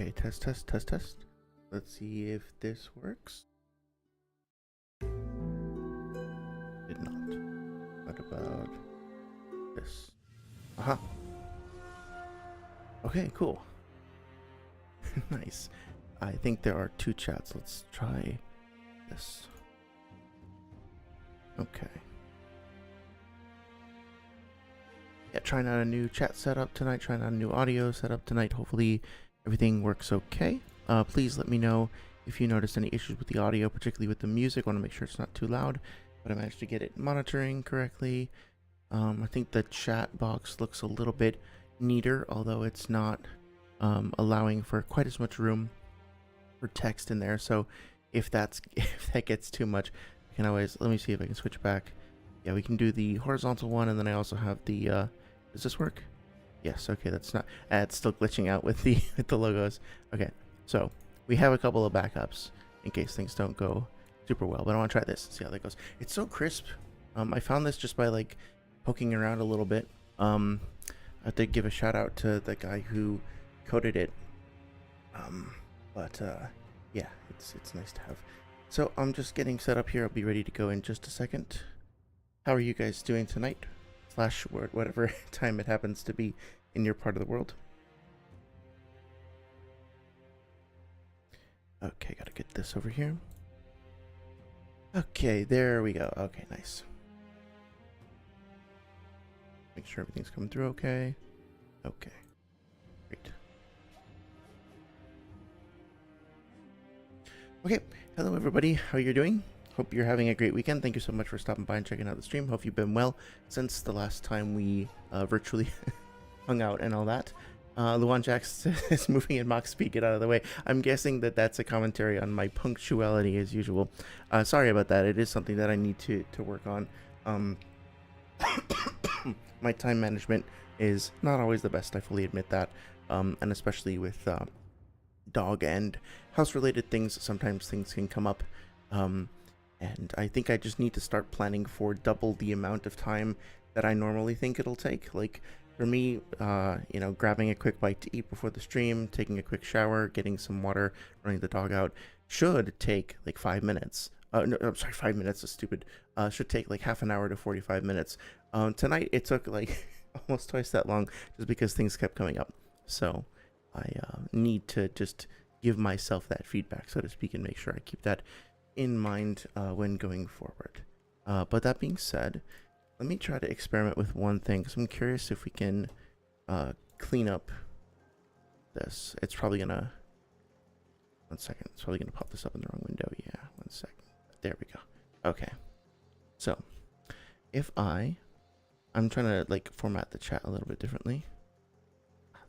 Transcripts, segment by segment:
Okay, test, test, test, test. Let's see if this works. Did not. What about this? Aha. Okay, cool. Nice. I think there are two chats. Let's try this. Okay. Yeah, trying out a new chat setup tonight, trying out a new audio setup tonight. Hopefully everything works okay. Please let me know if you notice any issues with the audio, particularly with the music. I want to make sure it's not too loud, but I managed to get it monitoring correctly. I think the chat box looks a little bit neater, although it's not allowing for quite as much room for text in there. So if that gets too much, I can always, let me see if I can switch back. Yeah, we can do the horizontal one, and then I also have the does this work? Yes. Okay, that's not, it's still glitching out with the logos. Okay, so we have a couple of backups in case things don't go super well, but I want to try this, see how that goes. It's so crisp. I found this just by like poking around a little bit. I have to give a shout out to the guy who coded it. Yeah, it's nice to have. So I'm just getting set up here. I'll be ready to go in just a second. How are you guys doing tonight? Slash whatever time it happens to be in your part of the world. Okay, gotta get this over here. Okay, there we go. Okay, nice. Make sure everything's coming through okay. Okay, great. Okay, hello everybody, how are you doing? Hope you're having a great weekend. Thank you so much for stopping by and checking out the stream. Hope you've been well since the last time we virtually hung out and all that. Luan Jax is moving at Mach speed. Get out of the way. I'm guessing that that's a commentary on my punctuality as usual. Sorry about that. It is something that I need to work on. My time management is not always the best. I fully admit that. And especially with dog and house related things, sometimes things can come up. And I think I just need to start planning for double the amount of time that I normally think it'll take. Like for me, you know, grabbing a quick bite to eat before the stream, taking a quick shower, getting some water, running the dog out should take like 5 minutes. No, I'm sorry, 5 minutes is stupid. Should take like half an hour to 45 minutes. Tonight it took like almost twice that long just because things kept coming up. So I need to just give myself that feedback, so to speak, and make sure I keep that in mind when going forward. But that being said, let me try to experiment with one thing, because I'm curious if we can clean up this. It's probably gonna, one second, it's probably gonna pop this up in the wrong window. Yeah, 1 second. There we go. Okay, so if I'm trying to like format the chat a little bit differently.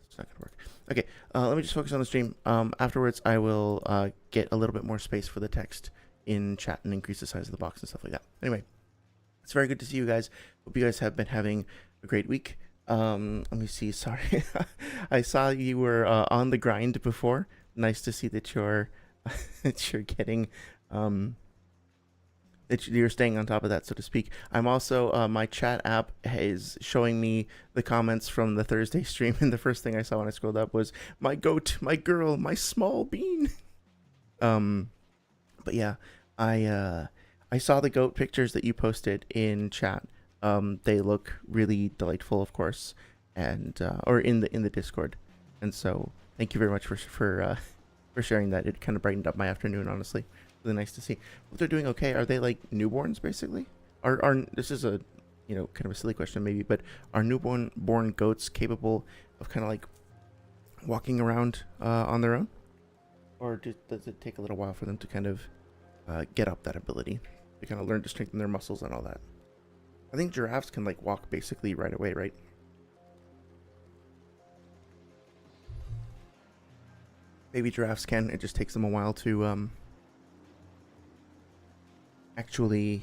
It's not gonna work. Okay, let me just focus on the stream. Afterwards I will get a little bit more space for the text in chat and increase the size of the box and stuff like that. Anyway, it's very good to see you guys. Hope you guys have been having a great week. Let me see. Sorry, I saw you were on the grind before. Nice to see that you're that you're getting that you're staying on top of that, so to speak. I'm also my chat app is showing me the comments from the Thursday stream, and the first thing I saw when I scrolled up was my goat, my girl, my small bean. But yeah, I saw the goat pictures that you posted in chat. They look really delightful, of course, and or in the Discord. And so thank you very much for sharing that. It kind of brightened up my afternoon, honestly. Really nice to see. Hope they're doing okay. Are they like newborns basically? Are this is a, you know, kind of a silly question maybe, but are born goats capable of kind of like walking around on their own? Or does it take a little while for them to kind of get up that ability, to kind of learn to strengthen their muscles and all that? I think giraffes can like walk basically right away, right? Baby giraffes can. It just takes them a while to actually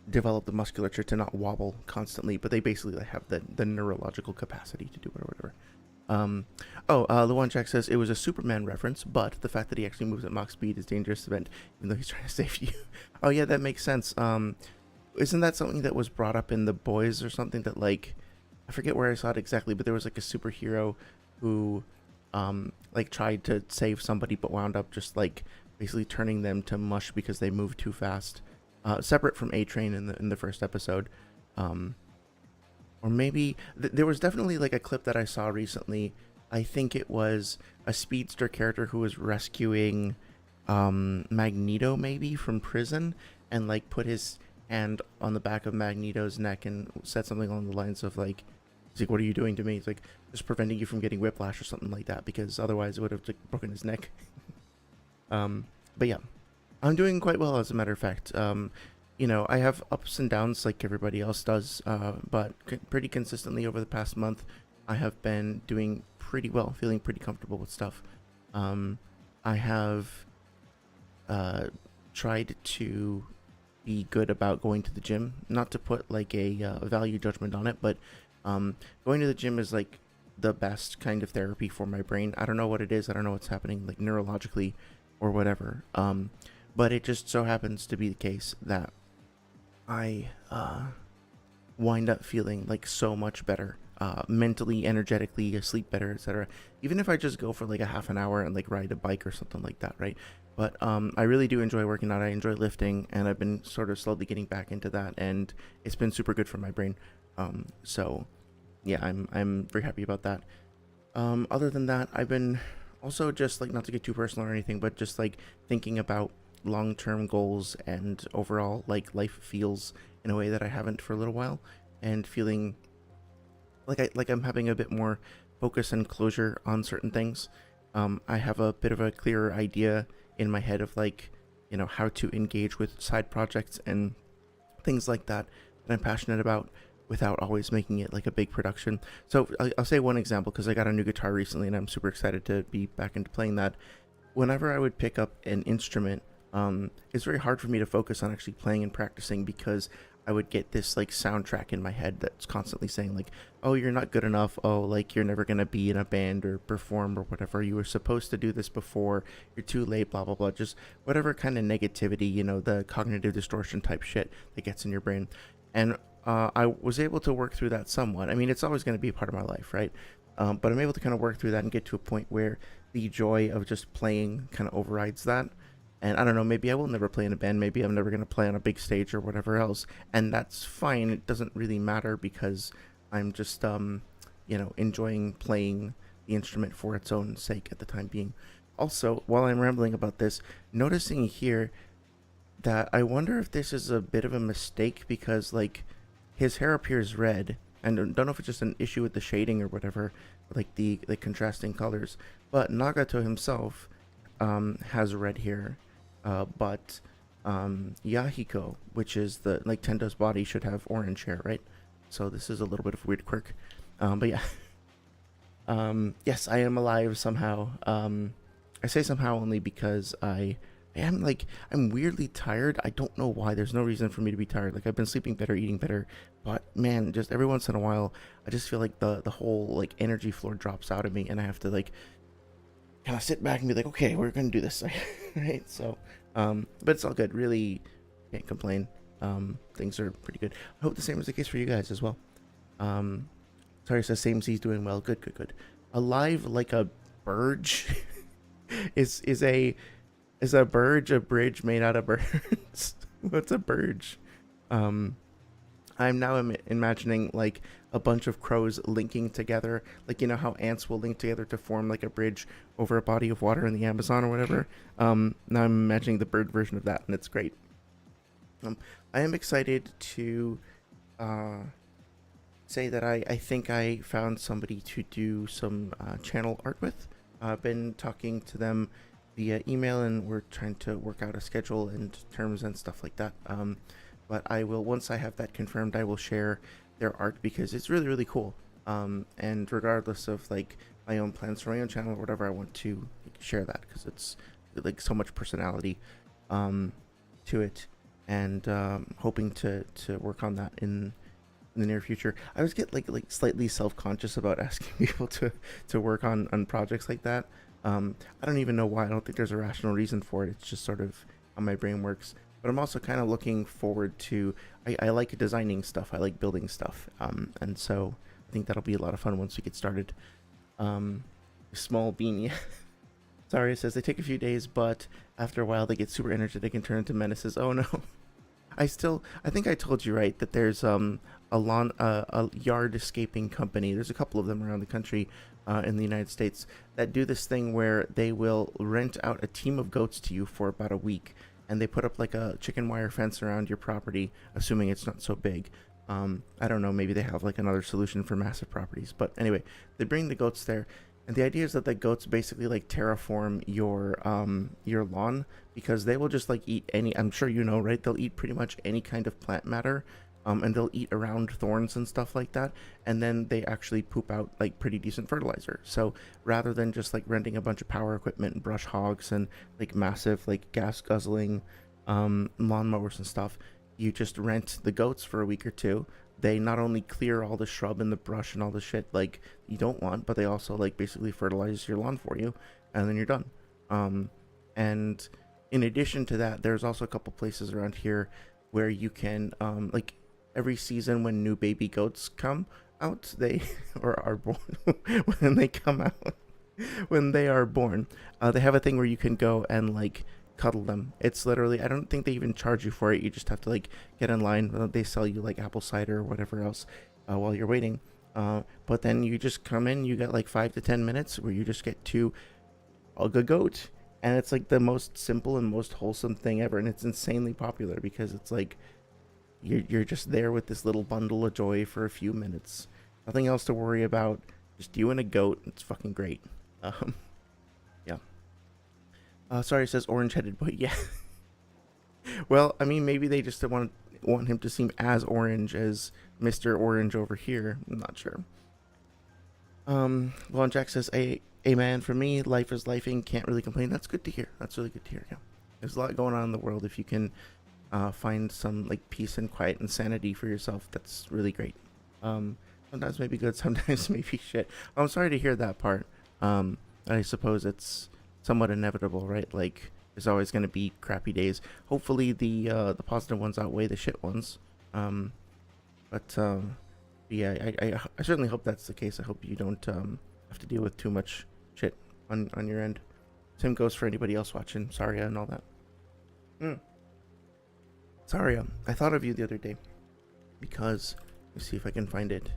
develop the musculature to not wobble constantly, but they basically have the neurological capacity to do it or whatever. Luan Jack says it was a Superman reference, but the fact that he actually moves at Mach speed is dangerous event, even though he's trying to save you. Oh yeah, that makes sense. Isn't that something that was brought up in The Boys or something, that like, I forget where I saw it exactly, but there was like a superhero who like tried to save somebody but wound up just like basically turning them to mush because they moved too fast. Separate from A Train in the first episode. Um, or maybe there was definitely like a clip that I saw recently. I think it was a speedster character who was rescuing Magneto maybe from prison, and like put his hand on the back of Magneto's neck and said something along the lines of like, he's like, what are you doing to me? He's like, just preventing you from getting whiplash or something like that, because otherwise it would have like, broken his neck. But yeah, I'm doing quite well, as a matter of fact. You know, I have ups and downs like everybody else does, but pretty consistently over the past month, I have been doing pretty well, feeling pretty comfortable with stuff. I have tried to be good about going to the gym, not to put like a value judgment on it, but going to the gym is like the best kind of therapy for my brain. I don't know what it is. I don't know what's happening like neurologically or whatever. But it just so happens to be the case that I wind up feeling like so much better, mentally, energetically, sleep better, etc. Even if I just go for like a half an hour and like ride a bike or something like that, right? But I really do enjoy working out. I enjoy lifting, and I've been sort of slowly getting back into that, and it's been super good for my brain. So yeah, I'm very happy about that. Other than that, I've been also just like, not to get too personal or anything, but just like thinking about long-term goals and overall like life feels in a way that I haven't for a little while, and feeling like I'm having a bit more focus and closure on certain things. I have a bit of a clearer idea in my head of like, you know, how to engage with side projects and things like that that I'm passionate about without always making it like a big production. So I'll say one example, because I got a new guitar recently and I'm super excited to be back into playing that. Whenever I would pick up an instrument, it's very hard for me to focus on actually playing and practicing, because I would get this like soundtrack in my head that's constantly saying like, oh, you're not good enough, oh, like you're never gonna be in a band or perform or whatever, you were supposed to do this before, you're too late, blah blah blah, just whatever kind of negativity, you know, the cognitive distortion type shit that gets in your brain. And I was able to work through that somewhat. I mean, it's always going to be a part of my life, right? But I'm able to kind of work through that and get to a point where the joy of just playing kind of overrides that. And I don't know, maybe I will never play in a band. Maybe I'm never going to play on a big stage or whatever else. And that's fine. It doesn't really matter, because I'm just, you know, enjoying playing the instrument for its own sake at the time being. Also, while I'm rambling about this, noticing here that I wonder if this is a bit of a mistake, because, like, his hair appears red, and I don't know if it's just an issue with the shading or whatever, like the contrasting colors. But Nagato himself has red hair, but Yahiko, which is the like Tendo's body, should have orange hair, right? So this is a little bit of a weird quirk, but yeah. Yes, I am alive somehow. I say somehow only because I'm weirdly tired. I don't know why. There's no reason for me to be tired. Like, I've been sleeping better, eating better, but man, just every once in a while, I just feel like the whole like energy floor drops out of me, and I have to like kind of sit back and be like, okay, we're gonna do this, right? So, but it's all good. Really, can't complain. Things are pretty good. I hope the same is the case for you guys as well. Sorry, says same C's doing well. Good, good, good. Alive like a birch is a birch a bridge made out of birds? What's a birch? I'm now imagining like a bunch of crows linking together, like, you know how ants will link together to form like a bridge over a body of water in the Amazon or whatever. Now I'm imagining the bird version of that, and it's great. I am excited to say that I think I found somebody to do some channel art with. I've been talking to them via email, and we're trying to work out a schedule and terms and stuff like that. But I will, once I have that confirmed, I will share their art, because it's really, really cool. And regardless of like my own plans for my own channel or whatever, I want to share that, because it's like so much personality to it, and hoping to work on that in the near future. I always get like slightly self-conscious about asking people to work on projects like that. I don't even know why. I don't think there's a rational reason for it. It's just sort of how my brain works. But I'm also kind of looking forward to, I like designing stuff. I like building stuff. And so I think that'll be a lot of fun once we get started. Small beanie. Sorry, it says they take a few days, but after a while they get super energetic and turn into menaces. Oh no. I think I told you right that there's a yard escaping company. There's a couple of them around the country, in the United States, that do this thing where they will rent out a team of goats to you for about a week, and they put up like a chicken wire fence around your property, assuming it's not so big. I don't know, maybe they have like another solution for massive properties, but anyway, they bring the goats there, and the idea is that the goats basically like terraform your lawn, because they will just like eat any, I'm sure you know, right? They'll eat pretty much any kind of plant matter, and they'll eat around thorns and stuff like that, and then they actually poop out like pretty decent fertilizer. So rather than just like renting a bunch of power equipment and brush hogs and like massive like gas guzzling lawnmowers and stuff, you just rent the goats for a week or two. They not only clear all the shrub and the brush and all the shit like you don't want, but they also like basically fertilize your lawn for you, and then you're done. And in addition to that, there's also a couple places around here where you can like every season when new baby goats come out, they or are born when they come out when they are born, they have a thing where you can go and like cuddle them. It's literally, I don't think they even charge you for it. You just have to like get in line. They sell you like apple cider or whatever else while you're waiting. But then you just come in, you get like 5 to 10 minutes where you just get to hug a goat, and it's like the most simple and most wholesome thing ever, and it's insanely popular because it's like you're just there with this little bundle of joy for a few minutes, nothing else to worry about, just you and a goat. It's fucking great. Yeah. Sorry, it says orange-headed boy. Yeah. Well, I mean, maybe they just want him to seem as orange as Mr. Orange over here. I'm not sure. Well, Jack says, a man, for me, life is lifing, can't really complain. That's good to hear. That's really good to hear, yeah. There's a lot going on in the world. If you can find some, like, peace and quiet and sanity for yourself, that's really great. Sometimes maybe good, sometimes maybe shit. I'm sorry to hear that part. I suppose it's somewhat inevitable, right? Like, there's always going to be crappy days. Hopefully the positive ones outweigh the shit ones. Yeah, I certainly hope that's the case. I hope you don't have to deal with too much shit on your end. Same goes for anybody else watching, Saria and all that. Saria, I thought of you the other day because, let me see if I can find it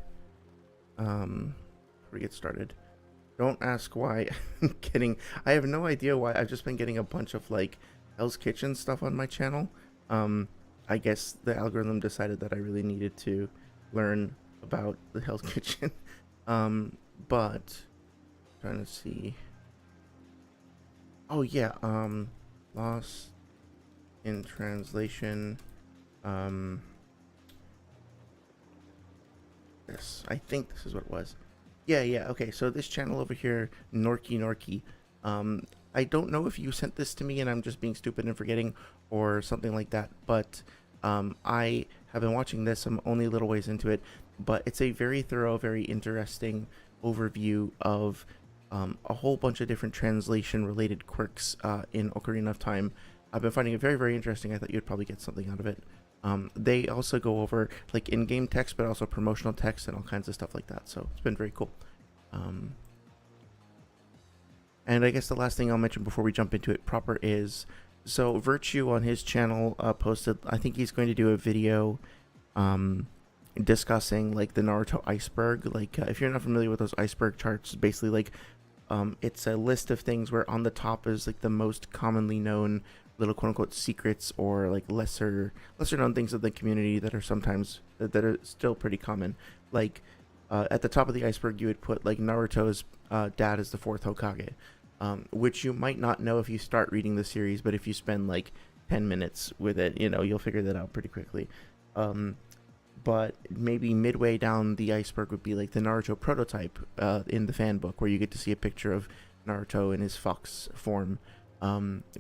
before we get started. Don't ask why. I'm kidding. I have no idea why. I've just been getting a bunch of like Hell's Kitchen stuff on my channel. I guess the algorithm decided that I really needed to learn about the Hell's Kitchen. But trying to see. Oh yeah, Lost in Translation. This, I think this is what it was. Yeah, okay, so this channel over here, Norky, I don't know if you sent this to me and I'm just being stupid and forgetting or something like that, but I have been watching this. I'm only a little ways into it, but it's a very thorough, very interesting overview of a whole bunch of different translation-related quirks in Ocarina of Time. I've been finding it very, very interesting. I thought you'd probably get something out of it. They also go over like in-game text, but also promotional text and all kinds of stuff like that. So it's been very cool. And I guess the last thing I'll mention before we jump into it proper is, so Virtue on his channel posted, I think he's going to do a video discussing like the Naruto iceberg. Like if you're not familiar with those iceberg charts, basically like it's a list of things where on the top is like the most commonly known little quote-unquote secrets or like lesser known things of the community that are sometimes that are still pretty common. Like at the top of the iceberg you would put like Naruto's dad is the fourth Hokage, which you might not know if you start reading the series, but if you spend like 10 minutes with it, you know, you'll figure that out pretty quickly. But maybe midway down the iceberg would be like the Naruto prototype in the fan book, where you get to see a picture of Naruto in his fox form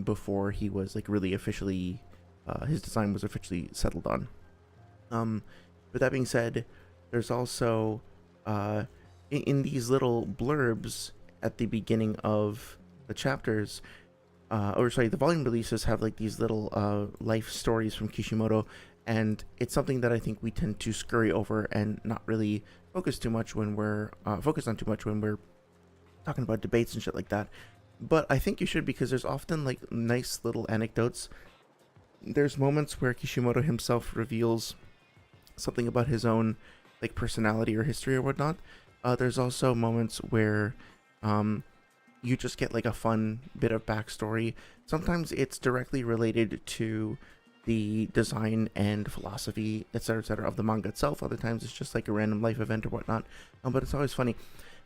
before he was like really officially his design was officially settled on. With that being said, there's also in these little blurbs at the beginning of the chapters, the volume releases have like these little life stories from Kishimoto, and it's something that I think we tend to scurry over and not really focus on too much when we're talking about debates and shit like that. but I think you should, because there's often like nice little anecdotes. There's moments where Kishimoto himself reveals something about his own like personality or history or whatnot. There's also moments where um, you just get like a fun bit of backstory. Sometimes it's directly related to the design and philosophy, etc., of the manga itself. Other times it's just like a random life event or whatnot. But it's always funny.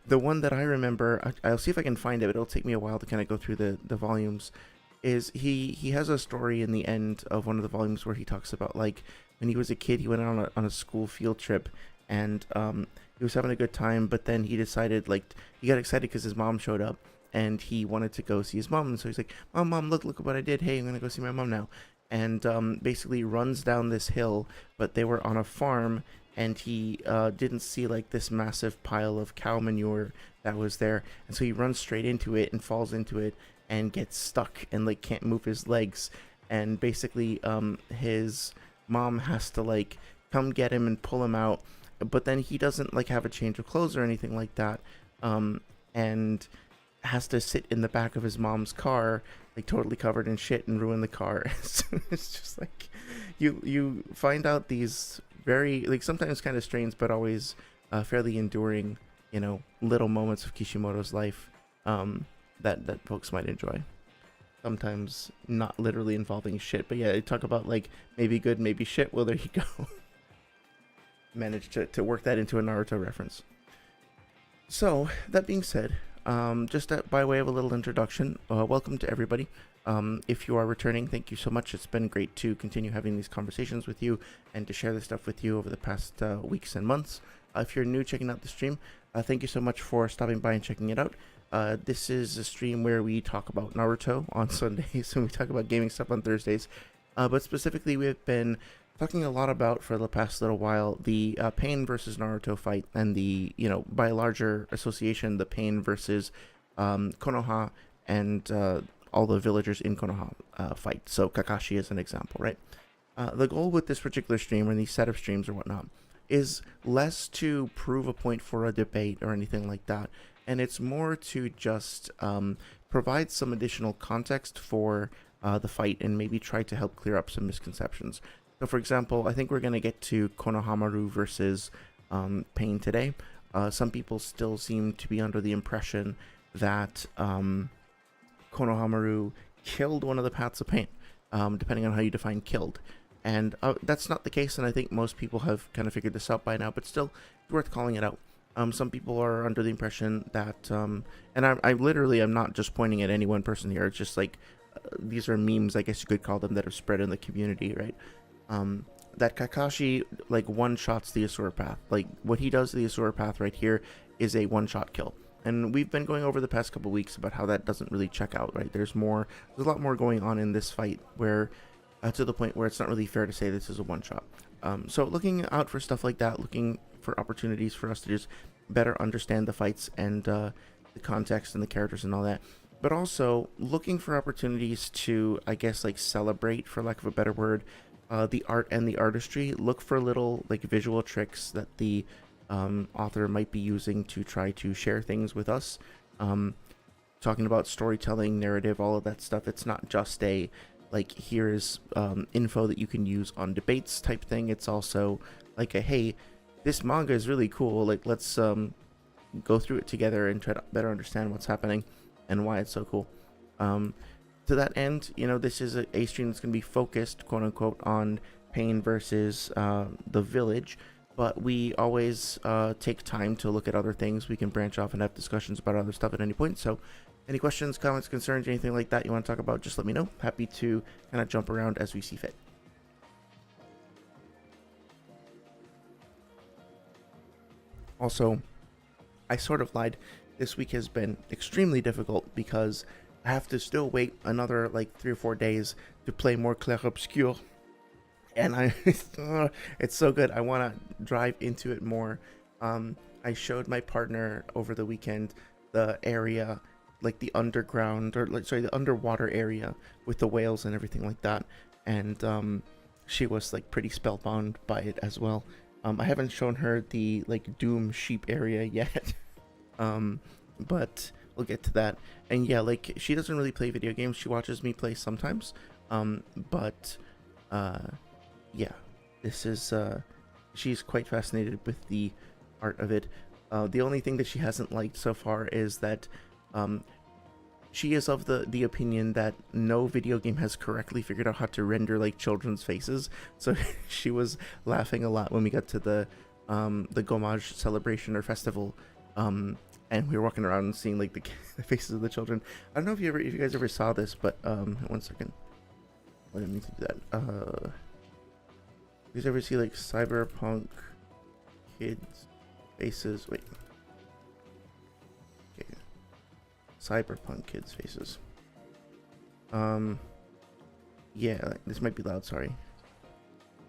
The one that I remember, I'll see if I can find it, but it'll take me a while to kind of go through the volumes. Is he has a story in the end of one of the volumes where he talks about like when he was a kid, he went on a school field trip, and he was having a good time, but then he decided like he got excited because his mom showed up, and he wanted to go see his mom, and so he's like, mom, look what I did. Hey, I'm gonna go see my mom now, and basically runs down this hill, but they were on a farm, and he didn't see like this massive pile of cow manure that was there, and so he runs straight into it and falls into it and gets stuck and like can't move his legs, and basically his mom has to like come get him and pull him out, but then he doesn't like have a change of clothes or anything like that, and has to sit in the back of his mom's car like totally covered in shit and ruin the car. It's just like you find out these very like sometimes kind of strange but always fairly enduring, little moments of Kishimoto's life that folks might enjoy. Sometimes not literally involving shit, but yeah, they talk about like maybe good, maybe shit. Well, there you go. Managed to work that into a Naruto reference. So that being said, just by way of a little introduction, welcome to everybody. If you are returning, thank you so much. It's been great to continue having these conversations with you and to share this stuff with you over the past weeks and months. If you're new checking out the stream, thank you so much for stopping by and checking it out. This is a stream where we talk about Naruto on Sundays and we talk about gaming stuff on Thursdays. But specifically, we've been talking a lot about, for the past little while, the Pain versus Naruto fight, and the, by larger association, the Pain versus Konoha and all the villagers in Konoha fight. So Kakashi is an example, right? The goal with this particular stream, or these set of streams or whatnot, is less to prove a point for a debate or anything like that, and it's more to just provide some additional context for the fight and maybe try to help clear up some misconceptions. So, for example, I think we're going to get to Konohamaru versus Pain today. Some people still seem to be under the impression that Konohamaru killed one of the paths of Pain, depending on how you define killed. And that's not the case, and I think most people have kind of figured this out by now, but still, it's worth calling it out. Some people are under the impression that, and I literally am not just pointing at any one person here, it's just like, these are memes, I guess you could call them, that have spread in the community, right? That Kakashi like one-shots the Asura Path. Like what he does to the Asura Path right here is a one-shot kill. And we've been going over the past couple weeks about how that doesn't really check out, right? There's a lot more going on in this fight where, to the point where it's not really fair to say this is a one-shot. So looking out for stuff like that, looking for opportunities for us to just better understand the fights and the context and the characters and all that. But also looking for opportunities to, I guess, like celebrate, for lack of a better word, the art and the artistry. Look for little like visual tricks that the author might be using to try to share things with us. Talking about storytelling, narrative, all of that stuff. It's not just a like here's info that you can use on debates type thing. It's also like a hey, this manga is really cool. Like let's go through it together and try to better understand what's happening and why it's so cool. To that end, this is a stream that's going to be focused, quote unquote, on Pain versus the village, but we always take time to look at other things. We can branch off and have discussions about other stuff at any point. So any questions, comments, concerns, anything like that you want to talk about, just let me know. Happy to kind of jump around as we see fit. Also, I sort of lied. This week has been extremely difficult because I have to still wait another like 3 or 4 days to play more Clair Obscur, and it's so good. I want to drive into it more. I showed my partner over the weekend the area, like the underground, or like, sorry, the underwater area with the whales and everything like that, and she was like pretty spellbound by it as well. I haven't shown her the like Doom sheep area yet, but we'll get to that. And yeah, like she doesn't really play video games. She watches me play sometimes. But yeah, this is she's quite fascinated with the art of it. The only thing that she hasn't liked so far is that she is of the opinion that no video game has correctly figured out how to render like children's faces. So she was laughing a lot when we got to the Gomage celebration or festival, and we were walking around and seeing like the faces of the children. I don't know if you guys ever saw this, but 1 second. I didn't mean to do that. You guys ever see like cyberpunk kids faces? Wait. Okay. Cyberpunk kids faces. Yeah, this might be loud, sorry.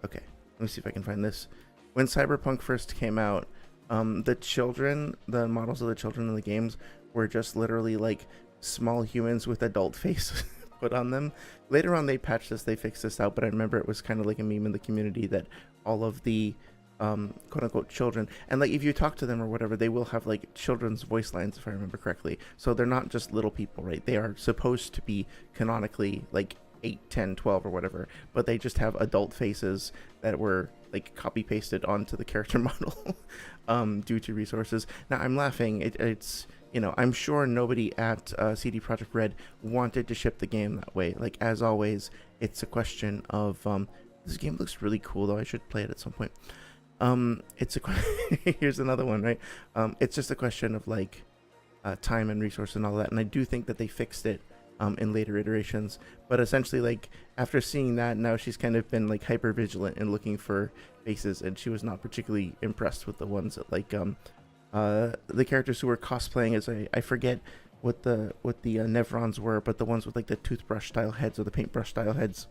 Okay, let me see if I can find this. When Cyberpunk first came out, the models of the children in the games were just literally like small humans with adult faces put on them. Later on they patched this, they fixed this out, but I remember it was kind of like a meme in the community that all of the quote unquote children, and like if you talk to them or whatever, they will have like children's voice lines if I remember correctly. So they're not just little people, right? They are supposed to be canonically like 8, 10, 12 or whatever, but they just have adult faces that were like copy pasted onto the character model due to resources. Now I'm laughing, it's you know, I'm sure nobody at CD Projekt Red wanted to ship the game that way. Like as always, it's a question of this game looks really cool though, I should play it at some point. It's here's another one, right? It's just a question of like time and resource and all that, and I do think that they fixed it in later iterations, but essentially like after seeing that, now she's kind of been like hyper vigilant and looking for faces, and she was not particularly impressed with the ones that like the characters who were cosplaying as I forget what the Nevrons were, but the ones with like the toothbrush style heads or the paintbrush style heads.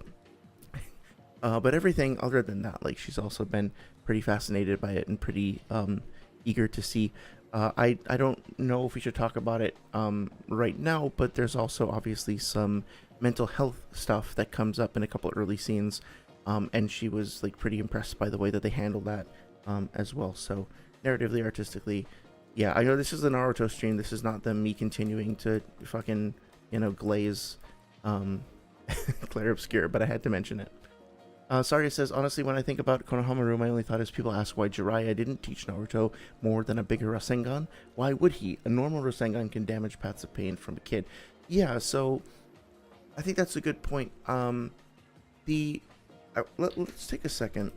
But everything other than that, like she's also been pretty fascinated by it and pretty eager to see. I don't know if we should talk about it right now, but there's also obviously some mental health stuff that comes up in a couple early scenes, and she was like pretty impressed by the way that they handled that as well. So narratively, artistically, yeah, I know this is the Naruto stream. This is not them me continuing to fucking, you know, glaze Claire Obscure, but I had to mention it. Saria says, honestly, when I think about Konohamaru, my only thought is people ask why Jiraiya didn't teach Naruto more than a bigger Rasengan. Why would he? A normal Rasengan can damage paths of pain from a kid. Yeah, so I think that's a good point. Let's take a second.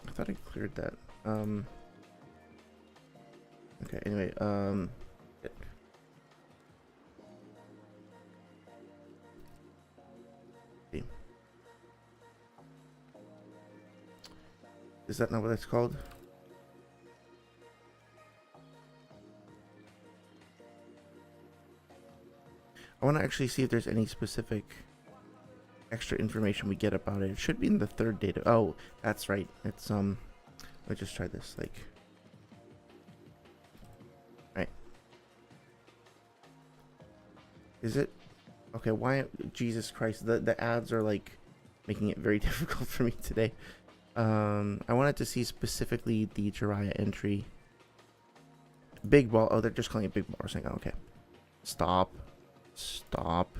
I thought I cleared that. Okay, anyway, is that not what that's called? I want to actually see if there's any specific extra information we get about it. It should be in the third data. Oh, that's right. It's let's just try this. Like, right? Is it okay? Why? Jesus Christ! The ads are like making it very difficult for me today. I wanted to see specifically the Jiraiya entry. Big ball. Oh, they're just calling it big ball or something. Okay. Stop. Stop.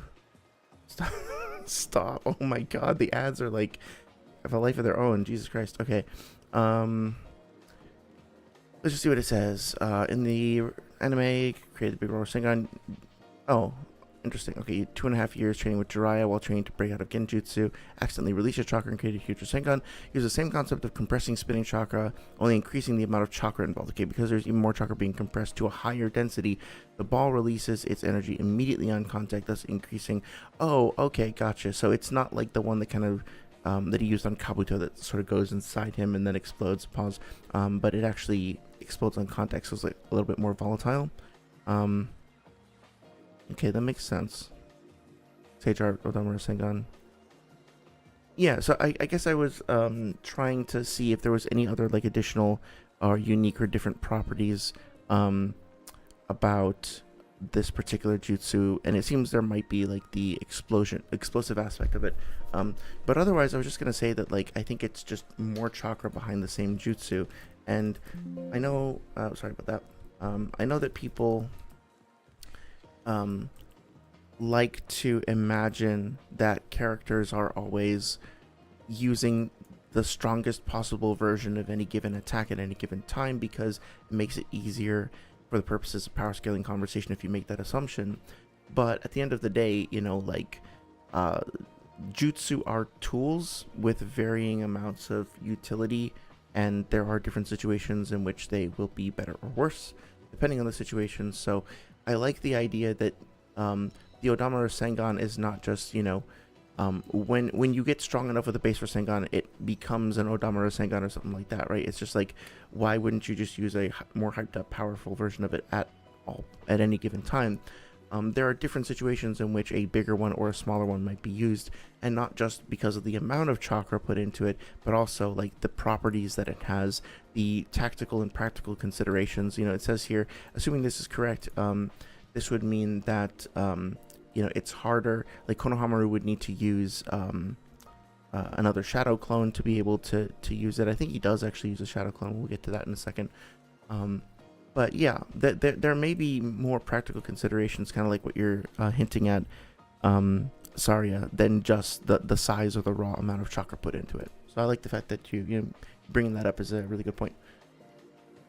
Oh my god, the ads are like have a life of their own. Jesus Christ. Okay. Let's just see what it says. In the anime, created Big Ball Rasengan. Oh, interesting. Okay, 2.5 years training with Jiraiya while training to break out of Genjutsu, accidentally released his chakra and created a huge Rasengan. Use the same concept of compressing spinning chakra, only increasing the amount of chakra involved. Okay, because there's even more chakra being compressed to a higher density, the ball releases its energy immediately on contact, thus increasing. Oh, okay, gotcha. So it's not like the one that kind of that he used on Kabuto that sort of goes inside him and then explodes. Pause. But it actually explodes on contact, so it's like a little bit more volatile. Okay, that makes sense. Sage Art Odama Rasengan. Yeah, so I guess I was trying to see if there was any other like additional or unique or different properties about this particular jutsu, and it seems there might be like the explosive aspect of it. But otherwise, I was just gonna say that like I think it's just more chakra behind the same jutsu, and I know. Sorry about that. I know that people um, like to imagine that characters are always using the strongest possible version of any given attack at any given time because it makes it easier for the purposes of power scaling conversation if you make that assumption. But at the end of the day, like uh, jutsu are tools with varying amounts of utility, and there are different situations in which they will be better or worse depending on the situation. So I like the idea that the Odama Rasengan is not just, when you get strong enough with a base Rasengan, it becomes an Odama Rasengan or something like that, right? It's just like, why wouldn't you just use a more hyped up, powerful version of it at any given time? There are different situations in which a bigger one or a smaller one might be used, and not just because of the amount of chakra put into it, but also like the properties that it has, the tactical and practical considerations. It says here, assuming this is correct, this would mean that it's harder. Like Konohamaru would need to use another shadow clone to be able to use it. I think he does actually use a shadow clone. We'll get to that in a second. But yeah, there may be more practical considerations, kind of like what you're hinting at, Saria, than just the size or the raw amount of chakra put into it. So I like the fact that you bringing that up is a really good point.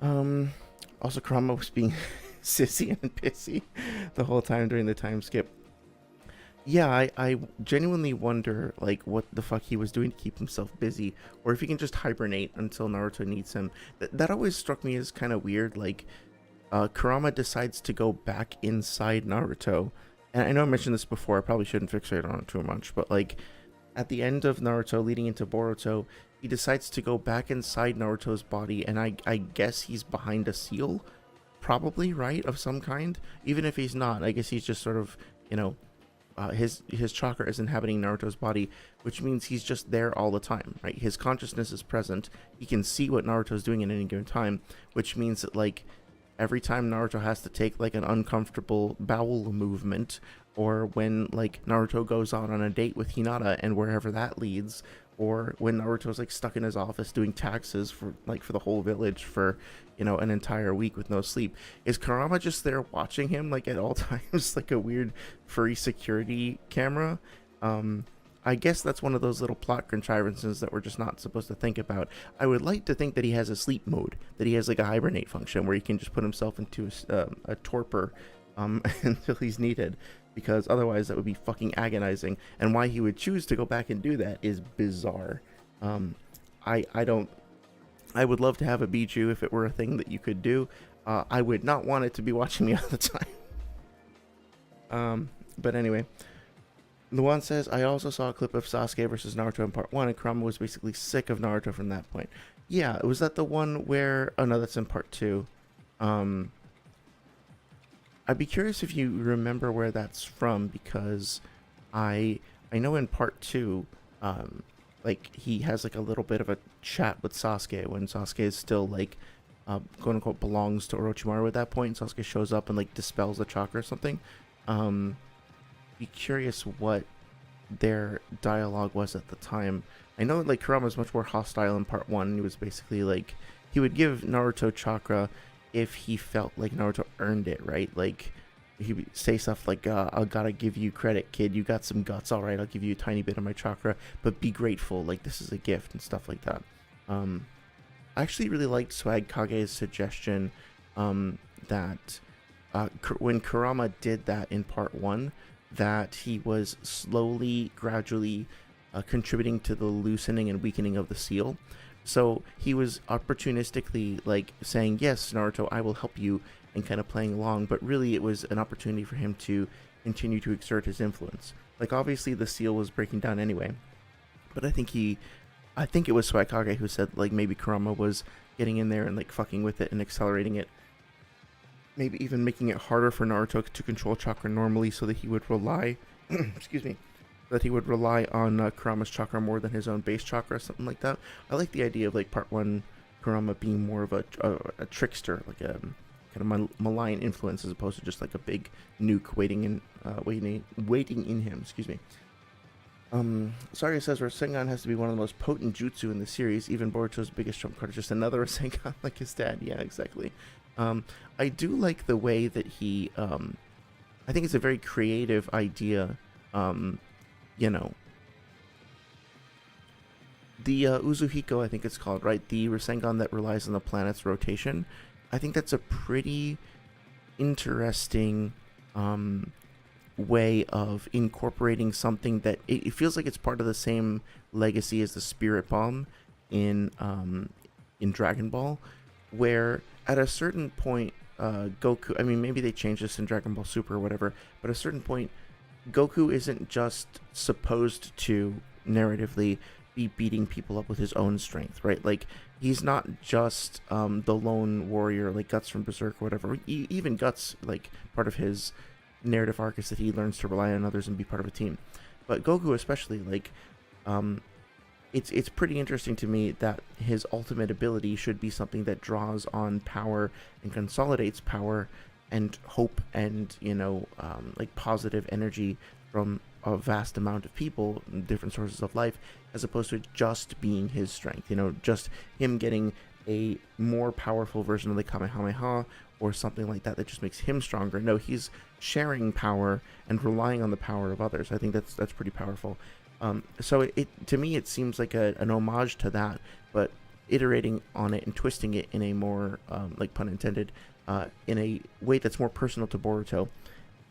Also, Kurama was being sissy and pissy the whole time during the time skip. Yeah, I genuinely wonder like what the fuck he was doing to keep himself busy, or if he can just hibernate until Naruto needs him. That always struck me as kind of weird. Like Kurama decides to go back inside Naruto, and I know I mentioned this before, I probably shouldn't fixate on it too much, but like at the end of Naruto leading into Boruto, he decides to go back inside Naruto's body, and I guess he's behind a seal, probably, right, of some kind. Even if he's not, I guess he's just sort of, his chakra is inhabiting Naruto's body, which means he's just there all the time, right? His consciousness is present. He can see what Naruto's doing at any given time, which means that like every time Naruto has to take like an uncomfortable bowel movement, or when like Naruto goes on a date with Hinata and wherever that leads, or when Naruto's like stuck in his office doing taxes for the whole village for an entire week with no sleep, is Kurama just there watching him like at all times, like a weird furry security camera? I guess that's one of those little plot contrivances that we're just not supposed to think about. I would like to think that he has a sleep mode, that he has like a hibernate function where he can just put himself into a torpor until he's needed, because otherwise that would be fucking agonizing. And why he would choose to go back and do that is bizarre. I would love to have a Bijou if it were a thing that you could do. I would not want it to be watching me all the time. But anyway, Luan says, I also saw a clip of Sasuke versus Naruto in part 1, and Kurama was basically sick of Naruto from that point. Yeah, was that the one where... Oh no, that's in part 2. I'd be curious if you remember where that's from, because I know in part 2, like he has like a little bit of a chat with Sasuke when Sasuke is still like quote unquote belongs to Orochimaru at that point. Sasuke shows up and like dispels the chakra or something. Be curious what their dialogue was at the time. I know like Kurama was much more hostile in part 1. He was basically like, he would give Naruto chakra if he felt like Naruto earned it, right? Like he would say stuff like, I gotta give you credit, kid, you got some guts, all right, I'll give you a tiny bit of my chakra, but be grateful, like this is a gift, and stuff like that. I actually really liked Swag Kage's suggestion that when Kurama did that in part 1, that he was slowly, gradually contributing to the loosening and weakening of the seal. So he was opportunistically like saying, yes, Naruto, I will help you, and kind of playing along, but really it was an opportunity for him to continue to exert his influence. Like obviously the seal was breaking down anyway, but I think it was Suikage who said like maybe Kurama was getting in there and like fucking with it and accelerating it. Maybe even making it harder for Naruto to control chakra normally, so that he would rely, excuse me, that he would rely on Kurama's chakra more than his own base chakra, something like that. I like the idea of like part 1 Kurama being more of a trickster, like a kind of malign influence, as opposed to just like a big nuke waiting in him. Excuse me. Saria says Rasengan has to be one of the most potent jutsu in the series. Even Boruto's biggest trump card is just another Rasengan like his dad. Yeah, exactly. Um, I do like the way that he, I think it's a very creative idea. Um, you know, the Uzuhiko, I think it's called, right? The Rasengan that relies on the planet's rotation. I think that's a pretty interesting um, way of incorporating something that it feels like it's part of the same legacy as the Spirit Bomb in Dragon Ball, where at a certain point, Goku. I mean, maybe they changed this in Dragon Ball Super or whatever, but at a certain point, Goku isn't just supposed to narratively be beating people up with his own strength, right? Like he's not just the lone warrior like Guts from Berserk or whatever. Even Guts, like part of his narrative arc is that he learns to rely on others and be part of a team. But Goku especially, like, um, it's pretty interesting to me that his ultimate ability should be something that draws on power and consolidates power and hope and like positive energy from a vast amount of people, different sources of life, as opposed to just being his strength. Just him getting a more powerful version of the Kamehameha or something like that just makes him stronger. No, he's sharing power and relying on the power of others. I think that's pretty powerful. So it to me it seems like an homage to that, but iterating on it and twisting it in a more like pun intended, in a way that's more personal to Boruto,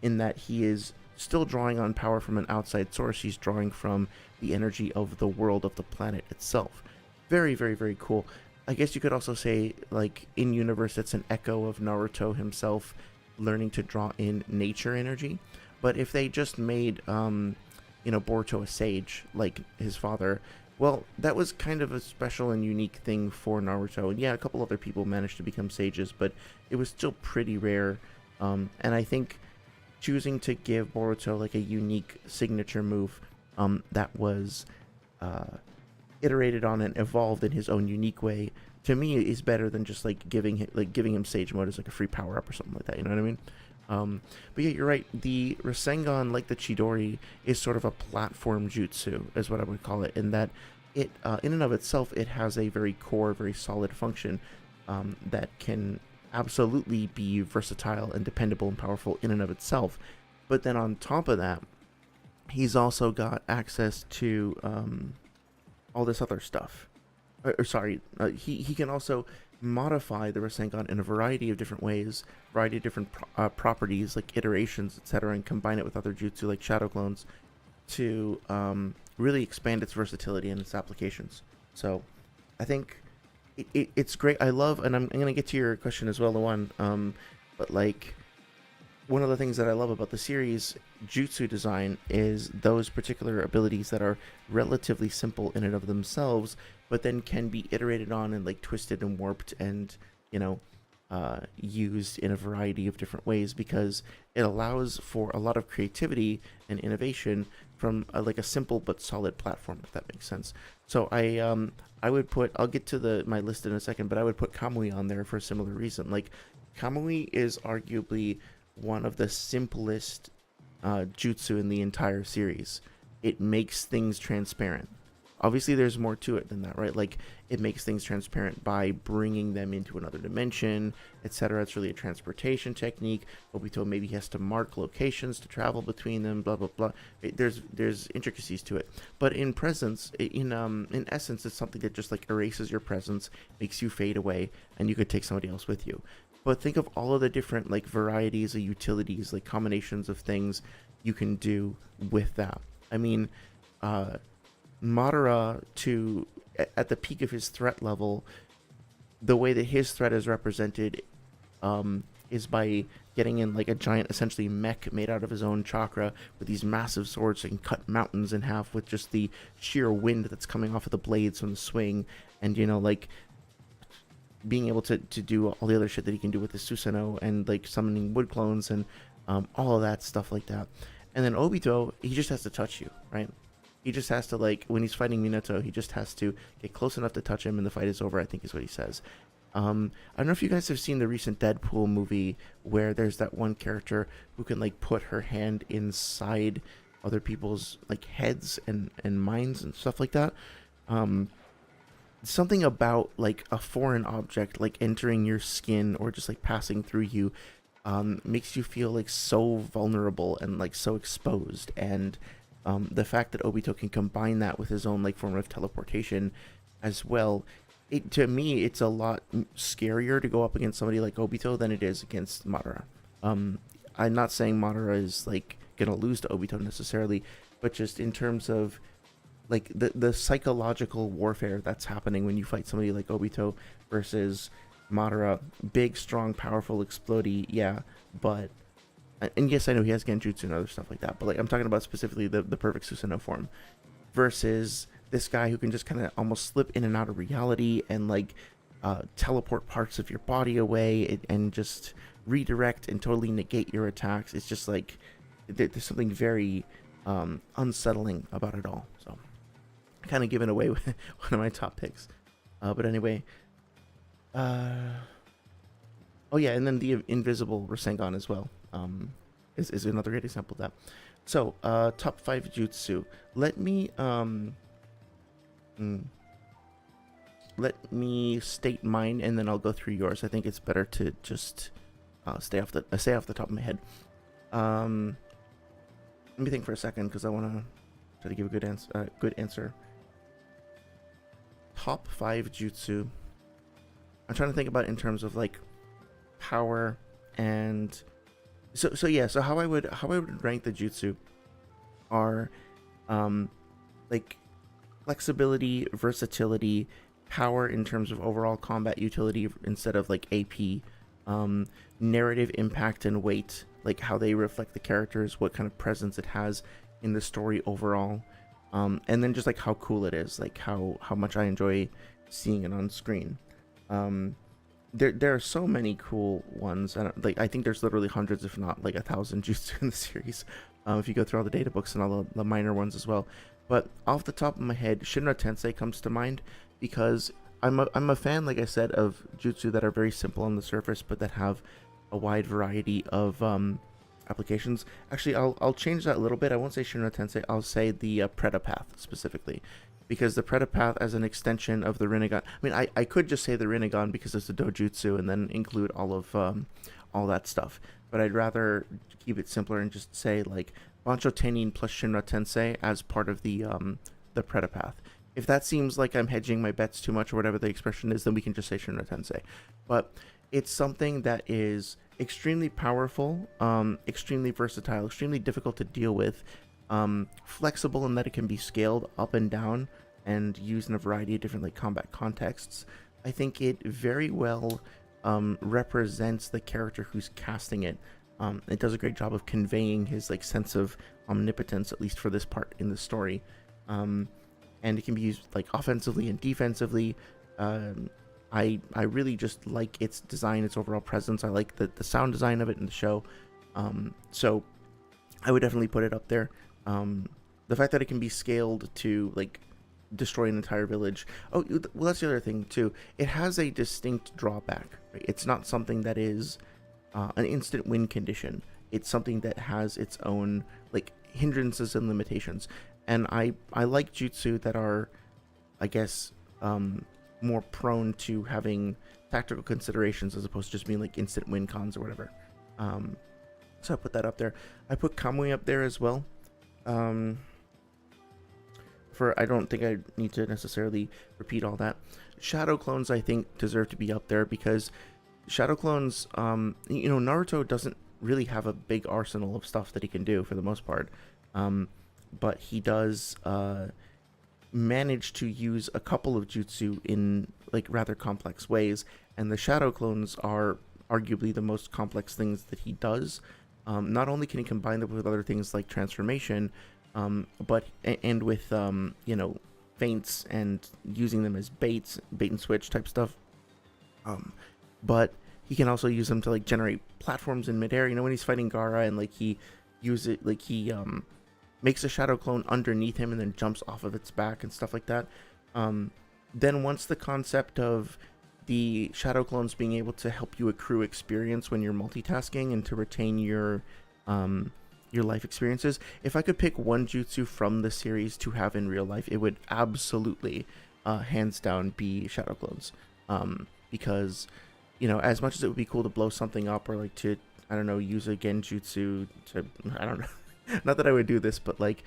in that he is still drawing on power from an outside source. He's drawing from the energy of the world, of the planet itself. Very, very, very cool. I guess you could also say, like, in universe, it's an echo of Naruto himself learning to draw in nature energy. But if they just made, Boruto a sage, like his father, well, that was kind of a special and unique thing for Naruto. And yeah, a couple other people managed to become sages, but it was still pretty rare. And I think choosing to give Boruto like a unique signature move that was iterated on and evolved in his own unique way, to me is better than just like giving him sage mode as like a free power up or something like that. You know what I mean? But yeah, you're right. The Rasengan, like the Chidori, is sort of a platform jutsu, is what I would call it, in that it, in and of itself, it has a very core, very solid function that can absolutely be versatile and dependable and powerful in and of itself. But then on top of that, he's also got access to all this other stuff. He can also modify the Rasengan in a variety of different ways, variety of different properties like iterations, etc., and combine it with other jutsu like shadow clones to really expand its versatility and its applications. So I think it's great. I love, and I'm going to get to your question as well, Luan, but like, one of the things that I love about the series jutsu design is those particular abilities that are relatively simple in and of themselves, but then can be iterated on and like twisted and warped and used in a variety of different ways, because it allows for a lot of creativity and innovation from like a simple but solid platform, if that makes sense. So I would put, I'll get to my list in a second, but I would put Kamui on there for a similar reason. Like, Kamui is arguably one of the simplest jutsu in the entire series. It makes things transparent. Obviously, there's more to it than that, right? Like, it makes things transparent by bringing them into another dimension, etc. It's really a transportation technique. Obito maybe has to mark locations to travel between them, blah blah blah. There's intricacies to it, but in presence, in essence, it's something that just like erases your presence, makes you fade away, and you could take somebody else with you. But think of all of the different like varieties of utilities, like combinations of things you can do with that. I mean, Madara, at the peak of his threat level, the way that his threat is represented is by getting in like a giant, essentially mech made out of his own chakra with these massive swords that can cut mountains in half with just the sheer wind that's coming off of the blades from the swing, and like being able to do all the other shit that he can do with the Susanoo and like summoning wood clones and all of that stuff like that. And then Obito, he just has to touch you, right? He just has to, like, when he's fighting Minato, he just has to get close enough to touch him and the fight is over, I think is what he says. I don't know if you guys have seen the recent Deadpool movie where there's that one character who can, like, put her hand inside other people's, like, heads and minds and stuff like that. something about like a foreign object like entering your skin or just like passing through you makes you feel like so vulnerable and like so exposed. And the fact that Obito can combine that with his own like form of teleportation as well, it to me it's a lot scarier to go up against somebody like Obito than it is against Madara. Um, I'm not saying Madara is like gonna lose to Obito necessarily, but just in terms of like the psychological warfare that's happening when you fight somebody like Obito versus Madara, big, strong, powerful, explodey, yeah, but and yes, I know he has Genjutsu and other stuff like that, but like I'm talking about specifically the perfect Susanoo form versus this guy who can just kind of almost slip in and out of reality and like teleport parts of your body away and just redirect and totally negate your attacks. It's just like there's something very unsettling about it all. So kind of giving away one of my top picks. But anyway, oh yeah, and then the invisible Rasengan as well is another great example of that. So top 5 jutsu. Let me state mine, and then I'll go through yours. I think it's better to just stay off the top of my head. Let me think for a second because I want to try to give a good answer. Top 5 jutsu. I'm trying to think about it in terms of like power and so yeah. So how I would rank the jutsu are like flexibility, versatility, power in terms of overall combat utility instead of like AP, narrative impact and weight, like how they reflect the characters, what kind of presence it has in the story overall, and then just like how cool it is, like how much I enjoy seeing it on screen. There are so many cool ones, and like I think there's literally hundreds, if not like 1,000 jutsu in the series. If you go through all the data books and all the minor ones as well. But off the top of my head, Shinra Tensei comes to mind because I'm a fan, like I said, of jutsu that are very simple on the surface, but that have a wide variety of applications. Actually, I'll change that a little bit. I won't say Shinra Tensei. I'll say the Preta Path specifically, because the Preta Path as an extension of the Rinnegan. I mean, I could just say the Rinnegan because it's a dojutsu and then include all that stuff. But I'd rather keep it simpler and just say like Bancho Tenin plus Shinra Tensei as part of the Preta Path. If that seems like I'm hedging my bets too much or whatever the expression is, then we can just say Shinra Tensei. But it's something that is extremely powerful, extremely versatile, extremely difficult to deal with, flexible in that it can be scaled up and down and used in a variety of different like combat contexts. I think it very well represents the character who's casting it. It does a great job of conveying his like sense of omnipotence, at least for this part in the story. And it can be used like offensively and defensively. I really just like its design, its overall presence. I like the sound design of it in the show. So I would definitely put it up there. The fact that it can be scaled to like destroy an entire village. Oh, well, that's the other thing too. It has a distinct drawback. Right? It's not something that is an instant win condition. It's something that has its own like hindrances and limitations. And I like jutsu that are, I guess, more prone to having tactical considerations as opposed to just being like instant win cons or whatever. So I put that up there. I put Kamui up there as well. I don't think I need to necessarily repeat all that. Shadow clones I think deserve to be up there because Shadow clones, Naruto doesn't really have a big arsenal of stuff that he can do for the most part. But he does manage to use a couple of jutsu in like rather complex ways, and the shadow clones are arguably the most complex things that he does. Not only can he combine them with other things like transformation, but with feints and using them as bait and switch type stuff. But he can also use them to like generate platforms in midair. When he's fighting Gaara and like he makes a shadow clone underneath him and then jumps off of its back and stuff like that. Then once the concept of the shadow clones being able to help you accrue experience when you're multitasking and to retain your life experiences. If I could pick one jutsu from the series to have in real life, it would absolutely hands down be shadow clones. Because, you know, as much as it would be cool to blow something up or like to, I don't know, use a genjutsu to, I don't know, not that I would do this, but like,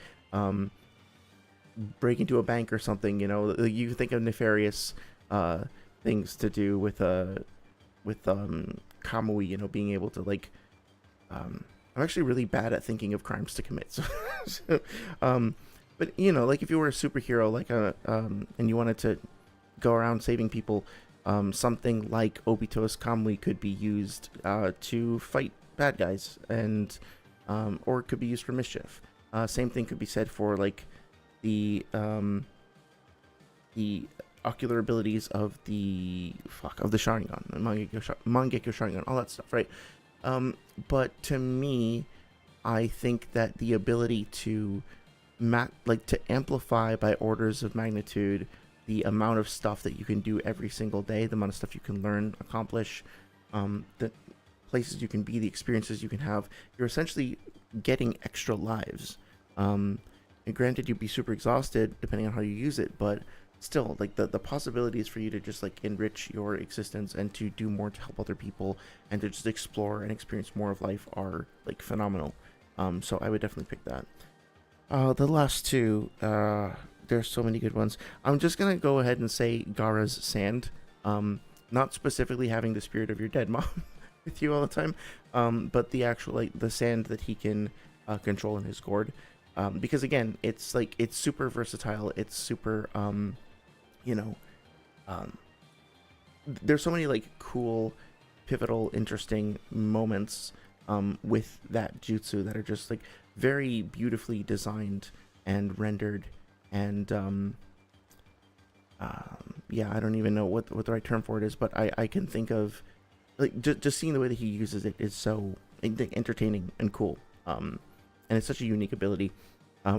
break into a bank or something, you know, you think of nefarious things to do with Kamui, you know, being able to like, I'm actually really bad at thinking of crimes to commit. So, but you know, like if you were a superhero, like and you wanted to go around saving people, something like Obito's Kamui could be used to fight bad guys, and or it could be used for mischief. Same thing could be said for like the ocular abilities of the Sharingan, the Mangekyo Sharingan, all that stuff, right? But to me, I think that the ability to to amplify by orders of magnitude the amount of stuff that you can do every single day, the amount of stuff you can learn, accomplish, the places you can be, the experiences you can have, you're essentially getting extra lives. And granted, you'd be super exhausted depending on how you use it, but still, like the possibilities for you to just like enrich your existence and to do more to help other people and to just explore and experience more of life are like phenomenal. So I would definitely pick that. The last two, there's so many good ones. I'm just gonna go ahead and say Gaara's sand. Not specifically having the spirit of your dead mom with you all the time, but the actual like the sand that he can control in his gourd. Because again, it's like it's super versatile. It's super, you know, there's so many like cool, pivotal, interesting moments with that jutsu that are just like very beautifully designed and rendered, and yeah, I don't even know what the right term for it is, but I can think of like just seeing the way that he uses it is so entertaining and cool, and it's such a unique ability.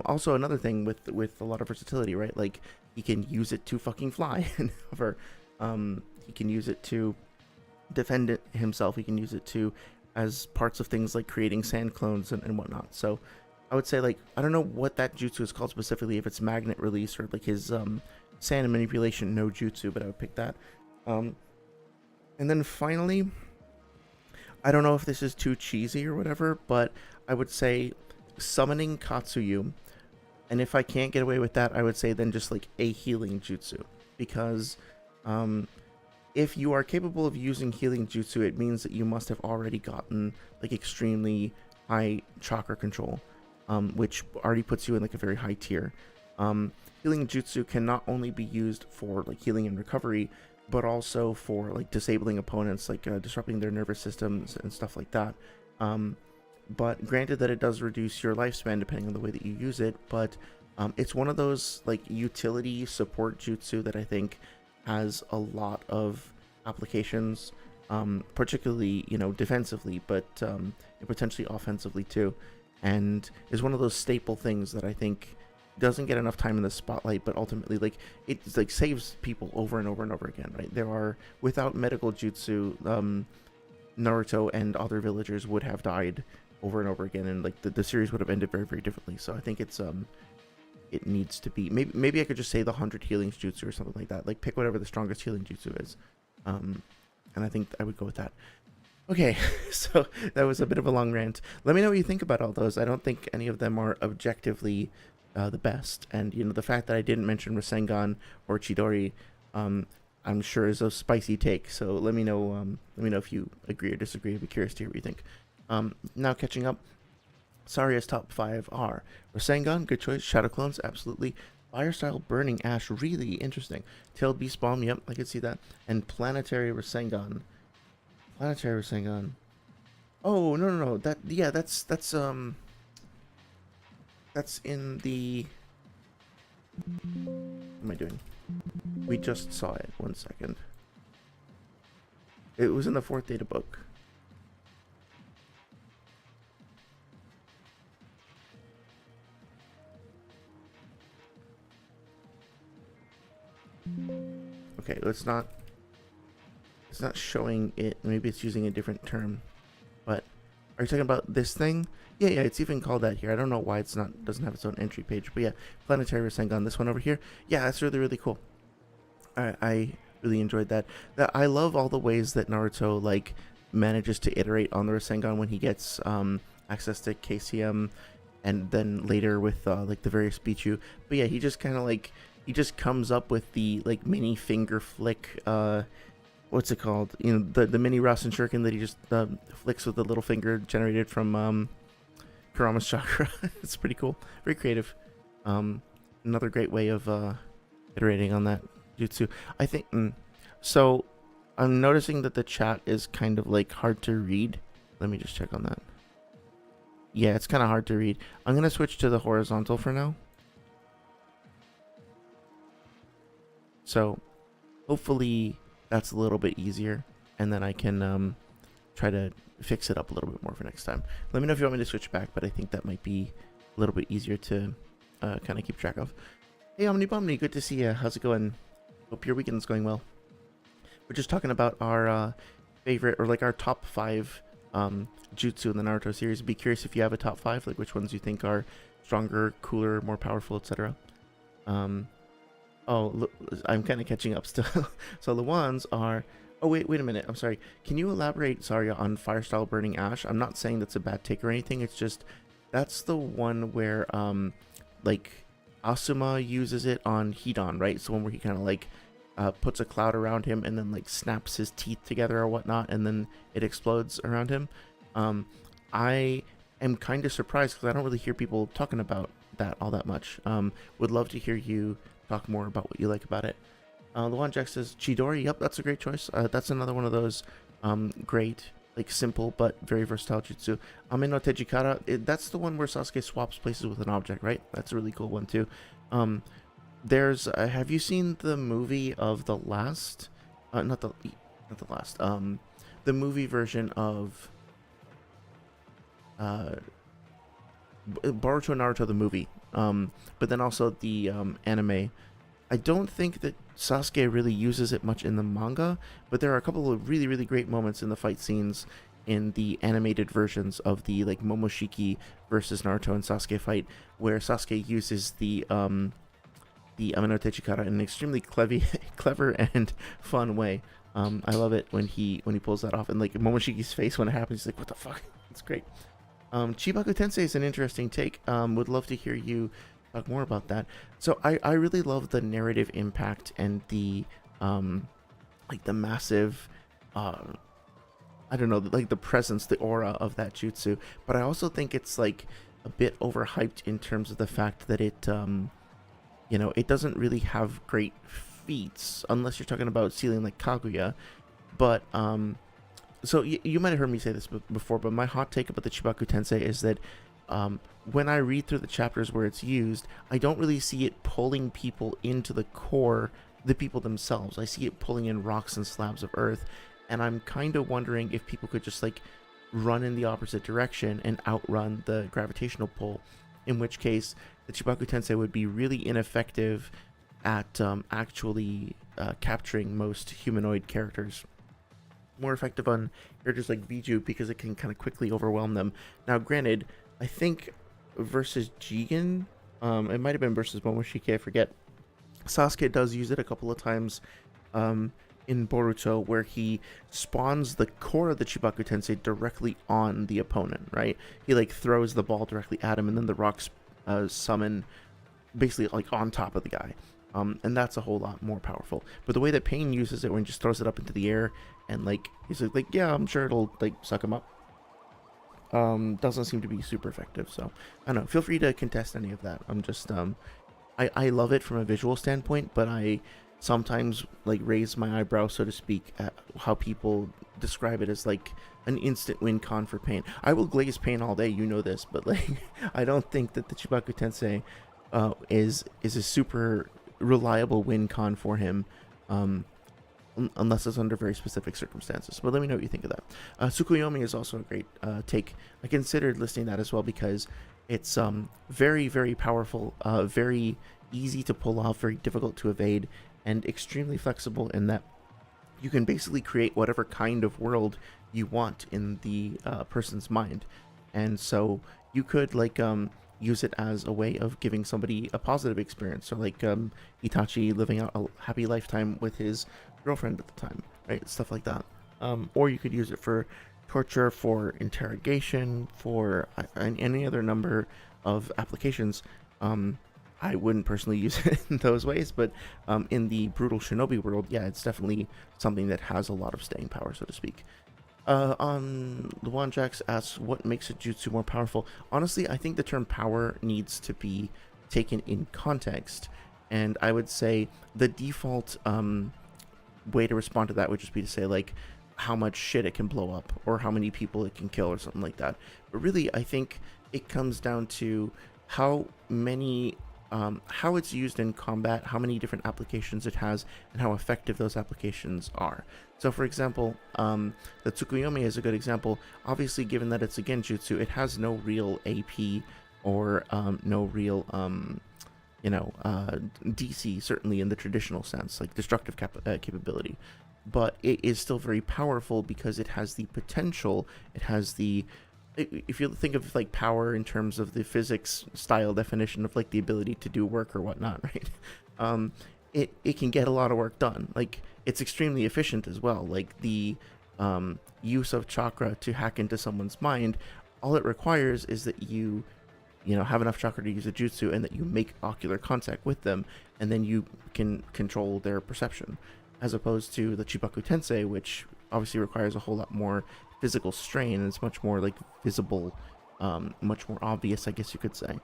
Also, another thing with a lot of versatility, right? Like he can use it to fucking fly and hover. He can use it to defend himself. He can use it to as parts of things like creating sand clones and whatnot. So I would say, like, I don't know what that jutsu is called specifically, if it's magnet release or like his sand manipulation no jutsu, but I would pick that. And then finally, I don't know if this is too cheesy or whatever, but I would say summoning Katsuyu, and if I can't get away with that, I would say then just like a healing jutsu, because if you are capable of using healing jutsu, it means that you must have already gotten like extremely high chakra control, which already puts you in like a very high tier. Healing jutsu can not only be used for like healing and recovery, but also for like disabling opponents, like disrupting their nervous systems and stuff like that. But granted that it does reduce your lifespan depending on the way that you use it, but it's one of those like utility support jutsu that I think has a lot of applications, particularly, you know, defensively, but potentially offensively too, and is one of those staple things that I think doesn't get enough time in the spotlight, but ultimately like it's like saves people over and over and over again, right? There are, without medical jutsu, Naruto and other villagers would have died over and over again, and like the series would have ended very, very differently. So I think it's it needs to be, maybe I could just say the 100 healings jutsu or something like that. Like pick whatever the strongest healing jutsu is, and I think I would go with that. Okay, so that was a bit of a long rant. Let me know what you think about all those. I don't think any of them are objectively the best, and you know, the fact that I didn't mention Rasengan or Chidori, I'm sure is a spicy take. So let me know if you agree or disagree. I'd be curious to hear what you think. Now catching up, Saria's top 5 are Rasengan, good choice. Shadow Clones, absolutely. Fire Style Burning Ash, really interesting. Tailed Beast Bomb, yep, I could see that. And Planetary Rasengan. Planetary Rasengan. Oh, no. That's in the... What am I doing? We just saw it. 1 second. It was in the 4th data book. Okay, it's not showing it. Maybe it's using a different term. But are you talking about this thing? Yeah, it's even called that here. I don't know why doesn't have its own entry page. But yeah, Planetary Rasengan, this one over here. Yeah, that's really, really cool. I really enjoyed that. I love all the ways that Naruto like manages to iterate on the Rasengan when he gets access to KCM, and then later with like the various Pichu. But yeah, he just kind of like he just comes up with the like mini finger flick. What's it called? You know, the mini Rasen Shuriken that he just flicks with the little finger generated from Kurama's chakra. It's pretty cool, very creative. Another great way of iterating on that jutsu. I think. So, I'm noticing that the chat is kind of like hard to read. Let me just check on that. Yeah, it's kind of hard to read. I'm gonna switch to the horizontal for now. So, hopefully that's a little bit easier, and then I can try to fix it up a little bit more for next time. Let me know if you want me to switch back, but I think that might be a little bit easier to kind of keep track of. Hey, Omni, good to see you. How's it going? Hope your weekend's going well. We're just talking about our favorite, or like our top 5 jutsu in the Naruto series. Be curious if you have a top 5, like which ones you think are stronger, cooler, more powerful, etc. Oh, look, I'm kind of catching up still. So the ones are... Oh, wait a minute. I'm sorry. Can you elaborate, sorry, on Fire Style Burning Ash? I'm not saying that's a bad take or anything. It's just, that's the one where, like, Asuma uses it on Hidan, right? So one where he kind of, like, puts a cloud around him and then, like, snaps his teeth together or whatnot, and then it explodes around him. I am kind of surprised because I don't really hear people talking about that all that much. Would love to hear you talk more about what you like about it. Luan Jack says Chidori. Yep, that's a great choice. That's another one of those great, like, simple but very versatile jutsu. Ame no Tejikara. That's the one where Sasuke swaps places with an object, right? That's a really cool one too. There's have you seen the movie of the last? Not the last. The movie version of Boruto Naruto the movie. But then also the anime. I don't think that Sasuke really uses it much in the manga, but there are a couple of really, really great moments in the fight scenes in the animated versions of the, like, Momoshiki versus Naruto and Sasuke fight, where Sasuke uses the Ame no Tejikara in an extremely clever and fun way. I love it when he pulls that off, and like Momoshiki's face when it happens, he's like, "What the fuck?" It's great. Chibaku Tensei is an interesting take. Would love to hear you talk more about that. So I really love the narrative impact and the like the massive I don't know, like the presence, the aura of that jutsu. But I also think it's like a bit overhyped in terms of the fact that it you know, it doesn't really have great feats unless you're talking about sealing like Kaguya. But so you might have heard me say this before, but my hot take about the Chibaku Tensei is that when I read through the chapters where it's used, I don't really see it pulling people into the core, the people themselves. I see it pulling in rocks and slabs of earth, and I'm kind of wondering if people could just like run in the opposite direction and outrun the gravitational pull, in which case the Chibaku Tensei would be really ineffective at actually capturing most humanoid characters. More effective on characters like Viju because it can kind of quickly overwhelm them. Now, granted, I think versus Jigen, it might have been versus Momoshiki, I forget. Sasuke does use it a couple of times in Boruto, where he spawns the core of the Chibaku Tensei directly on the opponent, right? He like throws the ball directly at him, and then the rocks summon basically like on top of the guy. And that's a whole lot more powerful. But the way that Pain uses it, when he just throws it up into the air and like he's like yeah, I'm sure it'll like suck him up, doesn't seem to be super effective. So I don't know, feel free to contest any of that. I'm just I love it from a visual standpoint, but I sometimes like raise my eyebrow, so to speak, at how people describe it as like an instant win con for Pain. I will glaze Pain all day, you know this, but like I don't think that the Chibaku Tensei is a super reliable win con for him, unless it's under very specific circumstances. But let me know what you think of that. Tsukuyomi is also a great take. I considered listing that as well because it's very, very powerful, very easy to pull off, very difficult to evade, and extremely flexible in that you can basically create whatever kind of world you want in the person's mind. And so you could like use it as a way of giving somebody a positive experience. So like Itachi living out a happy lifetime with his girlfriend at the time, right? Stuff like that. Or you could use it for torture, for interrogation, for any other number of applications. I wouldn't personally use it in those ways, but in the brutal shinobi world, yeah, it's definitely something that has a lot of staying power, so to speak. On Luan Jax asks, what makes a jutsu more powerful? Honestly, I think the term power needs to be taken in context, and I would say the default way to respond to that would just be to say, like, how much shit it can blow up, or how many people it can kill, or something like that. But really, I think it comes down to how many how it's used in combat, how many different applications it has, and how effective those applications are. So for example, the Tsukuyomi is a good example. Obviously, given that it's a genjutsu, it has no real AP or no real DC, certainly in the traditional sense, like destructive capability. But it is still very powerful because it has the potential, it has the, if you think of like power in terms of the physics style definition of like the ability to do work or whatnot, right? It can get a lot of work done. Like, it's extremely efficient as well. Like the use of chakra to hack into someone's mind, all it requires is that you have enough chakra to use a jutsu, and that you make ocular contact with them, and then you can control their perception, as opposed to the Chibaku Tensei, which obviously requires a whole lot more physical strain, and it's much more like visible, much more obvious, I guess you could say.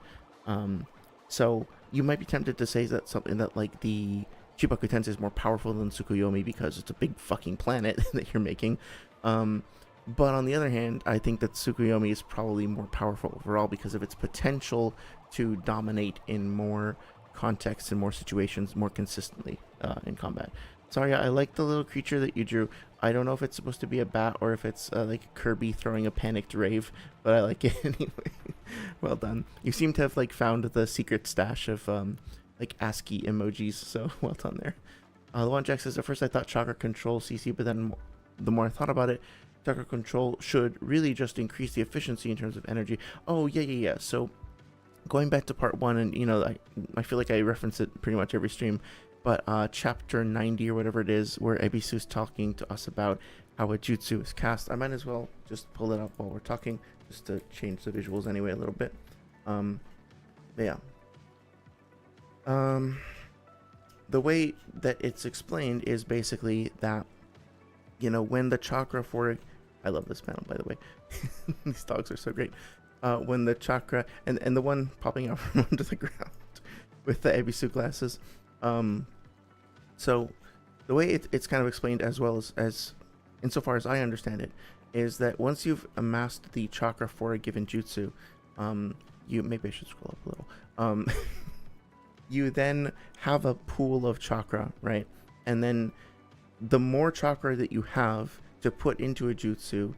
So you might be tempted to say that something that like the Chibaku Tensei is more powerful than Tsukuyomi because it's a big fucking planet that you're making. But on the other hand, I think that Tsukuyomi is probably more powerful overall because of its potential to dominate in more contexts and more situations more consistently in combat. Sorry, I like the little creature that you drew. I don't know if it's supposed to be a bat or if it's like Kirby throwing a panicked rave, but I like it anyway. Well done. You seem to have like found the secret stash of like ASCII emojis, so well done there. Luan Jack says, at first I thought chakra control CC, but then the more I thought about it, chakra control should really just increase the efficiency in terms of energy. Oh, yeah. So going back to part 1, and I feel like I reference it pretty much every stream, but chapter 90 or whatever it is, where Ebisu's talking to us about how a jutsu is cast. I might as well just pull it up while we're talking, just to change the visuals anyway a little bit. Yeah. The way that it's explained is basically that, when the chakra for... I love this panel, by the way. These dogs are so great. When the chakra... And the one popping out from under the ground with the Ebisu glasses. So the way it's kind of explained, as well as insofar as I understand it, is that once you've amassed the chakra for a given jutsu, maybe I should scroll up a little. You then have a pool of chakra, right? And then the more chakra that you have to put into a jutsu,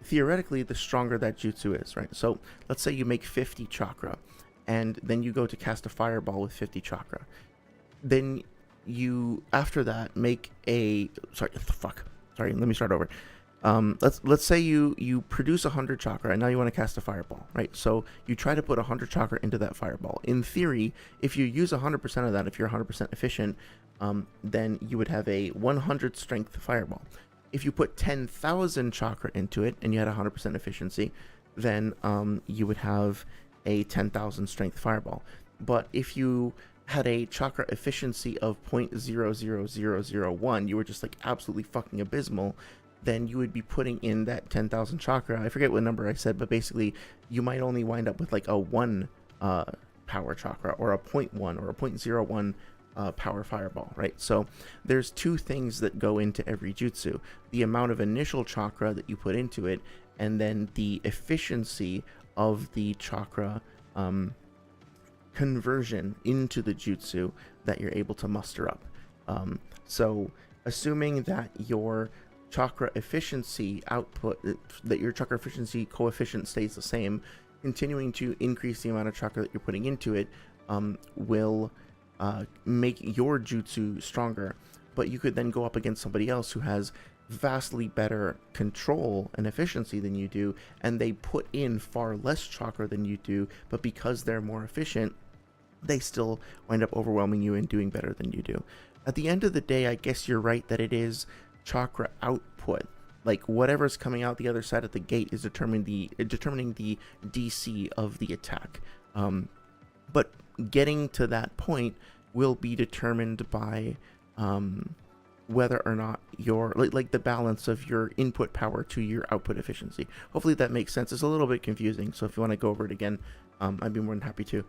theoretically, the stronger that jutsu is, right? So let's say you make 50 chakra, and then you go to cast a fireball with 50 chakra. Then you, after that, make a... Sorry, let me start over. Let's say you produce 100 chakra, and now you want to cast a fireball, right? So you try to put 100 chakra into that fireball. In theory, if you use 100% of that, if you're 100% efficient, then you would have a 100 strength fireball. If you put 10,000 chakra into it, and you had 100% efficiency, then you would have a 10,000 strength fireball. But if you had a chakra efficiency of 0.00001, you were just like absolutely fucking abysmal, then you would be putting in that 10,000 chakra. I forget what number I said, but basically you might only wind up with like a 1 power chakra, or a 0.1 or a 0.01 power fireball, right? So there's two things that go into every jutsu: the amount of initial chakra that you put into it, and then the efficiency of the chakra conversion into the jutsu that you're able to muster up. So assuming that your chakra efficiency output, that your chakra efficiency coefficient stays the same, continuing to increase the amount of chakra that you're putting into it will make your jutsu stronger. But you could then go up against somebody else who has vastly better control and efficiency than you do, and they put in far less chakra than you do, but because they're more efficient, they still wind up overwhelming you and doing better than you do. At the end of the day, I guess you're right that it is chakra output. Like whatever's coming out the other side of the gate is determining the DC of the attack. But getting to that point will be determined by whether or not your like the balance of your input power to your output efficiency. Hopefully that makes sense. It's a little bit confusing, so if you want to go over it again, I'd be more than happy to.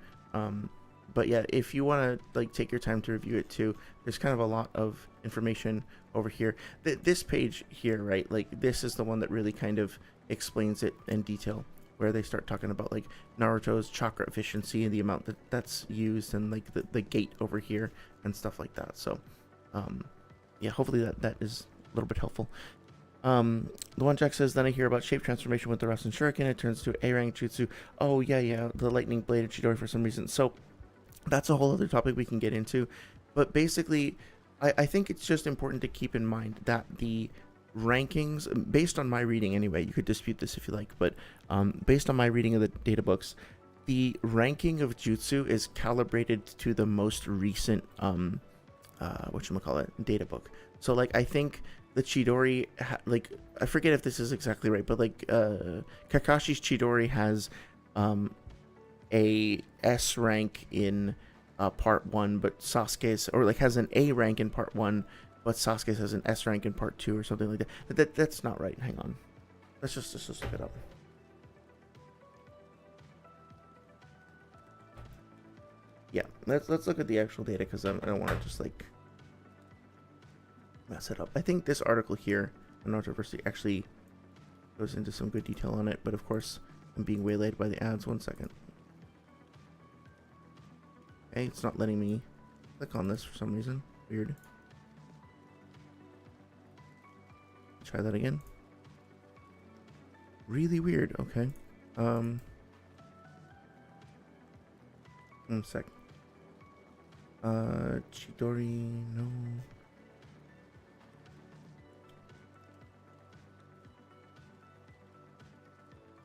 But yeah, if you want to like take your time to review it too, there's kind of a lot of information over here. This page here, right, like this is the one that really kind of explains it in detail, where they start talking about like Naruto's chakra efficiency and the amount that's used, and like the gate over here and stuff like that. So yeah, hopefully that is a little bit helpful. The one Jack says, then I hear about shape transformation with the Rasen Shuriken. It turns to a rank jutsu. Oh yeah, the lightning bladed Chidori for some reason. So that's a whole other topic we can get into. But basically, I think it's just important to keep in mind that the rankings, based on my reading anyway, you could dispute this if you like, but based on my reading of the data books, the ranking of jutsu is calibrated to the most recent whatchamacallit, data book. So like I think the Chidori like I forget if this is exactly right, but like Kakashi's Chidori has a S rank in part 1, but Sasuke's, or like has an A rank in part 1, but Sasuke's has an S rank in part 2 or something like that. That's not right. Hang on. Let's just look it up. Yeah, let's look at the actual data, because I don't want to just like mess it up. I think this article here on Naruto University actually goes into some good detail on it, but of course I'm being waylaid by the ads. 1 second. Okay, it's not letting me click on this for some reason. Weird. Try that again. Really weird. Okay. 1 sec. Chidori, no.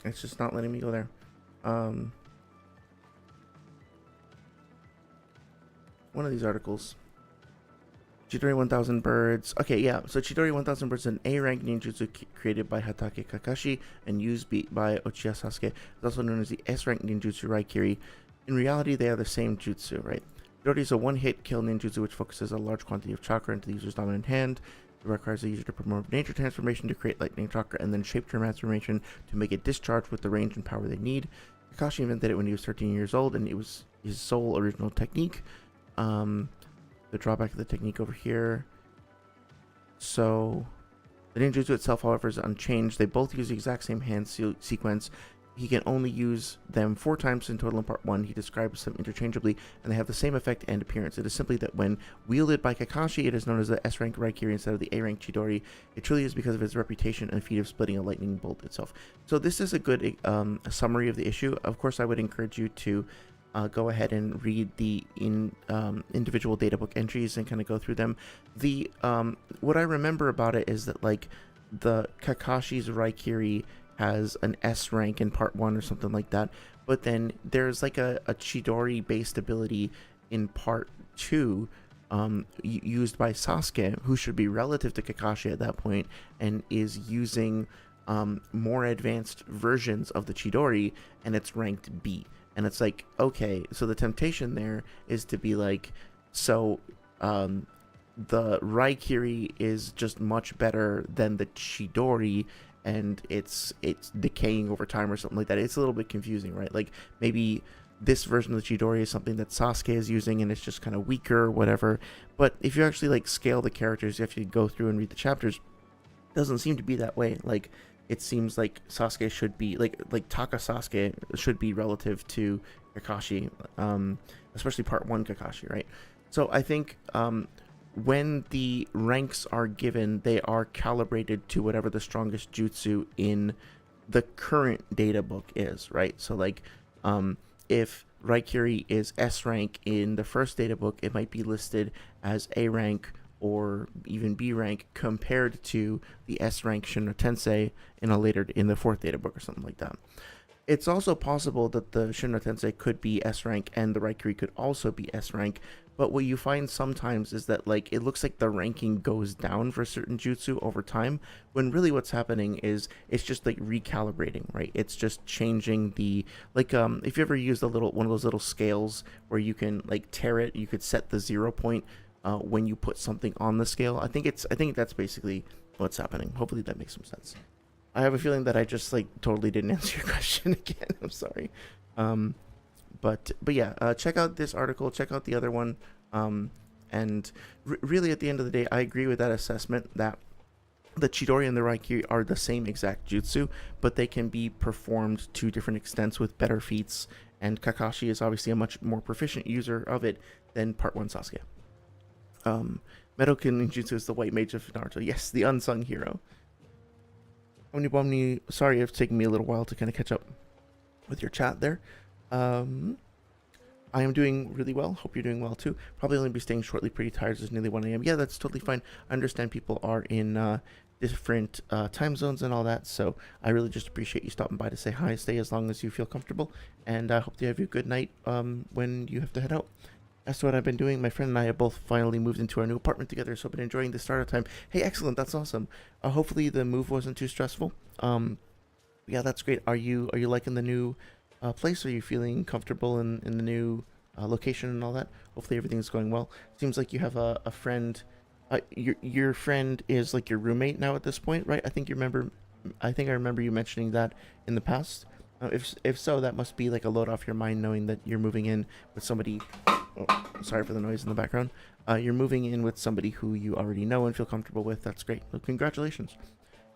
It's just not letting me go there. One of these articles. Chidori 1000 Birds. Okay, yeah. So Chidori 1000 Birds is an A-rank ninjutsu created by Hatake Kakashi and used by Uchiha Sasuke. It's also known as the S-rank ninjutsu Raikiri. In reality, they are the same jutsu, right? Chidori is a one-hit kill ninjutsu which focuses a large quantity of chakra into the user's dominant hand. It requires the user to perform nature transformation to create lightning chakra, and then shape transformation to make it discharge with the range and power they need. Kakashi invented it when he was 13 years old, and it was his sole original technique. The drawback of the technique over here. So the ninjutsu itself, however, is unchanged. They both use the exact same hand sequence. He can only use them 4 times in total in part 1. He describes them interchangeably, and they have the same effect and appearance. It is simply that when wielded by Kakashi, it is known as the S-rank Raikiri instead of the A-rank Chidori. It truly is because of his reputation and feat of splitting a lightning bolt itself. So this is a good summary of the issue. Of course, I would encourage you to go ahead and read the individual databook entries and kind of go through them. The what I remember about it is that like the Kakashi's Raikiri has an S rank in part 1 or something like that, but then there's like a Chidori based ability in part 2 used by Sasuke, who should be relative to Kakashi at that point, and is using more advanced versions of the Chidori, and it's ranked B. And it's like, okay, so the temptation there is to be like, so the Raikiri is just much better than the Chidori, and it's decaying over time or something like that. It's a little bit confusing, right? Like maybe this version of the Chidori is something that Sasuke is using and it's just kind of weaker or whatever. But if you actually like scale the characters, you have to go through and read the chapters. It doesn't seem to be that way. Like it seems like Sasuke should be like Taka Sasuke should be relative to Kakashi, especially part 1 Kakashi, right? So I think when the ranks are given, they are calibrated to whatever the strongest jutsu in the current data book is, right? So like if Raikiri is S rank in the first data book, it might be listed as A rank or even B rank compared to the S rank Shinra Tensei in the fourth data book or something like that. It's also possible that the Shinra Tensei could be S rank and the Raikiri could also be S rank, but what you find sometimes is that like it looks like the ranking goes down for certain jutsu over time, when really what's happening is it's just like recalibrating, right? It's just changing the like if you ever used one of those little scales where you can like tear it, you could set the 0 point when you put something on the scale. I think that's basically what's happening. Hopefully that makes some sense. I have a feeling that I just like totally didn't answer your question again. I'm sorry. But yeah, check out this article. Check out the other one. And really, at the end of the day, I agree with that assessment that the Chidori and the Raikiri are the same exact jutsu, but they can be performed to different extents with better feats. And Kakashi is obviously a much more proficient user of it than Part 1 Sasuke. Medokin Ninjutsu is the white mage of Naruto. Yes, the unsung hero. Omnibomni, sorry it's taken me a little while to kind of catch up with your chat there. I am doing really well. Hope you're doing well too. Probably only be staying shortly. Pretty tired. It's nearly 1 a.m. Yeah, that's totally fine. I understand people are in different time zones and all that, so I really just appreciate you stopping by to say hi. Stay as long as you feel comfortable, and I hope you have a good night when you have to head out. As to what I've been doing, my friend and I have both finally moved into our new apartment together, so I've been enjoying the startup time. Hey, excellent, that's awesome. Hopefully the move wasn't too stressful. Yeah, that's great. Are you liking the new place? Are you feeling comfortable in the new location and all that? Hopefully everything's going well. Seems like you have a friend. Your friend is like your roommate now at this point, right? I think I remember you mentioning that in the past. If so, that must be like a load off your mind, knowing that you're moving in with somebody. Oh, sorry for the noise in the background. You're moving in with somebody who you already know and feel comfortable with. That's great. Well, congratulations.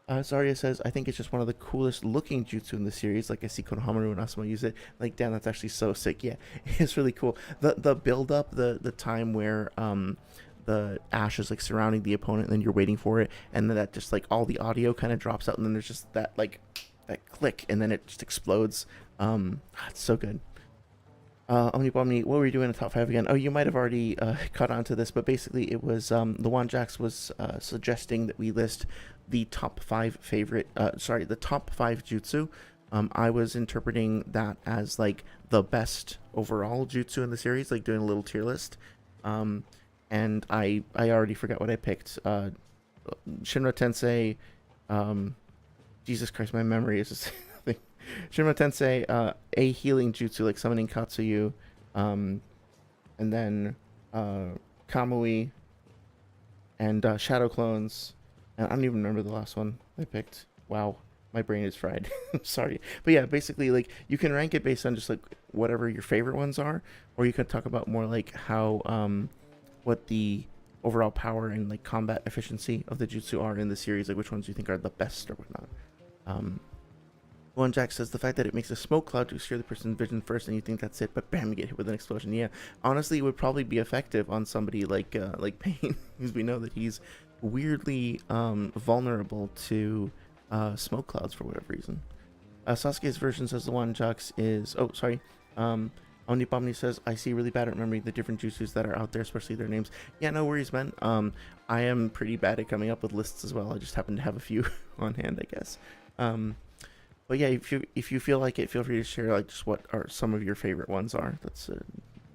Zarya says, I think it's just one of the coolest looking jutsu in the series. Like, I see Konohamaru and Asuma use it. Like, damn, that's actually so sick. Yeah, it's really cool. The build up, the time where the ash is like surrounding the opponent and then you're waiting for it, and then that just like all the audio kind of drops out, and then there's just that like that click, and then it just explodes. It's so good. Omnibomni, what were you doing in the top 5 again? Oh, you might have already caught on to this, but basically it was Luan Jax was suggesting that we list the top 5 the top 5 jutsu. I was interpreting that as like the best overall jutsu in the series, like doing a little tier list. And I already forgot what I picked. Shinra Tensei, Jesus Christ, my memory is just Shinra Tensei, a healing jutsu like summoning Katsuyu, and then Kamui, and Shadow Clones, and I don't even remember the last one I picked. Wow, my brain is fried. I'm sorry, but yeah, basically like you can rank it based on just like whatever your favorite ones are, or you could talk about more like how what the overall power and like combat efficiency of the jutsu are in the series, like which ones you think are the best or whatnot. One Jack says the fact that it makes a smoke cloud to obscure the person's vision first, and you think that's it, but bam, you get hit with an explosion. Yeah, honestly, it would probably be effective on somebody like Pain, because we know that he's weirdly vulnerable to smoke clouds for whatever reason. Sasuke's version says the one Jax is Omnibomni says, I see really bad at remembering the different jutsus that are out there, especially their names. Yeah, no worries, man. I am pretty bad at coming up with lists as well. I just happen to have a few on hand, I guess. But yeah, if you feel like it, feel free to share like just what are some of your favorite ones are. That's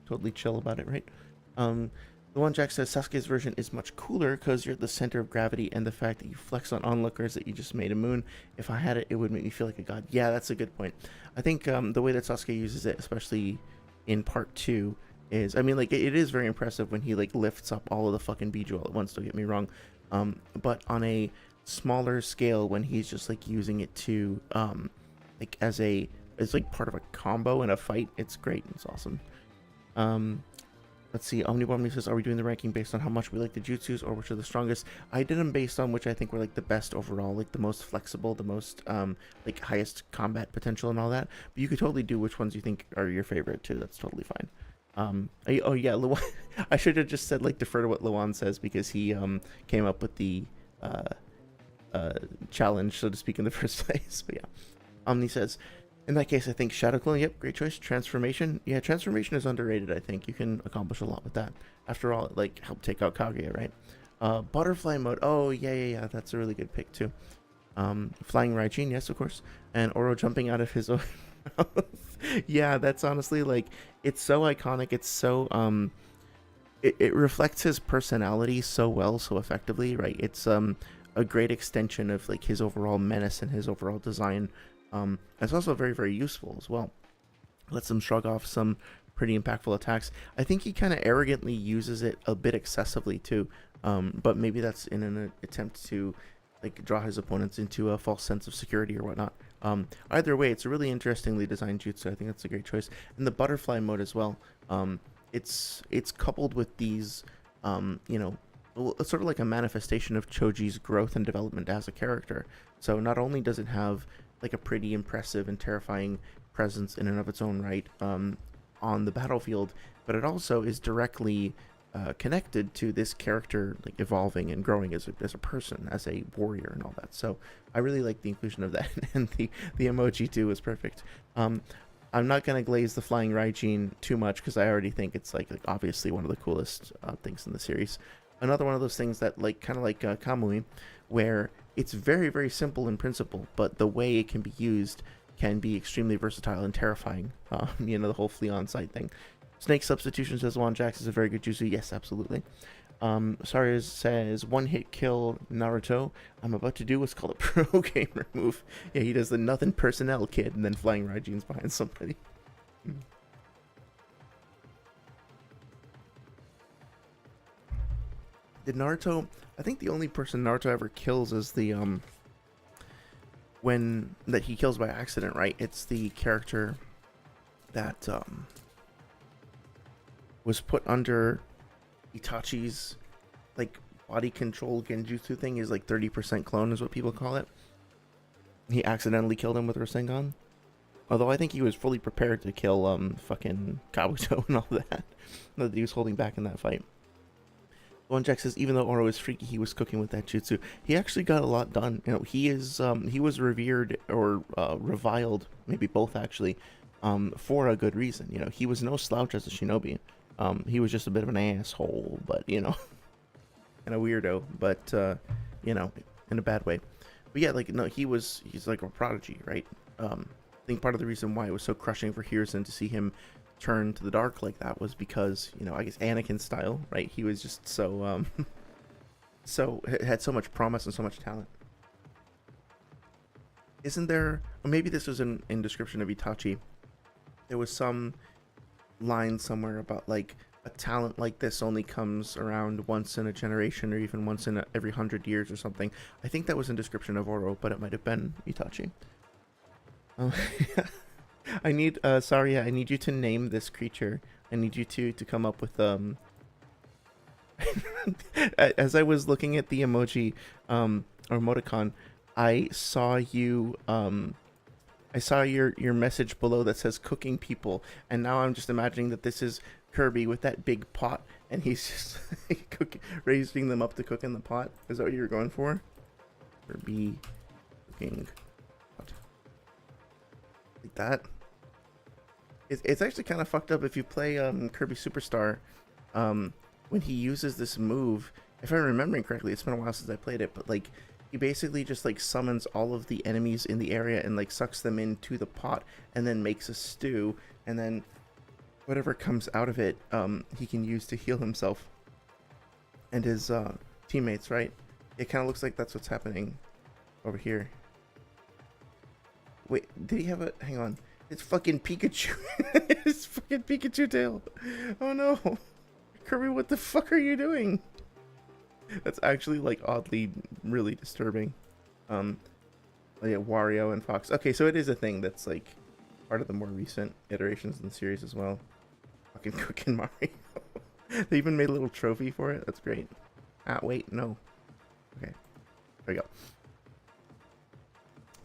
totally chill about it, right? The one Jack says Sasuke's version is much cooler because you're at the center of gravity, and the fact that you flex on onlookers that you just made a moon. If I had it, it would make me feel like a god. Yeah, that's a good point. I think the way that Sasuke uses it, especially in part 2, is, I mean, like it is very impressive when he like lifts up all of the fucking Biju all at once. Don't get me wrong, but on a smaller scale, when he's just like using it to like as like part of a combo in a fight, it's great. It's awesome. Let's see. Omnibomni says, are we doing the ranking based on how much we like the jutsus, or which are the strongest? I did them based on which I think were like the best overall, like the most flexible, the most like highest combat potential and all that. But you could totally do which ones you think are your favorite too. That's totally fine. Oh yeah, Luan. I should have just said like defer to what Luan says, because he came up with the challenge, so to speak, in the first place. But yeah, Omni says, in that case, I think Shadow Clone. Yep, great choice. Transformation. Yeah, transformation is underrated. I think you can accomplish a lot with that. After all, it like helped take out Kaguya, right? Butterfly mode. Oh, yeah. That's a really good pick, too. Flying Raijin, yes, of course. And Oro jumping out of his own mouth. Yeah, that's honestly, like, it's so iconic. It's so, it reflects his personality so well, so effectively, right? It's, a great extension of, like, his overall menace and his overall design. It's also very, very useful as well. Lets him shrug off some pretty impactful attacks. I think he kind of arrogantly uses it a bit excessively too, but maybe that's in an attempt to like draw his opponents into a false sense of security or whatnot. Either way, it's a really interestingly designed jutsu. I think that's a great choice. And the butterfly mode as well. It's coupled with these, it's sort of like a manifestation of Choji's growth and development as a character. So not only does it have like a pretty impressive and terrifying presence in and of its own right on the battlefield, but it also is directly connected to this character like evolving and growing as a person, as a warrior and all that. So I really like the inclusion of that, and the emoji too is perfect. I'm not gonna glaze the flying Raijin too much because I already think it's like obviously one of the coolest things in the series. Another one of those things that like kind of like Kamui, where it's very, very simple in principle, but the way it can be used can be extremely versatile and terrifying. The whole flee on sight thing. Snake substitution, says Juan Jax, is a very good jutsu. Yes, absolutely. Sorry says one hit kill Naruto. I'm about to do what's called a pro gamer move. Yeah, he does the nothing personnel kid and then flying Raijin's behind somebody. Did Naruto? I think the only person Naruto ever kills is the that he kills by accident, right? It's the character that was put under Itachi's like body control genjutsu thing. Is like 30% clone is what people call it. He accidentally killed him with Rasengan. Although I think he was fully prepared to kill fucking Kabuto and all that he was holding back in that fight. One Jack says even though Oro is freaky, he was cooking with that jutsu. He actually got a lot done. He was revered or reviled, maybe both actually, for a good reason. He was no slouch as a shinobi. He was just a bit of an asshole, but and a weirdo, but in a bad way. But yeah, he's like a prodigy, right? I think part of the reason why it was so crushing for Hiruzen to see him turn to the dark like that was because I guess Anakin style, right? He was just so had so much promise and so much talent. Isn't there, or maybe this was in description of Itachi, there was some line somewhere about like a talent like this only comes around once in a generation or even once in every 100 years or something. I think that was in description of Oro, but it might have been Itachi. I need I need you to name this creature. I need you to come up with as I was looking at the emoji or emoticon, I saw you I saw your message below that says cooking people, and now I'm just imagining that this is Kirby with that big pot and he's just raising them up to cook in the pot. Is that what you were going for? Kirby cooking pot. Like that. It's actually kind of fucked up if you play Kirby Superstar. When he uses this move, if I'm remembering correctly, it's been a while since I played it, but like he basically just like summons all of the enemies in the area and like sucks them into the pot and then makes a stew, and then whatever comes out of it he can use to heal himself and his teammates, right? It kind of looks like that's what's happening over here. Wait, did he have a... hang on. It's fucking Pikachu. It's fucking Pikachu tail. Oh no. Kirby, what the fuck are you doing? That's actually like oddly really disturbing. Yeah, Wario and Fox. Okay, so it is a thing that's like part of the more recent iterations in the series as well. Fucking cooking Mario. They even made a little trophy for it. That's great. Wait, no. Okay. There we go.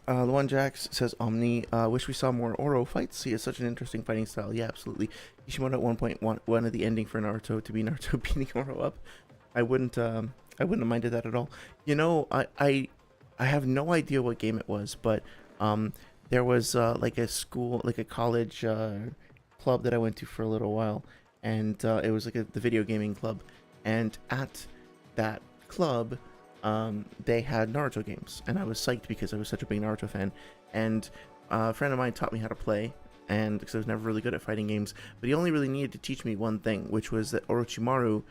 The one Jax says Omni, wish we saw more Oro fights. He has such an interesting fighting style. Yeah, absolutely. Kishimoto at one point wanted the ending for Naruto to be Naruto beating Oro up. I wouldn't have minded that at all. I have no idea what game it was, but there was like a school, like a college club that I went to for a little while, and it was like the video gaming club, and at that club, they had Naruto games, and I was psyched because I was such a big Naruto fan. And a friend of mine taught me how to play, and because I was never really good at fighting games, but he only really needed to teach me one thing, which was that Orochimaru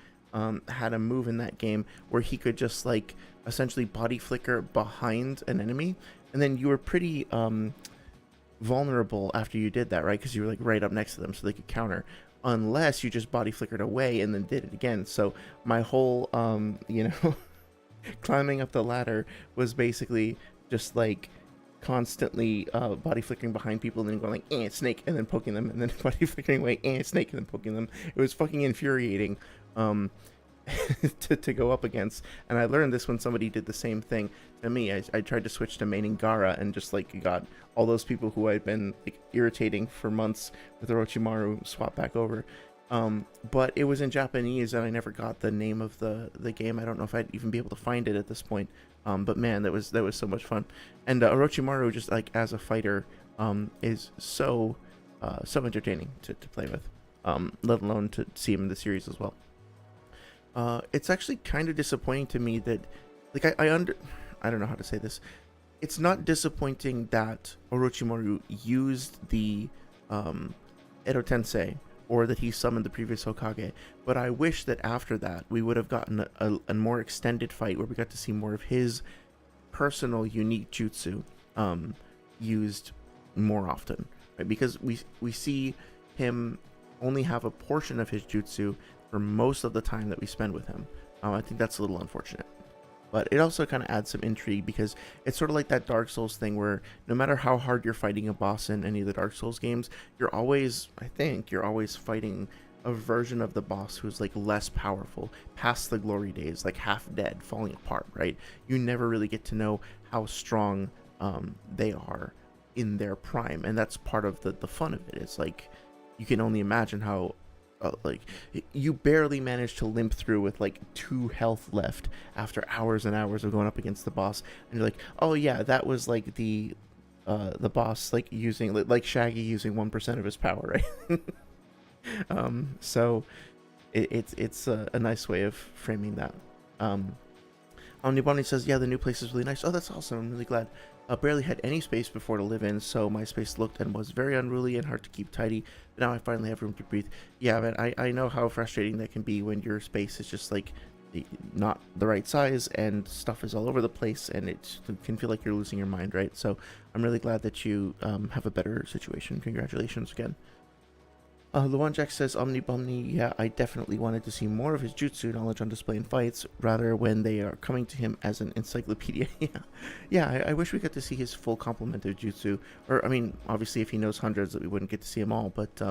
had a move in that game where he could just like essentially body flicker behind an enemy, and then you were pretty vulnerable after you did that, right? Because you were like right up next to them, so they could counter. Unless you just body flickered away and then did it again. So my whole, climbing up the ladder was basically just like constantly body flickering behind people and then going like snake and then poking them and then body flickering away snake and then poking them. It was fucking infuriating to go up against, and I learned this when somebody did the same thing to me. I tried to switch to maining Gaara and just like got all those people who I'd been like irritating for months with Orochimaru swap back over. But it was in Japanese and I never got the name of the game. I don't know if I'd even be able to find it at this point. But man, that was so much fun. And Orochimaru, just like as a fighter, is so entertaining to play with, let alone to see him in the series as well. It's actually kind of disappointing to me that, like, I don't know how to say this. It's not disappointing that Orochimaru used the Edo Tensei, or that he summoned the previous Hokage, but I wish that after that we would have gotten a more extended fight where we got to see more of his personal unique jutsu used more often, right? Because we see him only have a portion of his jutsu for most of the time that we spend with him. I think that's a little unfortunate, but it also kind of adds some intrigue because it's sort of like that Dark Souls thing where no matter how hard you're fighting a boss in any of the Dark Souls games, you're always fighting a version of the boss who's like less powerful, past the glory days, like half dead, falling apart, right? You never really get to know how strong they are in their prime, and that's part of the fun of it. It's like you can only imagine how like you barely managed to limp through with like 2 health left after hours and hours of going up against the boss, and you're like, oh yeah, that was like the boss like using like Shaggy using 1% of his power, right? So it's a nice way of framing that. Omniboni says, yeah, the new place is really nice. Oh, that's awesome. I'm really glad. Barely had any space before to live in, so my space looked and was very unruly and hard to keep tidy. But now I finally have room to breathe. Yeah, man, I know how frustrating that can be when your space is just like not the right size and stuff is all over the place, and it can feel like you're losing your mind, right? So I'm really glad that you have a better situation. Congratulations again. Luan Jack says, Omnibomni, yeah, I definitely wanted to see more of his jutsu knowledge on display in fights, rather when they are coming to him as an encyclopedia. Yeah, I wish we got to see his full complement of jutsu. Or, I mean, obviously if he knows hundreds, that we wouldn't get to see them all, but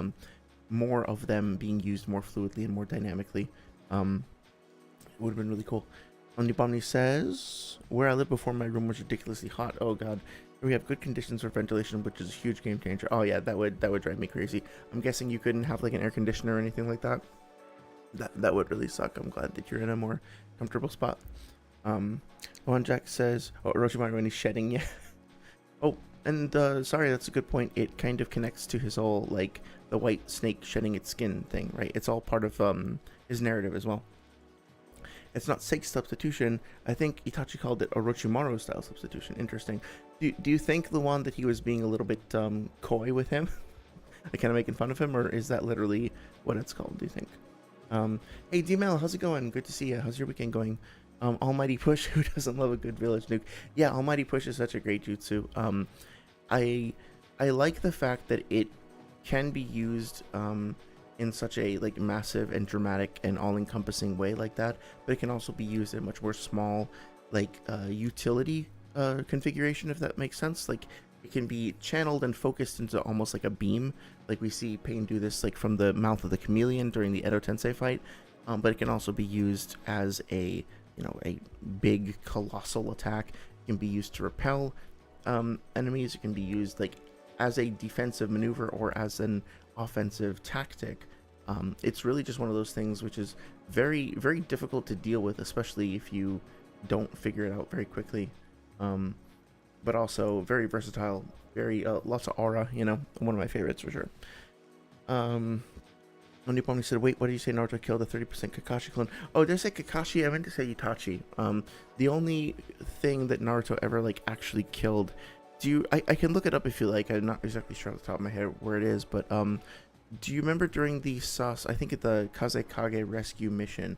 more of them being used more fluidly and more dynamically. It would have been really cool. Omnibomni says, where I lived before, my room was ridiculously hot. Oh god. We have good conditions for ventilation, which is a huge game changer. Oh yeah, that would drive me crazy. I'm guessing you couldn't have like an air conditioner or anything like that. That would really suck. I'm glad that you're in a more comfortable spot. Juan Jack says, oh, Orochimaru when he's shedding, yeah. Oh, and sorry, that's a good point. It kind of connects to his whole like the white snake shedding its skin thing, right? It's all part of his narrative as well. It's not Seik substitution. I think Itachi called it Orochimaru style substitution. Interesting. Do you think, Luan, that he was being a little bit coy with him? Like kind of making fun of him, or is that literally what it's called, do you think? Hey, D-Mel, how's it going? Good to see you. How's your weekend going? Almighty Push, who doesn't love a good village nuke? Yeah, Almighty Push is such a great jutsu. I like the fact that it can be used in such a like massive and dramatic and all-encompassing way like that, but it can also be used in a much more small like utility configuration, if that makes sense. Like it can be channeled and focused into almost like a beam, like we see Pain do this like from the mouth of the chameleon during the Edo Tensei fight, but it can also be used as a a big colossal attack. It can be used to repel enemies. It can be used like as a defensive maneuver or as an offensive tactic. It's really just one of those things which is very, very difficult to deal with, especially if you don't figure it out very quickly. But also very versatile, very lots of aura, one of my favorites for sure. Oniponi said, wait, what did you say? Naruto killed a 30% Kakashi clone. Oh, did I say Kakashi? I meant to say Itachi. The only thing that Naruto ever, like, actually killed... I can look it up if you like. I'm not exactly sure off the top of my head where it is, but, do you remember during the I think at the Kazekage rescue mission,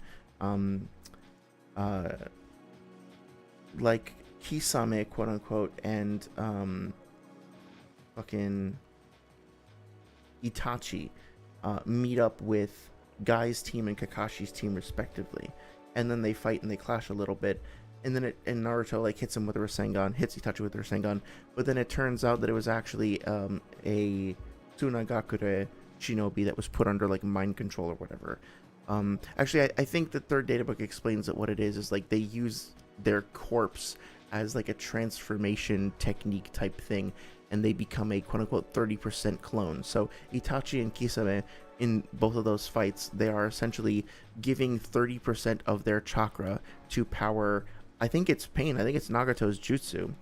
like, Kisame, quote-unquote, and, fucking Itachi meet up with Guy's team and Kakashi's team respectively, and then they fight and they clash a little bit, and then and Naruto like hits him with a Rasengan, hits Itachi with a Rasengan, but then it turns out that it was actually a Tsunagakure shinobi that was put under like mind control or whatever. Actually, I think the third data book explains that what it is like they use their corpse as like a transformation technique type thing, and they become a quote-unquote 30% clone. So Itachi and Kisame, in both of those fights, they are essentially giving 30% of their chakra to power, I think it's Pain, I think it's Nagato's jutsu.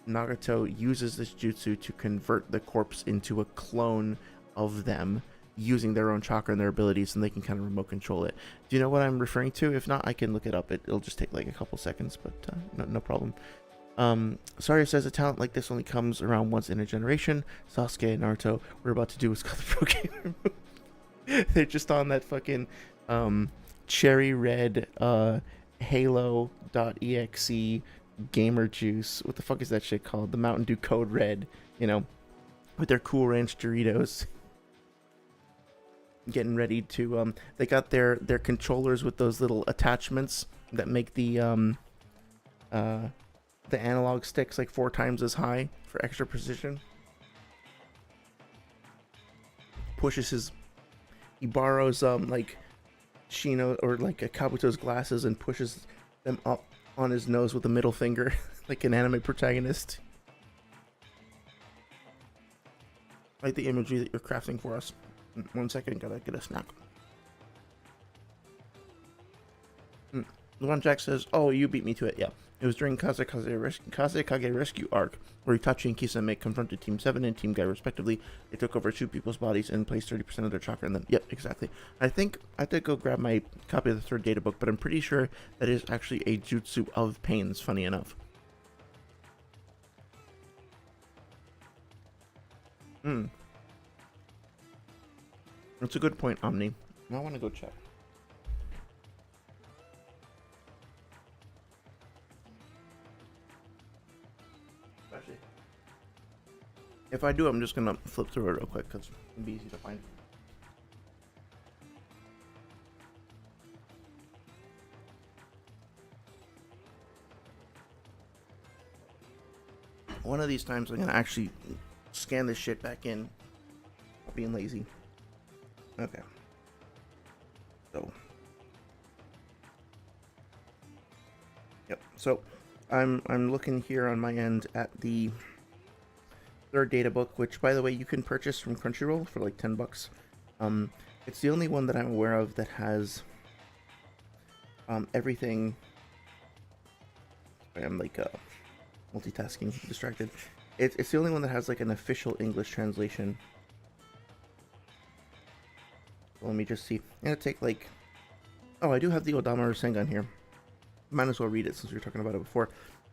Nagato uses this jutsu to convert the corpse into a clone of them, using their own chakra and their abilities, and they can kind of remote control it. Do you know what I'm referring to? If not, I can look it up. It'll just take like a couple seconds, but no problem. Saria says a talent like this only comes around once in a generation. Sasuke and Naruto, we're about to do what's called the pro gamer move. They're just on that fucking cherry red halo.exe gamer juice. What the fuck is that shit called? The Mountain Dew Code Red, you know, with their Cool Ranch Doritos. Getting ready to they got their controllers with those little attachments that make the analog sticks like 4 times as high for extra precision. He borrows like Shino or like a Kabuto's glasses and pushes them up on his nose with a middle finger like an anime protagonist. Like the imagery that you're crafting for us. 1 second, gotta get a snack. Luan Jack says, oh, you beat me to it. Yeah, it was during Kazekage Rescue Arc, where Itachi and Kisame confronted Team 7 and Team Guy respectively. They took over 2 people's bodies and placed 30% of their chakra in them. Yep, exactly. I think I have to go grab my copy of the third data book, but I'm pretty sure that is actually a jutsu of Pain's, funny enough. That's a good point, Omni. I want to go check. Actually, if I do, I'm just gonna flip through it real quick because it'll be easy to find. One of these times, I'm gonna actually scan this shit back in. I'm being lazy. Okay. So. Yep. So, I'm looking here on my end at the third data book, which, by the way, you can purchase from Crunchyroll for like $10. It's the only one that I'm aware of that has everything. I'm like multitasking, distracted. It's the only one that has like an official English translation. Let me just see. It'll take like... Oh, I do have the Odama Rasengan here. Might as well read it since we were talking about it before.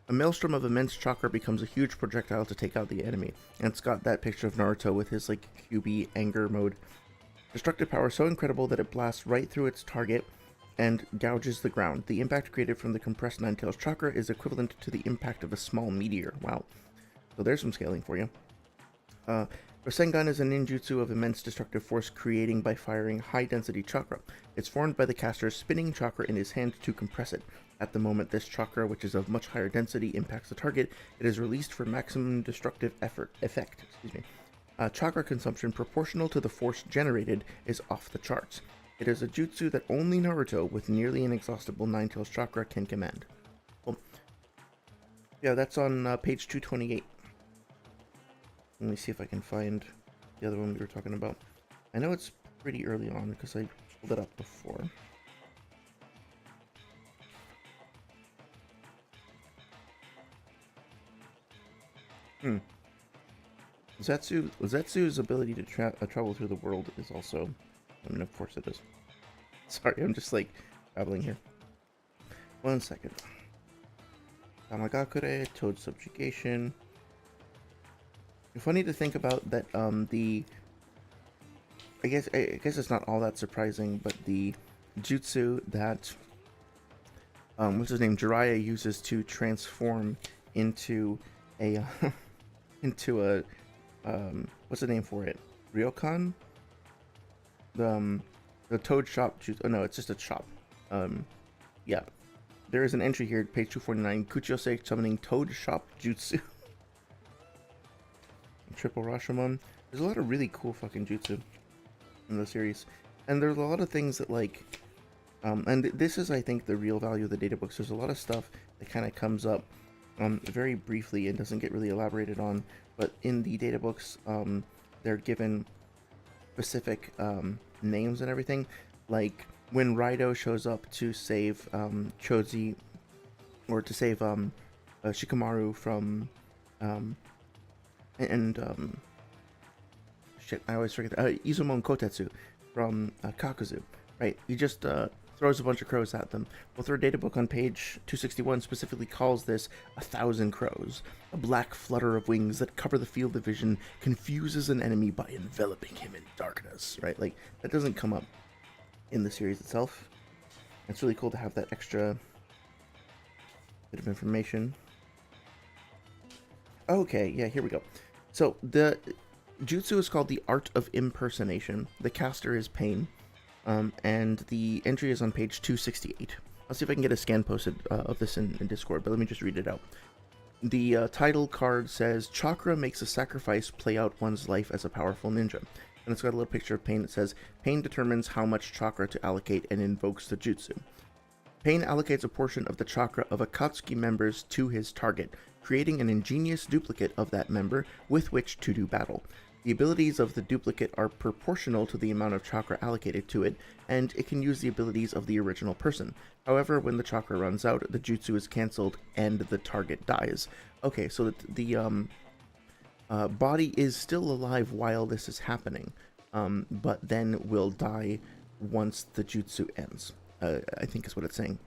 A maelstrom of immense chakra becomes a huge projectile to take out the enemy. And it's got that picture of Naruto with his like QB anger mode. Destructive power so incredible that it blasts right through its target and gouges the ground. The impact created from the compressed Nine Tails chakra is equivalent to the impact of a small meteor. Wow. So there's some scaling for you. Rasengan is a ninjutsu of immense destructive force creating by firing high-density chakra. It's formed by the caster's spinning chakra in his hand to compress it. At the moment this chakra, which is of much higher density, impacts the target, it is released for maximum destructive effect. Chakra consumption proportional to the force generated is off the charts. It is a jutsu that only Naruto, with nearly inexhaustible Nine Tails chakra, can command. Well, yeah, that's on page 228. Let me see if I can find the other one we were talking about. I know it's pretty early on because I pulled it up before. Zetsu's ability to travel through the world is also I mean, of course it is. Sorry, I'm just like babbling here. 1 second. Tamagakure, Toad subjugation. Funny to think about that. I guess it's not all that surprising, but the jutsu that what's his name, Jiraiya uses to transform into a into a what's the name for it? Ryokan? The Toad shop jutsu. Oh no, it's just a shop. Yeah. There is an entry here, page 249, Kuchiyose summoning Toad shop jutsu. Triple Rashomon. There's a lot of really cool fucking jutsu in the series. And there's a lot of things that like and this is, I think, the real value of the data books. There's a lot of stuff that kind of comes up very briefly and doesn't get really elaborated on, but in the data books they're given specific names and everything. Like when Raido shows up to save Choji, or to save Shikamaru from shit, I always forget Izumon Kotetsu from Kakuzu, right? He just throws a bunch of crows at them. Well, their data book on page 261 specifically calls this 1,000 crows. A black flutter of wings that cover the field of vision confuses an enemy by enveloping him in darkness, right? Like, that doesn't come up in the series itself. It's really cool to have that extra bit of information. Okay, yeah, here we go. So, the jutsu is called the Art of Impersonation. The caster is Pain. And the entry is on page 268. I'll see if I can get a scan posted of this in Discord, but let me just read it out. The title card says, Chakra makes a sacrifice play out one's life as a powerful ninja. And it's got a little picture of Pain that says, Pain determines how much chakra to allocate and invokes the jutsu. Pain allocates a portion of the chakra of Akatsuki members to his target, creating an ingenious duplicate of that member with which to do battle. The abilities of the duplicate are proportional to the amount of chakra allocated to it, and it can use the abilities of the original person. However, when the chakra runs out, the jutsu is cancelled and the target dies. Okay, so the body is still alive while this is happening, but then will die once the jutsu ends, I think is what it's saying.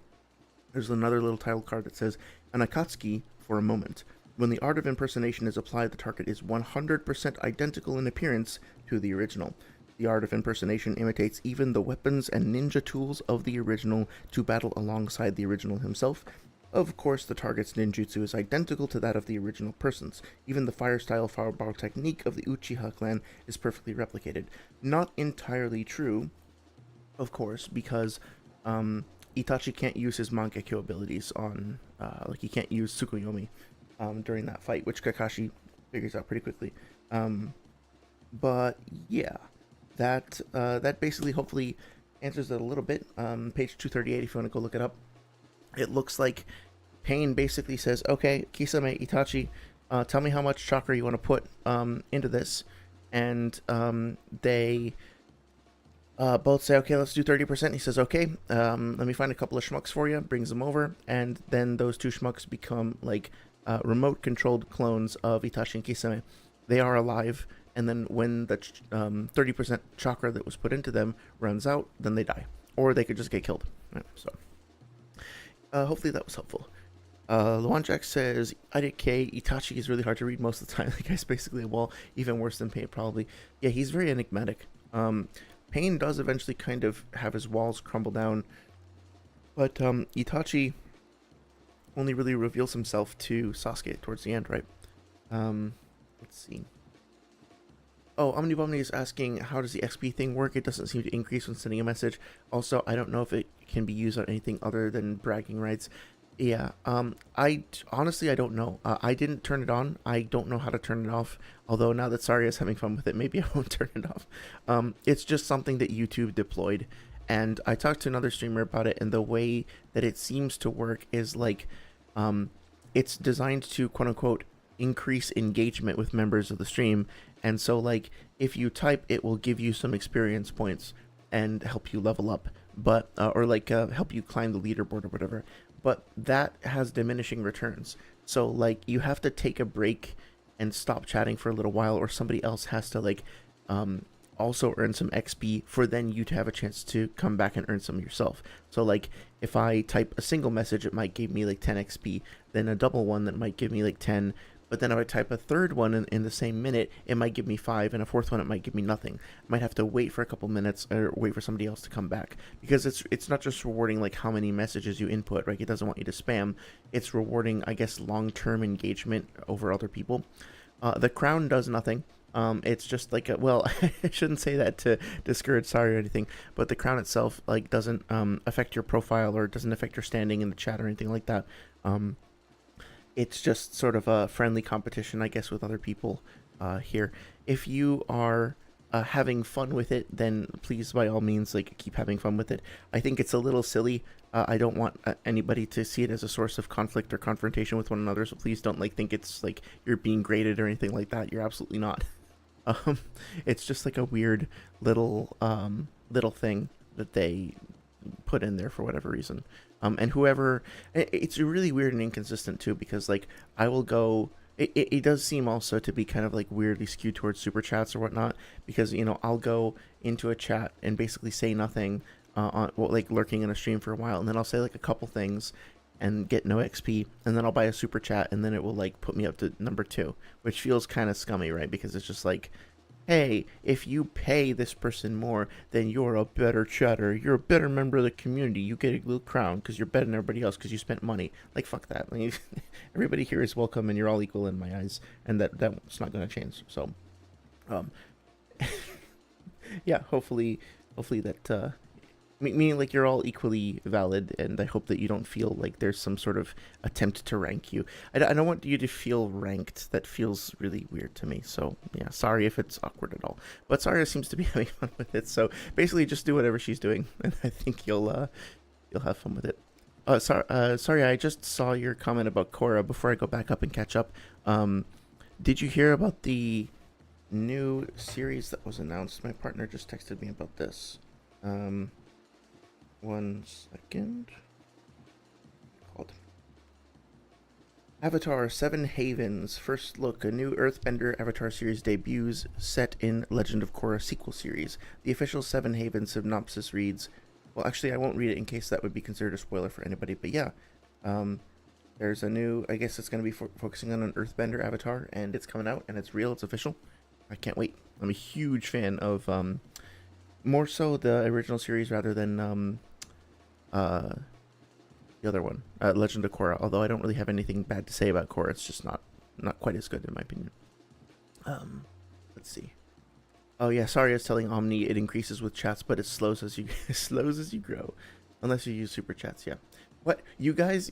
There's another little title card that says, an Akatsuki for a moment. When the art of impersonation is applied, the target is 100% identical in appearance to the original. The art of impersonation imitates even the weapons and ninja tools of the original to battle alongside the original himself. Of course, the target's ninjutsu is identical to that of the original person's. Even the fire-style fireball technique of the Uchiha clan is perfectly replicated. Not entirely true, of course, because Itachi can't use his Mangekyo abilities on, like he can't use Tsukuyomi during that fight, which Kakashi figures out pretty quickly. But yeah, that basically hopefully answers it a little bit. Page 238, if you want to go look it up. It looks like Pain basically says, okay, Kisame, Itachi, tell me how much chakra you want to put into this. And they both say, okay, let's do 30%. He says, okay, let me find a couple of schmucks for you, brings them over, and then those two schmucks become like remote-controlled clones of Itachi and Kisame. They are alive, and then when the 30% chakra that was put into them runs out, then they die. Or they could just get killed. So, hopefully that was helpful. Luanjak says, IDK, Itachi is really hard to read most of the time. The guy's basically a wall, even worse than Pain, probably. Yeah, he's very enigmatic. Pain does eventually kind of have his walls crumble down, but Itachi only really reveals himself to Sasuke towards the end, right? Let's see. Oh, Omnibomni is asking, how does the XP thing work? It doesn't seem to increase when sending a message. Also, I don't know if it can be used on anything other than bragging rights. Yeah, I honestly, I don't know. I didn't turn it on. I don't know how to turn it off. Although now that Saria is having fun with it, maybe I won't turn it off. It's just something that YouTube deployed. And I talked to another streamer about it, and the way that it seems to work is like, it's designed to quote unquote increase engagement with members of the stream. And so like, if you type, it will give you some experience points and help you level up, but, or like, help you climb the leaderboard or whatever. But that has diminishing returns. So like, you have to take a break and stop chatting for a little while, or somebody else has to like, also earn some XP for then you to have a chance to come back and earn some yourself. So like if I type a single message, it might give me like 10 XP, then a double one that might give me like 10. But then if I type a third one in the same minute, it might give me 5, and a fourth one, it might give me nothing. I might have to wait for a couple minutes or wait for somebody else to come back, because it's not just rewarding like how many messages you input, right? It doesn't want you to spam. It's rewarding, I guess, long-term engagement over other people. The crown does nothing. It's just like well, I shouldn't say that to discourage sorry or anything, but the crown itself like doesn't affect your profile or doesn't affect your standing in the chat or anything like that. It's just sort of a friendly competition, I guess, with other people here. If you are having fun with it, then please, by all means, like keep having fun with it. I think it's a little silly. I don't want anybody to see it as a source of conflict or confrontation with one another. So please don't like think it's like you're being graded or anything like that. You're absolutely not. It's just like a weird little little thing that they put in there for whatever reason. And whoever, it's really weird and inconsistent too, because like I will go, it does seem also to be kind of like weirdly skewed towards super chats or whatnot, because you know I'll go into a chat and basically say nothing well, like lurking in a stream for a while, and then I'll say like a couple things and get no XP, and then I'll buy a super chat, and then it will like put me up to number 2, which feels kind of scummy, right? Because it's just like, hey, if you pay this person more, then you're a better chatter. You're a better member of the community. You get a little crown because you're better than everybody else because you spent money. Like, fuck that. Like, everybody here is welcome, and you're all equal in my eyes, and that's not going to change. So, yeah, hopefully that meaning like you're all equally valid, and I hope that you don't feel like there's some sort of attempt to rank you. I don't want you to feel ranked. That feels really weird to me. So yeah, sorry if it's awkward at all. But Saria seems to be having fun with it. So basically, just do whatever she's doing, and I think you'll have fun with it. Sorry, I just saw your comment about Korra. Before I go back up and catch up, did you hear about the new series that was announced? My partner just texted me about this. 1 second. Called Avatar 7 Havens. First look, a new Earthbender Avatar series debuts set in Legend of Korra sequel series. The official 7 Havens synopsis reads, well, actually, I won't read it in case that would be considered a spoiler for anybody, but yeah. There's a new, I guess it's going to be focusing on an Earthbender Avatar, and it's coming out, and it's real, it's official. I can't wait. I'm a huge fan of, more so the original series rather than, the other one, Legend of Korra, although I don't really have anything bad to say about Korra. It's just not quite as good in my opinion. Let's see. Oh yeah, sorry, I was telling Omni it increases with chats, but it slows as you grow, unless you use super chats. Yeah, what you guys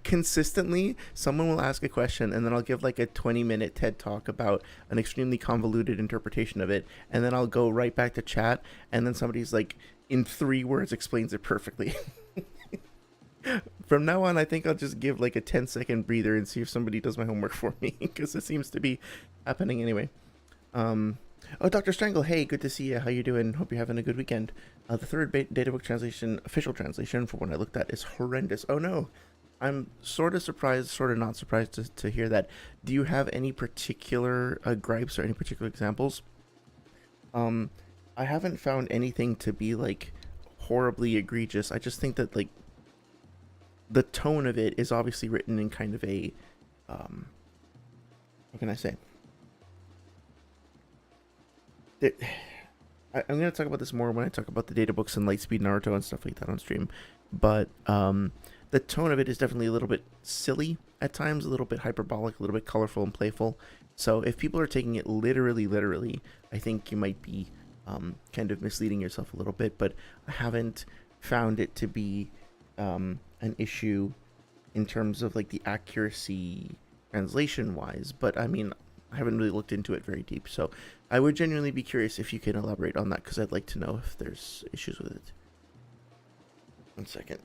consistently someone will ask a question, and then I'll give like a 20-minute TED talk about an extremely convoluted interpretation of it, and then I'll go right back to chat, and then somebody's like, in 3 words, explains it perfectly. From now on, I think I'll just give like a 10-second breather and see if somebody does my homework for me, because it seems to be happening anyway. Oh, Dr. Strangle, hey, good to see you. How you doing? Hope you're having a good weekend. The third databook translation, official translation, for when I looked at, is horrendous. Oh no, I'm sort of surprised, sort of not surprised to hear that. Do you have any particular gripes or any particular examples? I haven't found anything to be like horribly egregious. I just think that like the tone of it is obviously written in kind of a what can I say? I'm going to talk about this more when I talk about the data books and Lightspeed Naruto and stuff like that on stream. But the tone of it is definitely a little bit silly at times, a little bit hyperbolic, a little bit colorful and playful. So if people are taking it literally, I think you might be kind of misleading yourself a little bit. But I haven't found it to be an issue in terms of like the accuracy translation wise. But I mean, I haven't really looked into it very deep. So I would genuinely be curious if you can elaborate on that, because I'd like to know if there's issues with it. 1 second.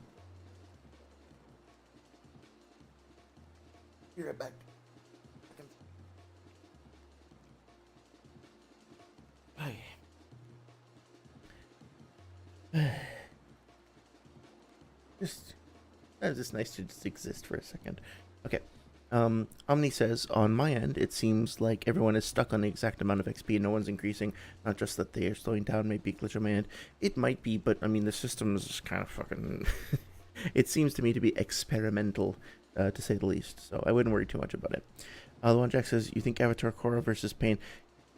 Be right back. It's just nice to just exist for a second. Okay. Omni says, on my end, it seems like everyone is stuck on the exact amount of XP and no one's increasing. Not just that they are slowing down, maybe a glitch on my end. It might be, but I mean, the system is kind of fucking... it seems to me to be experimental, to say the least, so I wouldn't worry too much about it. Luan Jack says, you think Avatar Korra versus Pain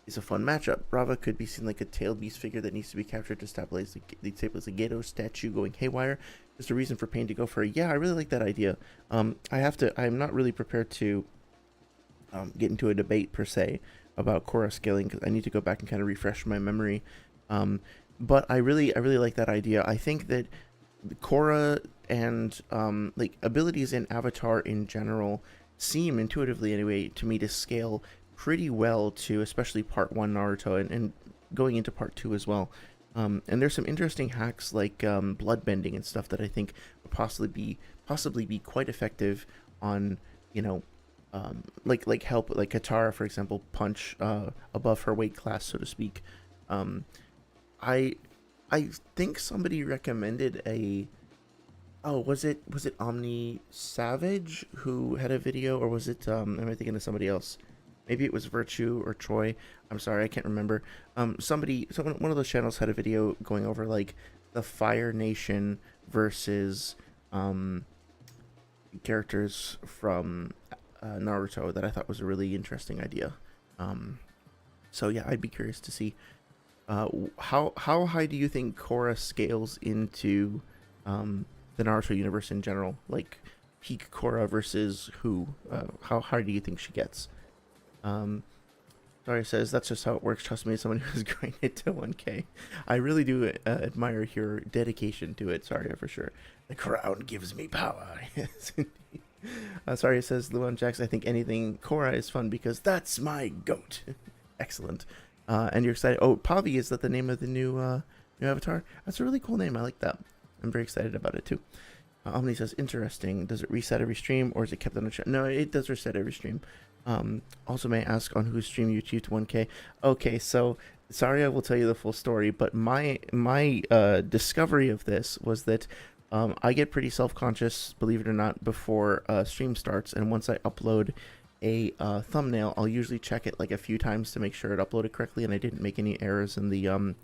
is a fun matchup? Brava could be seen like a tailed beast figure that needs to be captured to stabilize the Gato statue going haywire. Just a reason for Pain to go for a... Yeah, I really like that idea. I'm not really prepared to get into a debate per se about Korra scaling, because I need to go back and kind of refresh my memory. But I really like that idea. I think that Korra and like abilities in Avatar in general seem intuitively anyway to me to scale pretty well to especially part 1 Naruto and going into part 2 as well. And there's some interesting hacks like blood bending and stuff that I think would possibly be quite effective on, you know, like help, like Katara, for example, punch above her weight class, so to speak. I think somebody recommended a... Oh, was it Omni Savage who had a video, or was it am I thinking of somebody else? Maybe it was Virtue or Troy. I'm sorry, I can't remember. One of those channels had a video going over like the Fire Nation versus characters from Naruto that I thought was a really interesting idea. So yeah, I'd be curious to see how high do you think Korra scales into the Naruto universe in general? Like peak Korra versus who? How high do you think she gets? Sorry says, that's just how it works. Trust me, as someone who's grinded to 1K. I really do admire your dedication to it. Sorry, for sure. The crown gives me power. Yes, indeed. Sorry says, Luan Jax, I think anything Korra is fun because that's my goat. Excellent. And you're excited. Oh, Pavi, is that the name of the new avatar? That's a really cool name. I like that. I'm very excited about it too. Omni says, interesting. Does it reset every stream or is it kept on a chat? No, it does reset every stream. Also, may I ask on whose stream you achieved 1K? Okay, so sorry, I will tell you the full story, but my discovery of this was that I get pretty self-conscious, believe it or not, before stream starts, and once I upload a thumbnail, I'll usually check it like a few times to make sure it uploaded correctly and I didn't make any errors in the in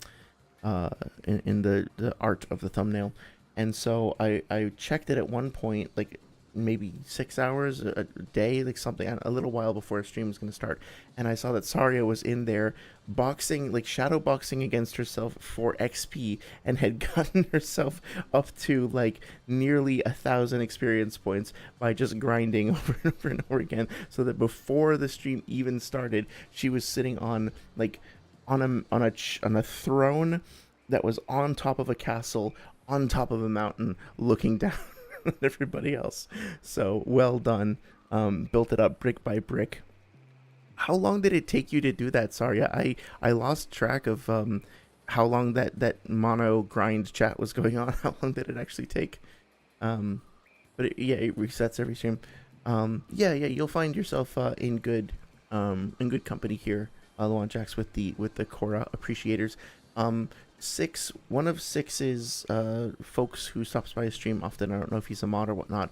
the art of the thumbnail. And so I checked it at one point, like maybe 6 hours a day, like something, a little while before a stream was going to start, and I saw that Saria was in there boxing, like shadow boxing against herself for XP, and had gotten herself up to like nearly 1,000 experience points by just grinding over and over and over again, so that before the stream even started, she was sitting on like on a throne that was on top of a castle, on top of a mountain, looking down everybody else. So well done. Built it up brick by brick. How long did it take you to do that? Sorry, I lost track of how long that mono grind chat was going on. How long did it actually take? But it resets every stream. Yeah, you'll find yourself in good company here, Luan Jax, with the Korra appreciators. One of Six's folks who stops by his stream often, I don't know if he's a mod or whatnot,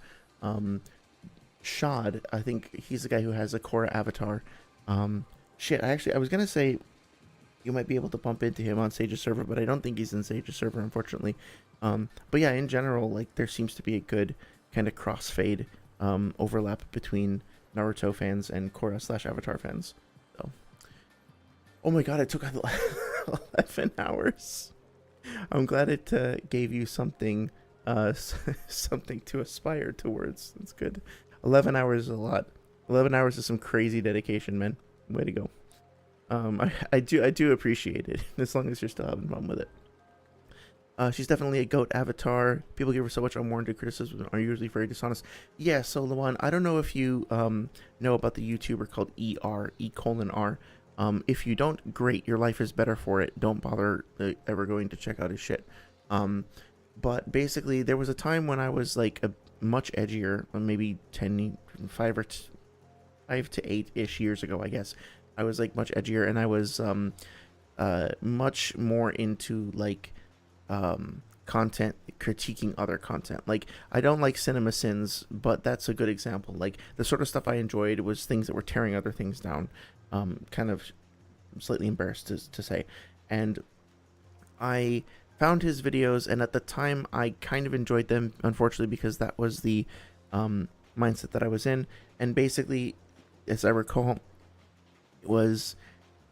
Shad, I think he's the guy who has a Korra avatar. I was gonna say you might be able to bump into him on Sage's server, but I don't think he's in Sage's server, unfortunately. But yeah, in general, like there seems to be a good kind of crossfade overlap between Naruto fans and Korra / Avatar fans. So, oh my god, it took 11 hours. I'm glad it gave you something something to aspire towards. That's good. 11 hours is a lot. 11 hours is some crazy dedication, man. Way to go. I do appreciate it, as long as you're still having fun with it. She's definitely a goat avatar. People give her so much unwarranted criticism, are usually very dishonest. Yeah, so Luan, I don't know if you know about the YouTuber called E:R. If you don't, great, your life is better for it. Don't bother ever going to check out his shit. But basically, there was a time when I was like a much edgier, maybe 5 to 8-ish years ago, I guess. I was like much edgier, and I was much more into like content critiquing other content. Like, I don't like cinema sins, but that's a good example. Like, the sort of stuff I enjoyed was things that were tearing other things down. Kind of slightly embarrassed to say. And I found his videos, and at the time I kind of enjoyed them, unfortunately, because that was the mindset that I was in. And basically, as I recall, it was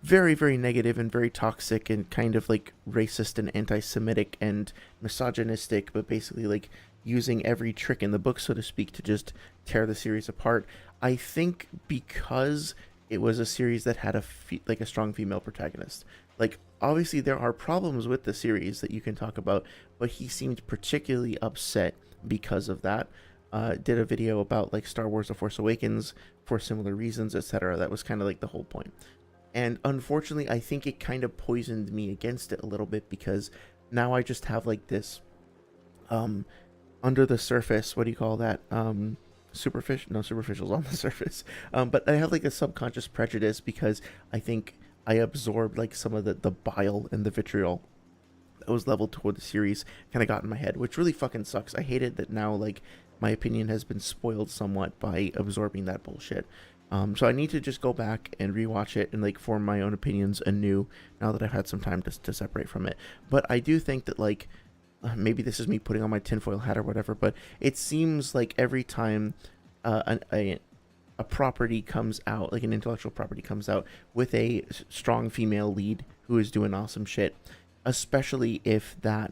very, very negative and very toxic and kind of like racist and anti-Semitic and misogynistic, but basically like using every trick in the book, so to speak, to just tear the series apart. I think because it was a series that had like a strong female protagonist. Like, obviously there are problems with the series that you can talk about, but he seemed particularly upset because of that. Did a video about like Star Wars The Force Awakens for similar reasons, etc. That was kind of like the whole point. And unfortunately, I think it kind of poisoned me against it a little bit, because now I just have like this under the surface, what do you call that? Superficial's on the surface. But I have like a subconscious prejudice, because I think I absorbed like some of the bile and the vitriol that was leveled toward the series kind of got in my head, which really fucking sucks. I hate it that now like my opinion has been spoiled somewhat by absorbing that bullshit. So I need to just go back and rewatch it and like form my own opinions anew now that I've had some time to separate from it. But I do think that like maybe this is me putting on my tinfoil hat or whatever, but it seems like every time a property comes out, like an intellectual property comes out with a strong female lead who is doing awesome shit, especially if that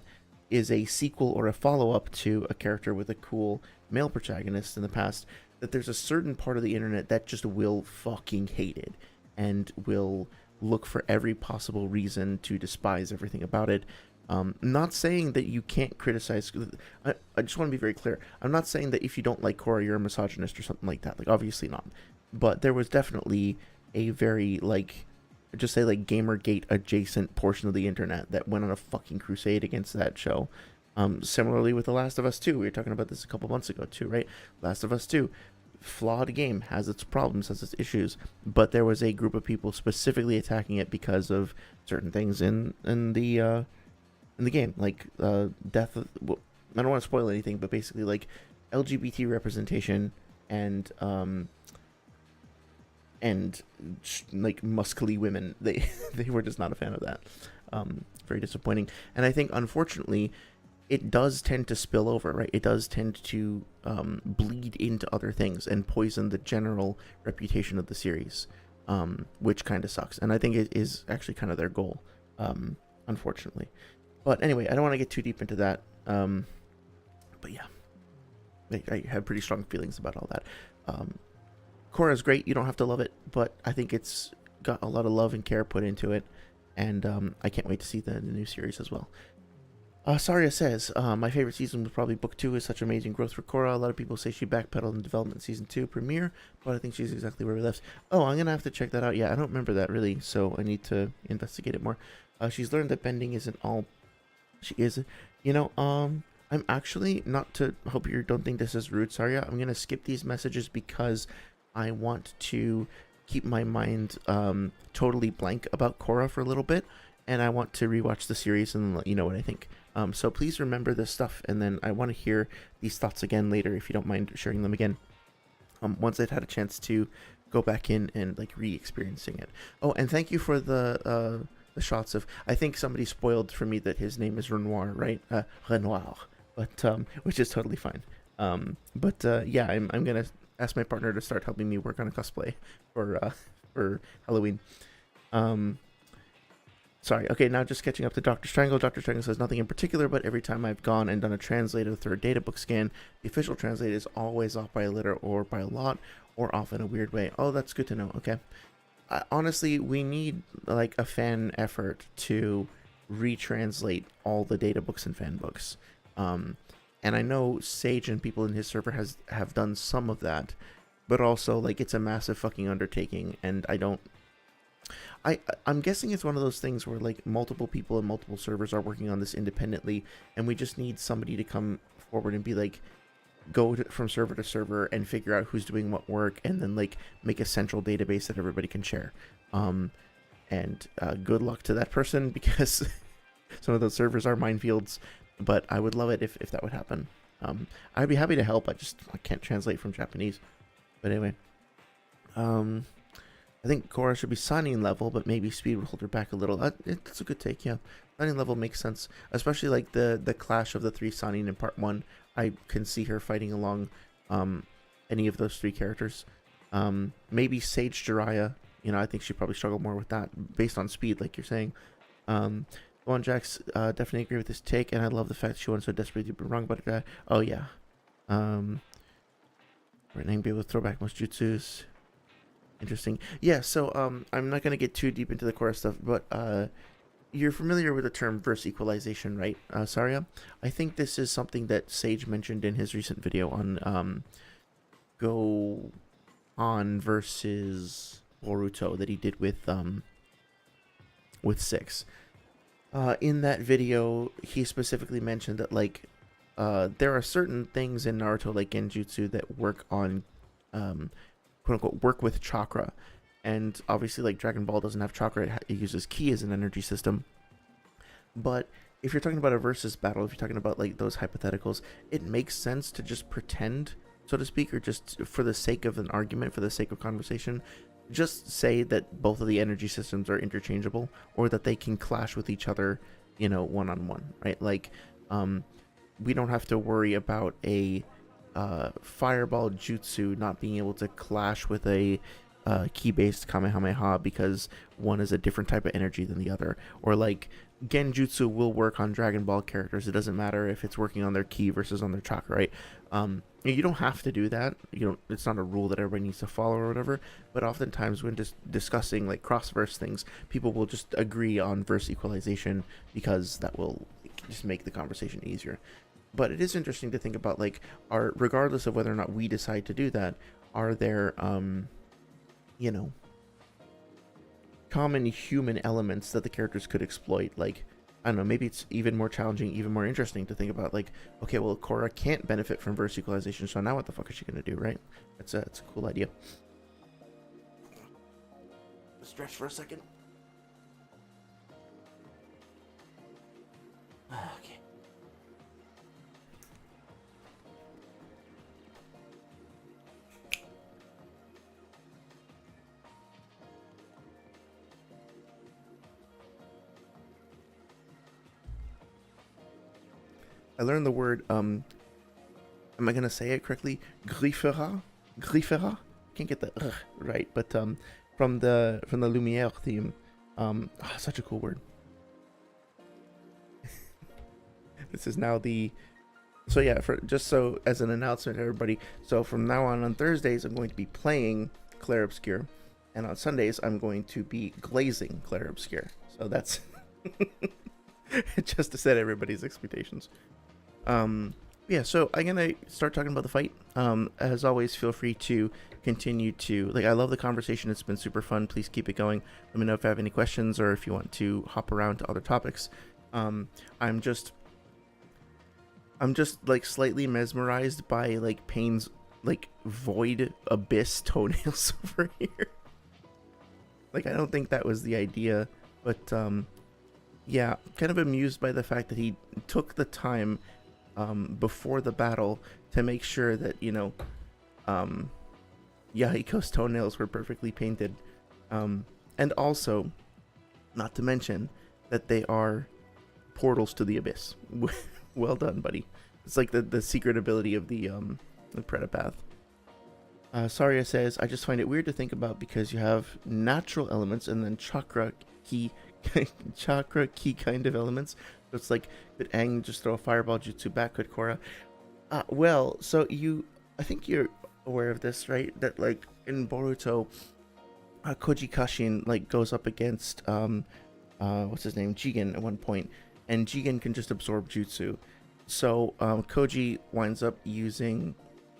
is a sequel or a follow-up to a character with a cool male protagonist in the past, that there's a certain part of the internet that just will fucking hate it and will look for every possible reason to despise everything about it. Not saying that you can't criticize. I just want to be very clear. I'm not saying that if you don't like Korra, you're a misogynist or something like that. Like, obviously not. But there was definitely a very, like, just say, like, Gamergate adjacent portion of the internet that went on a fucking crusade against that show. Similarly with The Last of Us 2. We were talking about this a couple months ago too, right? Last of Us 2. Flawed game, has its problems, has its issues, but there was a group of people specifically attacking it because of certain things in the game, like death of, well, I don't want to spoil anything, but basically like LGBT representation and like muscly women. They were just not a fan of that. Very disappointing. And I think unfortunately it does tend to spill over, right? It does tend to bleed into other things and poison the general reputation of the series, which kind of sucks. And I think it is actually kind of their goal, unfortunately. But anyway, I don't want to get too deep into that. But yeah, I have pretty strong feelings about all that. Korra's great. You don't have to love it, but I think it's got a lot of love and care put into it. And I can't wait to see the new series as well. Saria says, my favorite season was probably book 2. Is such amazing growth for Korra. A lot of people say she backpedaled in development season 2 premiere, but I think she's exactly where we left. Oh, I'm going to have to check that out. Yeah, I don't remember that really, so I need to investigate it more. She's learned that bending isn't all she is. You know, I'm actually, not to, hope you don't think this is rude, Saria, I'm going to skip these messages because I want to keep my mind totally blank about Korra for a little bit, and I want to rewatch the series and let you know what I think. So please remember this stuff, and then I want to hear these thoughts again later if you don't mind sharing them again. Once I've had a chance to go back in and like re-experiencing it. Oh, and thank you for the shots of, I think somebody spoiled for me that his name is Renoir, right? Renoir, but which is totally fine. Yeah, I'm gonna ask my partner to start helping me work on a cosplay for Halloween. Sorry. Okay, now just catching up to Dr. Strangle. Dr. Strangle says nothing in particular, but every time I've gone and done a translator through a data book scan, the official translate is always off by a letter or by a lot, or off in a weird way. Oh, that's good to know. Okay. Honestly, we need like a fan effort to retranslate all the data books and fan books. And I know Sage and people in his server have done some of that, but also like it's a massive fucking undertaking, and I'm guessing it's one of those things where like multiple people and multiple servers are working on this independently, and we just need somebody to come forward and be like, from server to server and figure out who's doing what work, and then like make a central database that everybody can share. And good luck to that person, because some of those servers are minefields. but I would love it if that would happen. I'd be happy to help. I can't translate from Japanese. But anyway, I think Korra should be signing level, but maybe speed would hold her back a little. That's a good take, yeah. Signing level makes sense, especially like the clash of the three signing in part 1. I can see her fighting along any of those 3 characters. Maybe Sage Jiraiya. You know, I think she'd probably struggle more with that based on speed, like you're saying. Go on, Jax. Definitely agree with this take, and I love the fact she wants so desperately to be wrong about it. Oh yeah. Right now, be able to throw back most jutsus. Interesting. Yeah. So I'm not gonna get too deep into the core stuff, but you're familiar with the term verse equalization, right, Saria? I think this is something that Sage mentioned in his recent video on Go On versus Boruto that he did with 6. In that video, he specifically mentioned that like there are certain things in Naruto like Genjutsu that work on quote unquote work with chakra, and obviously like Dragon Ball doesn't have chakra, it uses ki as an energy system. But if you're talking about a versus battle, if you're talking about like those hypotheticals, it makes sense to just pretend, so to speak, or just for the sake of an argument, for the sake of conversation, just say that both of the energy systems are interchangeable, or that they can clash with each other, you know, one-on-one, right? Like we don't have to worry about a fireball jutsu not being able to clash with a ki-based Kamehameha because one is a different type of energy than the other. Or like Genjutsu will work on Dragon Ball characters. It doesn't matter if it's working on their ki versus on their chakra, right? You don't have to do that. You don't. It's not a rule that everybody needs to follow or whatever. But oftentimes when just discussing like cross-verse things, people will just agree on verse equalization because that will just make the conversation easier. But it is interesting to think about, like, regardless of whether or not we decide to do that, are there, you know, common human elements that the characters could exploit? Like, I don't know, maybe it's even more challenging, even more interesting to think about, like, okay, well, Korra can't benefit from verse equalization, so now what the fuck is she going to do, right? It's a cool idea. Stretch for a second. Okay. I learned the word, am I going to say it correctly? Griffera? Griffera? Can't get the right, but from the Lumiere theme. Such a cool word. This is now the... So yeah, just so as an announcement to everybody, so from now on Thursdays, I'm going to be playing Clair Obscure, and on Sundays, I'm going to be glazing Clair Obscure. So that's... just to set everybody's expectations. Yeah, so I'm gonna start talking about the fight. As always, feel free to continue to, like, I love the conversation. It's been super fun. Please keep it going. Let me know if you have any questions or if you want to hop around to other topics. I'm just like slightly mesmerized by like Pain's like void abyss toenails over here. Like, I don't think that was the idea, but yeah, kind of amused by the fact that he took the time before the battle to make sure that, you know, Yahiko's toenails were perfectly painted, and also, not to mention that they are portals to the abyss. Well done, buddy. It's like the secret ability of the Preda Path. Saria says, I just find it weird to think about because you have natural elements and then chakra ki kind of elements. So it's like, could Aang just throw a fireball jutsu back? Could Korra? Well, so I think you're aware of this, right? That like in Boruto, Koji Kashin like goes up against what's his name, Jigen at one point, and Jigen can just absorb jutsu. So Koji winds up using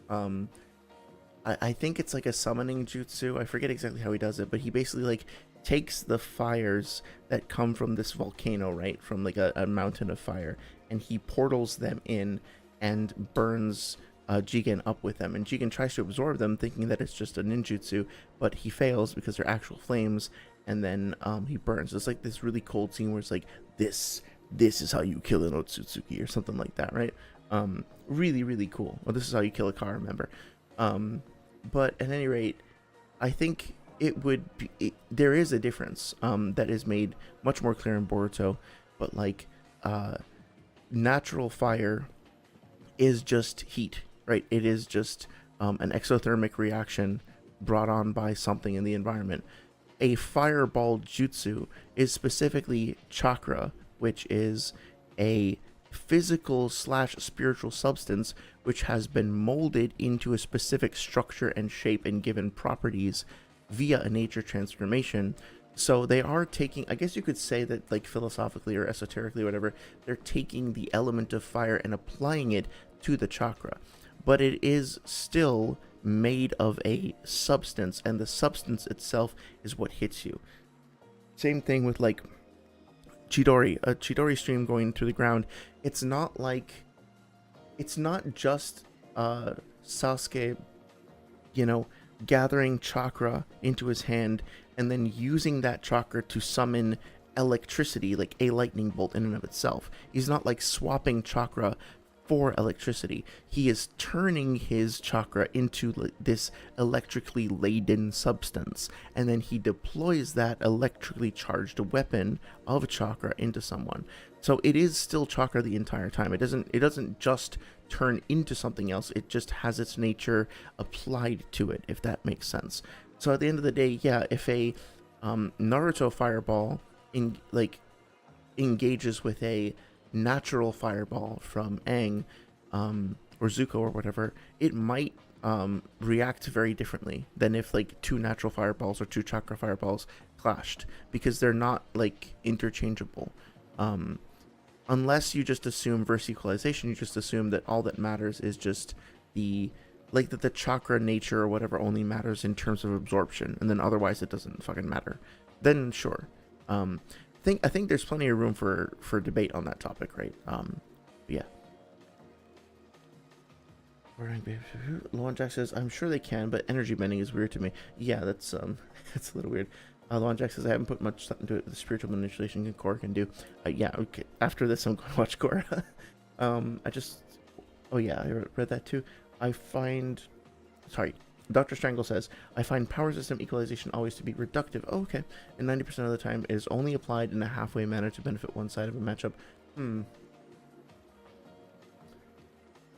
I think it's like a summoning jutsu. I forget exactly how he does it, but he basically like takes the fires that come from this volcano, right, from like a mountain of fire, and he portals them in and burns Jigen up with them. And Jigen tries to absorb them thinking that it's just a ninjutsu, but he fails because they're actual flames, and then he burns. It's like this really cold scene where it's like, this this is how you kill an Otsutsuki or something like that, right? Really, really cool. Well, this is how you kill a car member. But at any rate, I think it would be, there is a difference that is made much more clear in Boruto, but like natural fire is just heat, right? It is just an exothermic reaction brought on by something in the environment. A fireball jutsu is specifically chakra, which is a physical / spiritual substance which has been molded into a specific structure and shape and given properties via a nature transformation. So they are taking, I guess you could say that, like, philosophically or esoterically, whatever, they're taking the element of fire and applying it to the chakra, but it is still made of a substance, and the substance itself is what hits you. Same thing with like Chidori, a Chidori stream going through the ground. It's not just Sasuke, gathering chakra into his hand and then using that chakra to summon electricity, like a lightning bolt in and of itself. He's not like swapping chakra for electricity. He is turning his chakra into this electrically laden substance, and then he deploys that electrically charged weapon of chakra into someone. So it is still chakra the entire time. It doesn't just turn into something else. It just has its nature applied to it, if that makes sense. So at the end of the day, yeah, if a Naruto fireball engages with a natural fireball from Aang or Zuko or whatever, it might react very differently than if like two natural fireballs or two chakra fireballs clashed, because they're not like interchangeable. Unless you just assume verse equalization, you just assume that all that matters is just that the chakra nature or whatever only matters in terms of absorption, and then otherwise it doesn't fucking matter. Then sure. I think there's plenty of room for debate on that topic, right? Yeah. Luan Jack says, I'm sure they can, but energy bending is weird to me. Yeah, that's that's a little weird. Luan Jack says, I haven't put much thought into it. The spiritual manipulation Korra can do. Yeah, okay. After this, I'm going to watch Korra. Oh yeah, I read that too. Dr. Strangle says, I find power system equalization always to be reductive. Oh, okay. And 90% of the time it is only applied in a halfway manner to benefit one side of a matchup.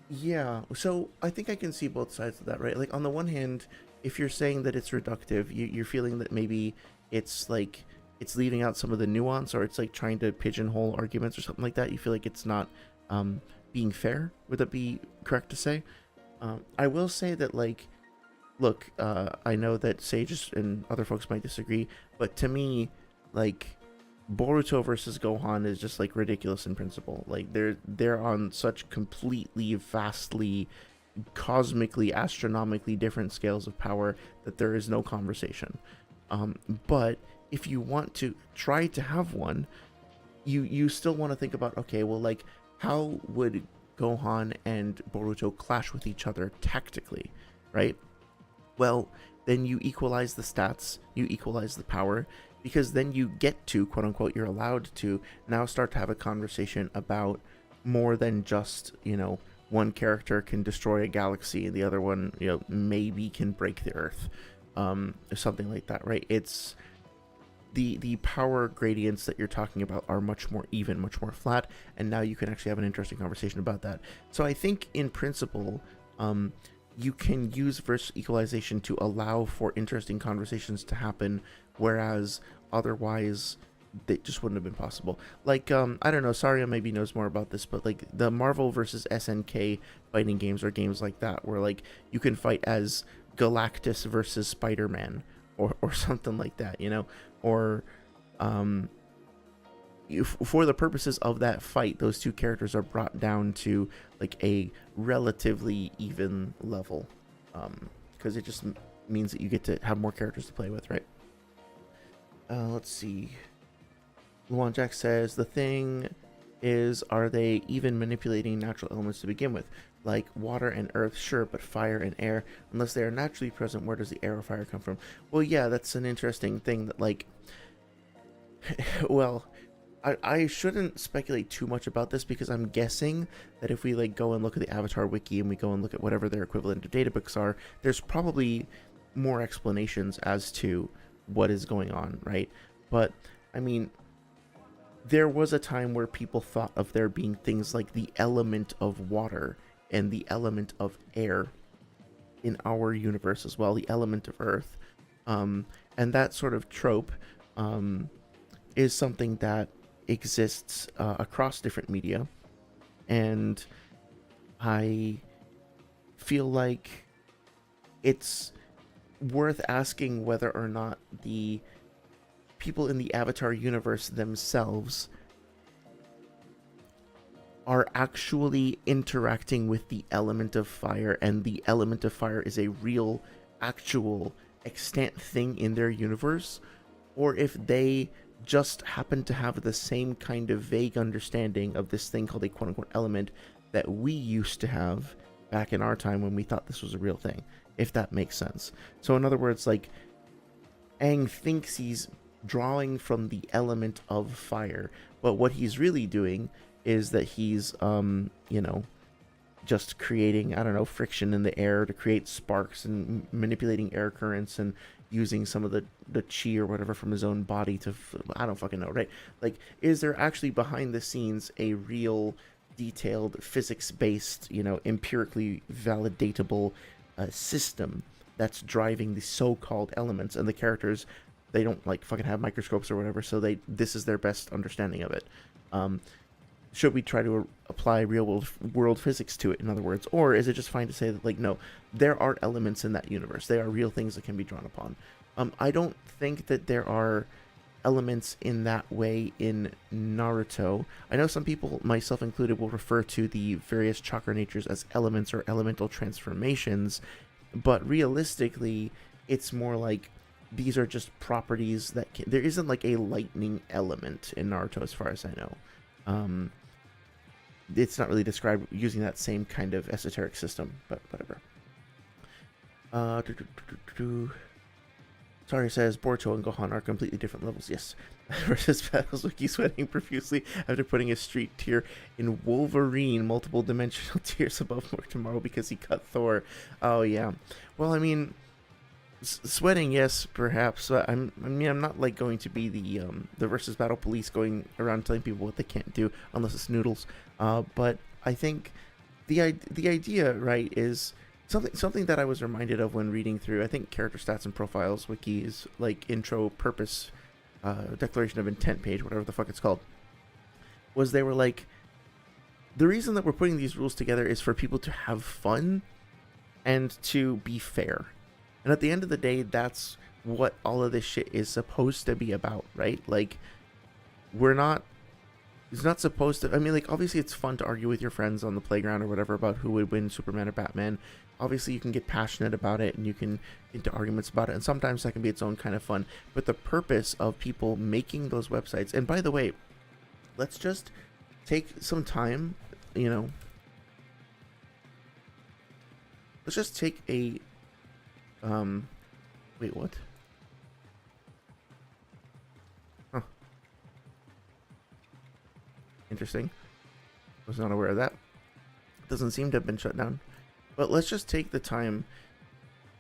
Yeah, so I think I can see both sides of that, right? Like, on the one hand, if you're saying that it's reductive, you're feeling that maybe it's like it's leaving out some of the nuance, or it's like trying to pigeonhole arguments or something like that. You feel like it's not being fair. Would that be correct to say? I will say that, like, look, I know that Sage and other folks might disagree, but to me, like, Boruto versus Gohan is just like ridiculous in principle. Like, they're on such completely, vastly, cosmically, astronomically different scales of power that there is no conversation. But if you want to try to have one, you still want to think about, okay, well, like, how would Gohan and Boruto clash with each other tactically, right? Well, then you equalize the stats, you equalize the power, because then you get to, quote unquote, you're allowed to now start to have a conversation about more than just, one character can destroy a galaxy and the other one, maybe can break the earth, or something like that, right? It's the power gradients that you're talking about are much more even, much more flat, and now you can actually have an interesting conversation about that. So I think in principle, you can use verse equalization to allow for interesting conversations to happen, whereas otherwise they just wouldn't have been possible. Like, I don't know, Saria maybe knows more about this, but like the Marvel versus SNK fighting games or games like that, where like you can fight as Galactus versus Spider-Man or something like that, or for the purposes of that fight, those two characters are brought down to like a relatively even level, because it just means that you get to have more characters to play with, right? Let's see. Luan Jack says, the thing is, are they even manipulating natural elements to begin with? Like water and earth, sure, but fire and air, unless they are naturally present, where does the air or fire come from? Well, yeah, that's an interesting thing that, like, well, I shouldn't speculate too much about this because I'm guessing that if we like go and look at the Avatar wiki and we go and look at whatever their equivalent of databooks are, there's probably more explanations as to what is going on, right? But I mean, there was a time where people thought of there being things like the element of water and the element of air in our universe as well, the element of earth. And that sort of trope is something that exists across different media. And I feel like it's worth asking whether or not the people in the Avatar universe themselves are actually interacting with the element of fire, and the element of fire is a real, actual, extant thing in their universe, or if they just happen to have the same kind of vague understanding of this thing called a quote-unquote element that we used to have back in our time when we thought this was a real thing, if that makes sense. So in other words, like, Aang thinks he's drawing from the element of fire, but what he's really doing is that he's just creating, I don't know, friction in the air to create sparks and manipulating air currents and using some of the chi or whatever from his own body to, I don't fucking know, right? Like, is there actually behind the scenes a real detailed physics-based, empirically validatable system that's driving the so-called elements, and the characters, they don't like fucking have microscopes or whatever, so this is their best understanding of it. Should we try to apply real world physics to it, in other words? Or is it just fine to say that, like, no, there are elements in that universe. They are real things that can be drawn upon. I don't think that there are elements in that way in Naruto. I know some people, myself included, will refer to the various chakra natures as elements or elemental transformations, but realistically, it's more like these are just properties that there isn't like a lightning element in Naruto as far as I know. It's not really described using that same kind of esoteric system, but whatever. Sorry says Boruto and Gohan are completely different levels. Yes. Versus Battles Wiki sweating profusely after putting a street tier in Wolverine, multiple dimensional tiers above Tomorrow because he cut Thor. Oh yeah. Well, I mean, sweating, yes, perhaps. I'm not like going to be the versus battle police going around telling people what they can't do unless it's noodles. But I think the idea, right, is something that I was reminded of when reading through, I think, character stats and profiles wikis, like intro purpose, declaration of intent page, whatever the fuck it's called, was they were like, the reason that we're putting these rules together is for people to have fun and to be fair. And at the end of the day, that's what all of this shit is supposed to be about, right? Like, it's not supposed to, I mean, like, obviously it's fun to argue with your friends on the playground or whatever about who would win, Superman or Batman. Obviously you can get passionate about it and you can get into arguments about it, and sometimes that can be its own kind of fun. But the purpose of people making those websites, and by the way, let's just take some time, let's just take a, wait, what? Huh. Interesting. Was not aware of that. Doesn't seem to have been shut down. But let's just take the time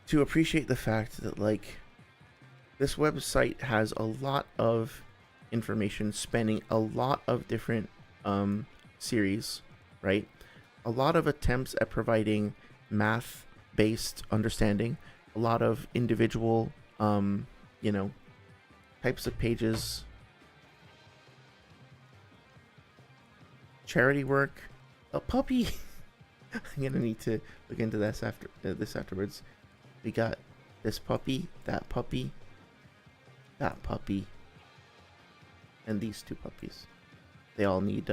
to appreciate the fact that, like, this website has a lot of information spanning a lot of different series, right? A lot of attempts at providing math-based understanding, a lot of individual, types of pages, charity work, a puppy. I'm gonna need to look into this afterwards. We got this puppy, that puppy, that puppy, and these two puppies. They all need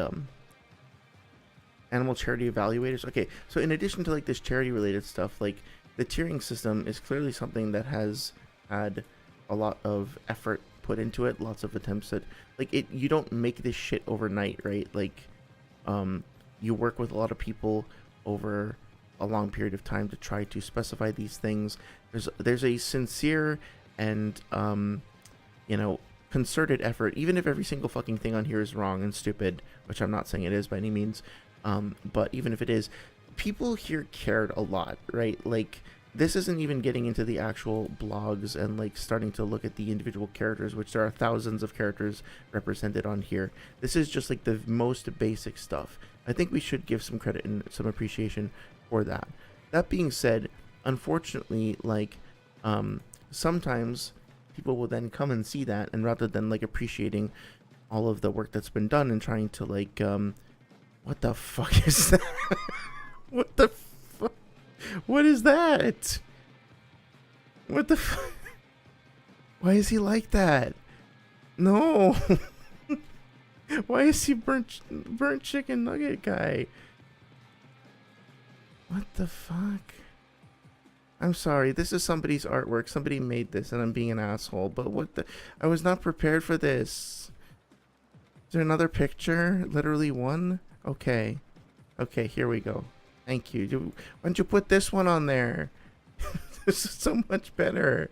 animal charity evaluators. Okay, so in addition to like this charity related stuff, like, the tiering system is clearly something that has had a lot of effort put into it, lots of attempts at, like, it. You don't make this shit overnight, right? Like, you work with a lot of people over a long period of time to try to specify these things. There's a sincere and concerted effort, even if every single fucking thing on here is wrong and stupid, which I'm not saying it is by any means, but even if it is, people here cared a lot, right? Like, this isn't even getting into the actual blogs and like starting to look at the individual characters, which there are thousands of characters represented on here. This is just like the most basic stuff. I think we should give some credit and some appreciation for that. That being said, unfortunately, like, sometimes people will then come and see that, and rather than like appreciating all of the work that's been done and trying to like, what the fuck is that? What the fuck? What is that? What the fuck? Why is he like that? No. Why is he burnt chicken nugget guy? What the fuck? I'm sorry, this is somebody's artwork. Somebody made this and I'm being an asshole. But what the... I was not prepared for this. Is there another picture? Literally one? Okay. Okay, here we go. Thank you. Why don't you put this one on there? This is so much better.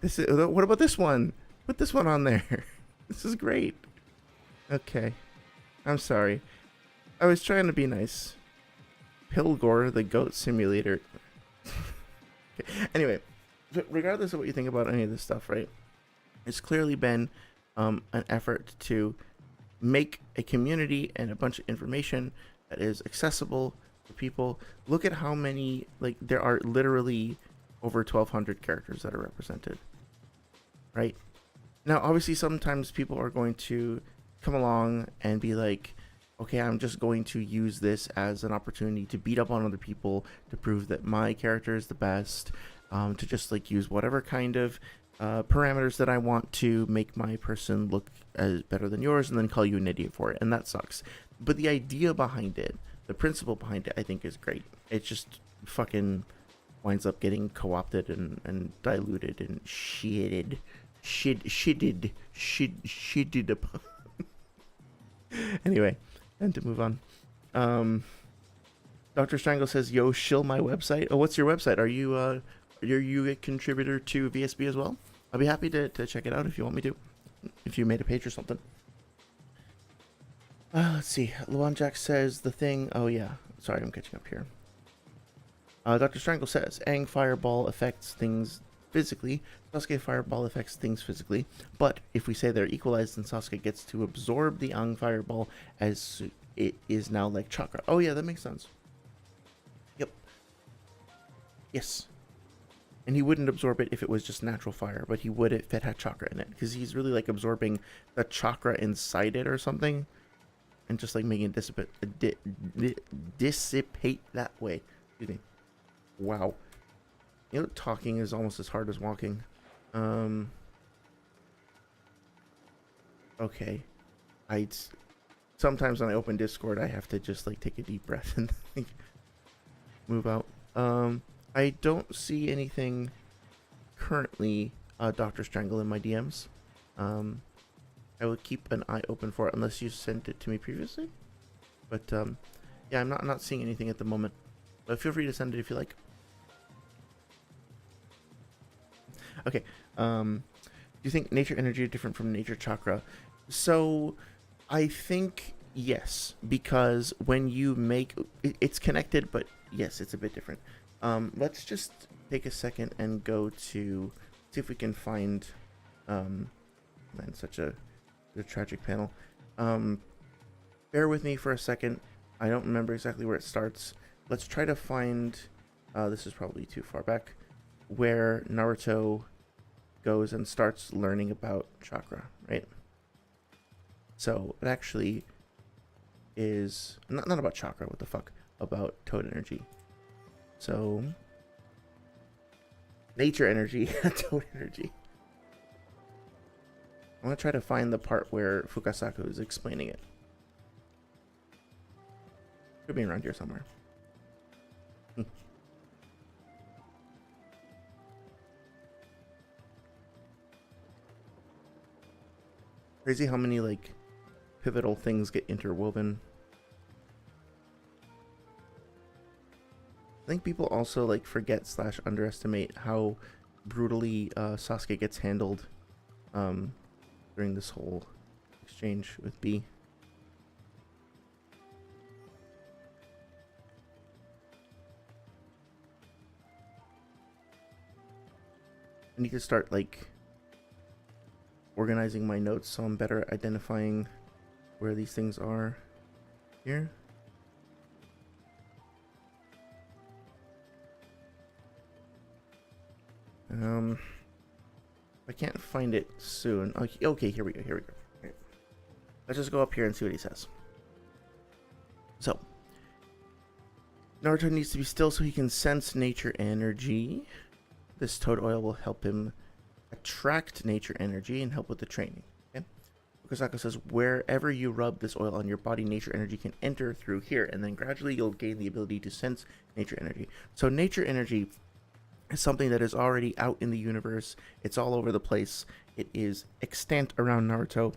This is... What about this one? Put this one on there. This is great. Okay. I'm sorry. I was trying to be nice. Pilgor, the goat simulator. Okay. Anyway, regardless of what you think about any of this stuff, right? It's clearly been an effort to make a community and a bunch of information that is accessible to people. Look at how many, like, there are literally over 1,200 characters that are represented, right? Now, obviously, sometimes people are going to come along and be like, okay, I'm just going to use this as an opportunity to beat up on other people, to prove that my character is the best, to just like use whatever kind of parameters that I want to make my person look as better than yours, and then call you an idiot for it, and that sucks. But the idea behind it, the principle behind it, I think is great. It just fucking winds up getting co-opted and diluted and shitted upon. Anyway, and to move on. Dr. Strangle says, yo, shill my website. Oh, what's your website? Are you a contributor to VSB as well? I'll be happy to check it out if you want me to. If you made a page or something. Let's see. Luan Jack says the thing. Oh, yeah. Sorry, I'm catching up here. Dr. Strangle says, Aang Fireball affects things physically. Sasuke Fireball affects things physically. But if we say they're equalized, then Sasuke gets to absorb the Aang Fireball as it is now like chakra. Oh, yeah, that makes sense. Yep. Yes. And he wouldn't absorb it if it was just natural fire, but he would if it had chakra in it. Because he's really like absorbing the chakra inside it or something. And just like making it dissipate that way. Excuse me. Wow. You know, talking is almost as hard as walking. Okay. Sometimes when I open Discord, I have to just like take a deep breath and like, move out. I don't see anything currently, Dr. Strangle, in my DMs. I will keep an eye open for it unless you sent it to me previously. But yeah, I'm not seeing anything at the moment. But feel free to send it if you like. Okay. Do you think nature energy is different from nature chakra? So I think yes, because when you make it's connected, but yes, it's a bit different. Let's just take a second and go to see if we can find man, such a tragic panel. Bear with me for a second. I don't remember exactly where it starts. Let's try to find this is probably too far back, where Naruto goes and starts learning about chakra, right? So it actually is not about chakra, what the fuck, about toad energy. So nature energy, toad energy. I'm gonna try to find the part where Fukasaku is explaining it. Could be around here somewhere. Crazy how many like pivotal things get interwoven. I think people also like forget / underestimate how brutally Sasuke gets handled during this whole exchange with B. I need to start like organizing my notes so I'm better at identifying where these things are here. I can't find it soon. Okay, here we go. Okay. Let's just go up here and see what he says. So, Naruto needs to be still so he can sense nature energy. This toad oil will help him attract nature energy and help with the training. Okay? Fukusako says, wherever you rub this oil on your body, nature energy can enter through here, and then gradually you'll gain the ability to sense nature energy. So nature energy is something that is already out in the universe. It's all over the place. It is extant around Naruto,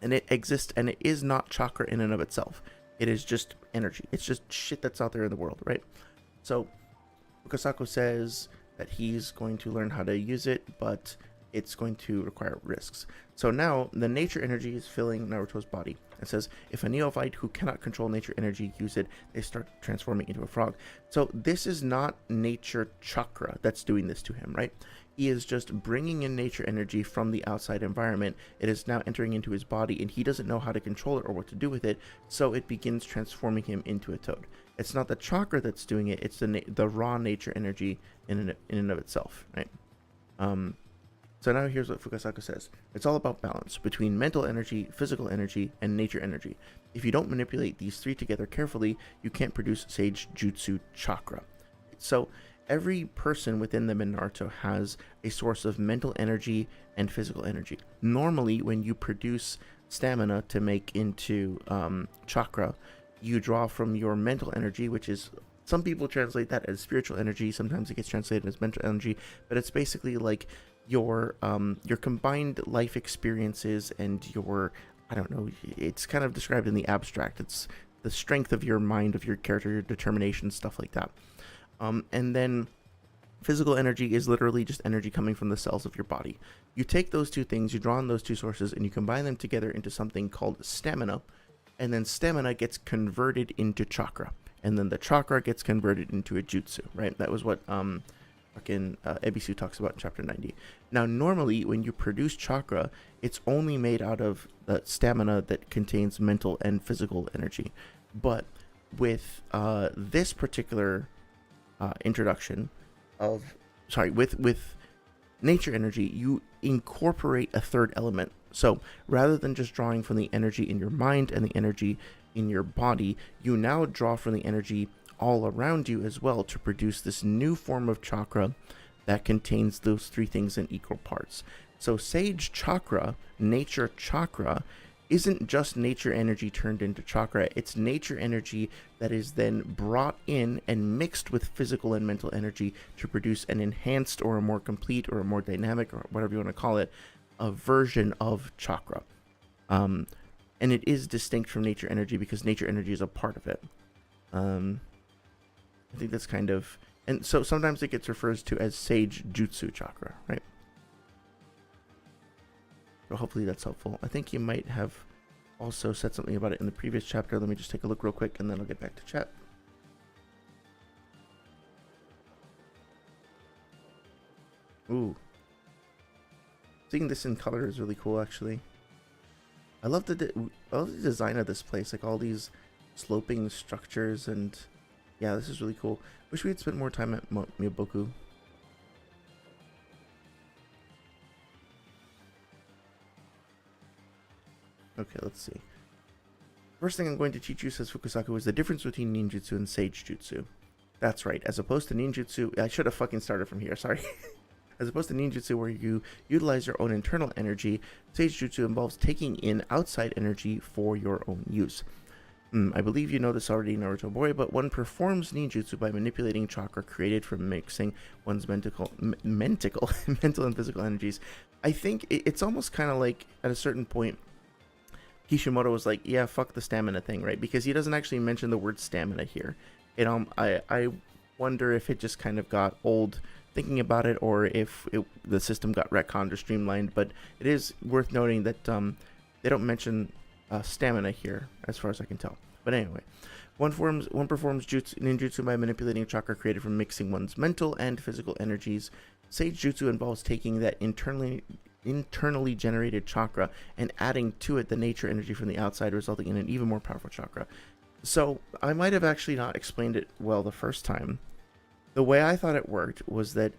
and it exists, and it is not chakra in and of itself. It is just energy. It's just shit that's out there in the world, right? So Fukusako says that he's going to learn how to use it, but it's going to require risks. So now the nature energy is filling Naruto's body. It says, if a neophyte who cannot control nature energy use it, they start transforming into a frog. So this is not nature chakra that's doing this to him, right? He is just bringing in nature energy from the outside environment. It is now entering into his body, and he doesn't know how to control it or what to do with it, so it begins transforming him into a toad. It's not the chakra that's doing it, it's the raw nature energy in and of itself, right? So now here's what Fukusako says. It's all about balance between mental energy, physical energy, and nature energy. If you don't manipulate these three together carefully, you can't produce Sage Jutsu Chakra. So every person within them in Naruto has a source of mental energy and physical energy. Normally, when you produce stamina to make into chakra, you draw from your mental energy, which is, some people translate that as spiritual energy, sometimes it gets translated as mental energy, but it's basically like your combined life experiences and your, I don't know, it's kind of described in the abstract. It's the strength of your mind, of your character, your determination, stuff like that. And then physical energy is literally just energy coming from the cells of your body. You take those two things, you draw on those two sources, and you combine them together into something called stamina, and then stamina gets converted into chakra, and then the chakra gets converted into a jutsu, right? That was what fucking Ebisu talks about in chapter 90. Now, normally when you produce chakra, it's only made out of stamina that contains mental and physical energy. But with this particular introduction of, with nature energy, you incorporate a third element. So rather than just drawing from the energy in your mind and the energy in your body, you now draw from the energy all around you as well to produce this new form of chakra that contains those three things in equal parts. So Sage Chakra, nature chakra, isn't just nature energy turned into chakra. It's nature energy that is then brought in and mixed with physical and mental energy to produce an enhanced or a more complete or a more dynamic, or whatever you want to call it, a version of chakra. And it is distinct from nature energy because nature energy is a part of it. I think that's kind of, and so sometimes it gets referred to as Sage Jutsu Chakra, right? So hopefully that's helpful. I think you might have also said something about it in the previous chapter. Let me just take a look real quick and then I'll get back to chat. Ooh. Seeing this in color is really cool, actually. I love the design of this place, like all these sloping structures, and yeah, this is really cool. Wish we had spent more time at Miyaboku. Okay, let's see. First thing I'm going to teach you, says Fukusako, is the difference between ninjutsu and sage jutsu. That's right. As opposed to ninjutsu, I should have fucking started from here, sorry. As opposed to ninjutsu, where you utilize your own internal energy, sage jutsu involves taking in outside energy for your own use. I believe you know this already, Naruto boy, but one performs ninjutsu by manipulating chakra created from mixing one's mental and physical energies. I think it's almost kind of like, at a certain point, Kishimoto was like, yeah, fuck the stamina thing, right? Because he doesn't actually mention the word stamina here. I wonder if it just kind of got old thinking about it, or if the system got retconned or streamlined. But it is worth noting that they don't mention stamina here, as far as I can tell. But anyway, one performs ninjutsu by manipulating chakra created from mixing one's mental and physical energies. Sage Jutsu involves taking that internally generated chakra and adding to it the nature energy from the outside, resulting in an even more powerful chakra. So I might have actually not explained it well the first time. The way I thought it worked was that,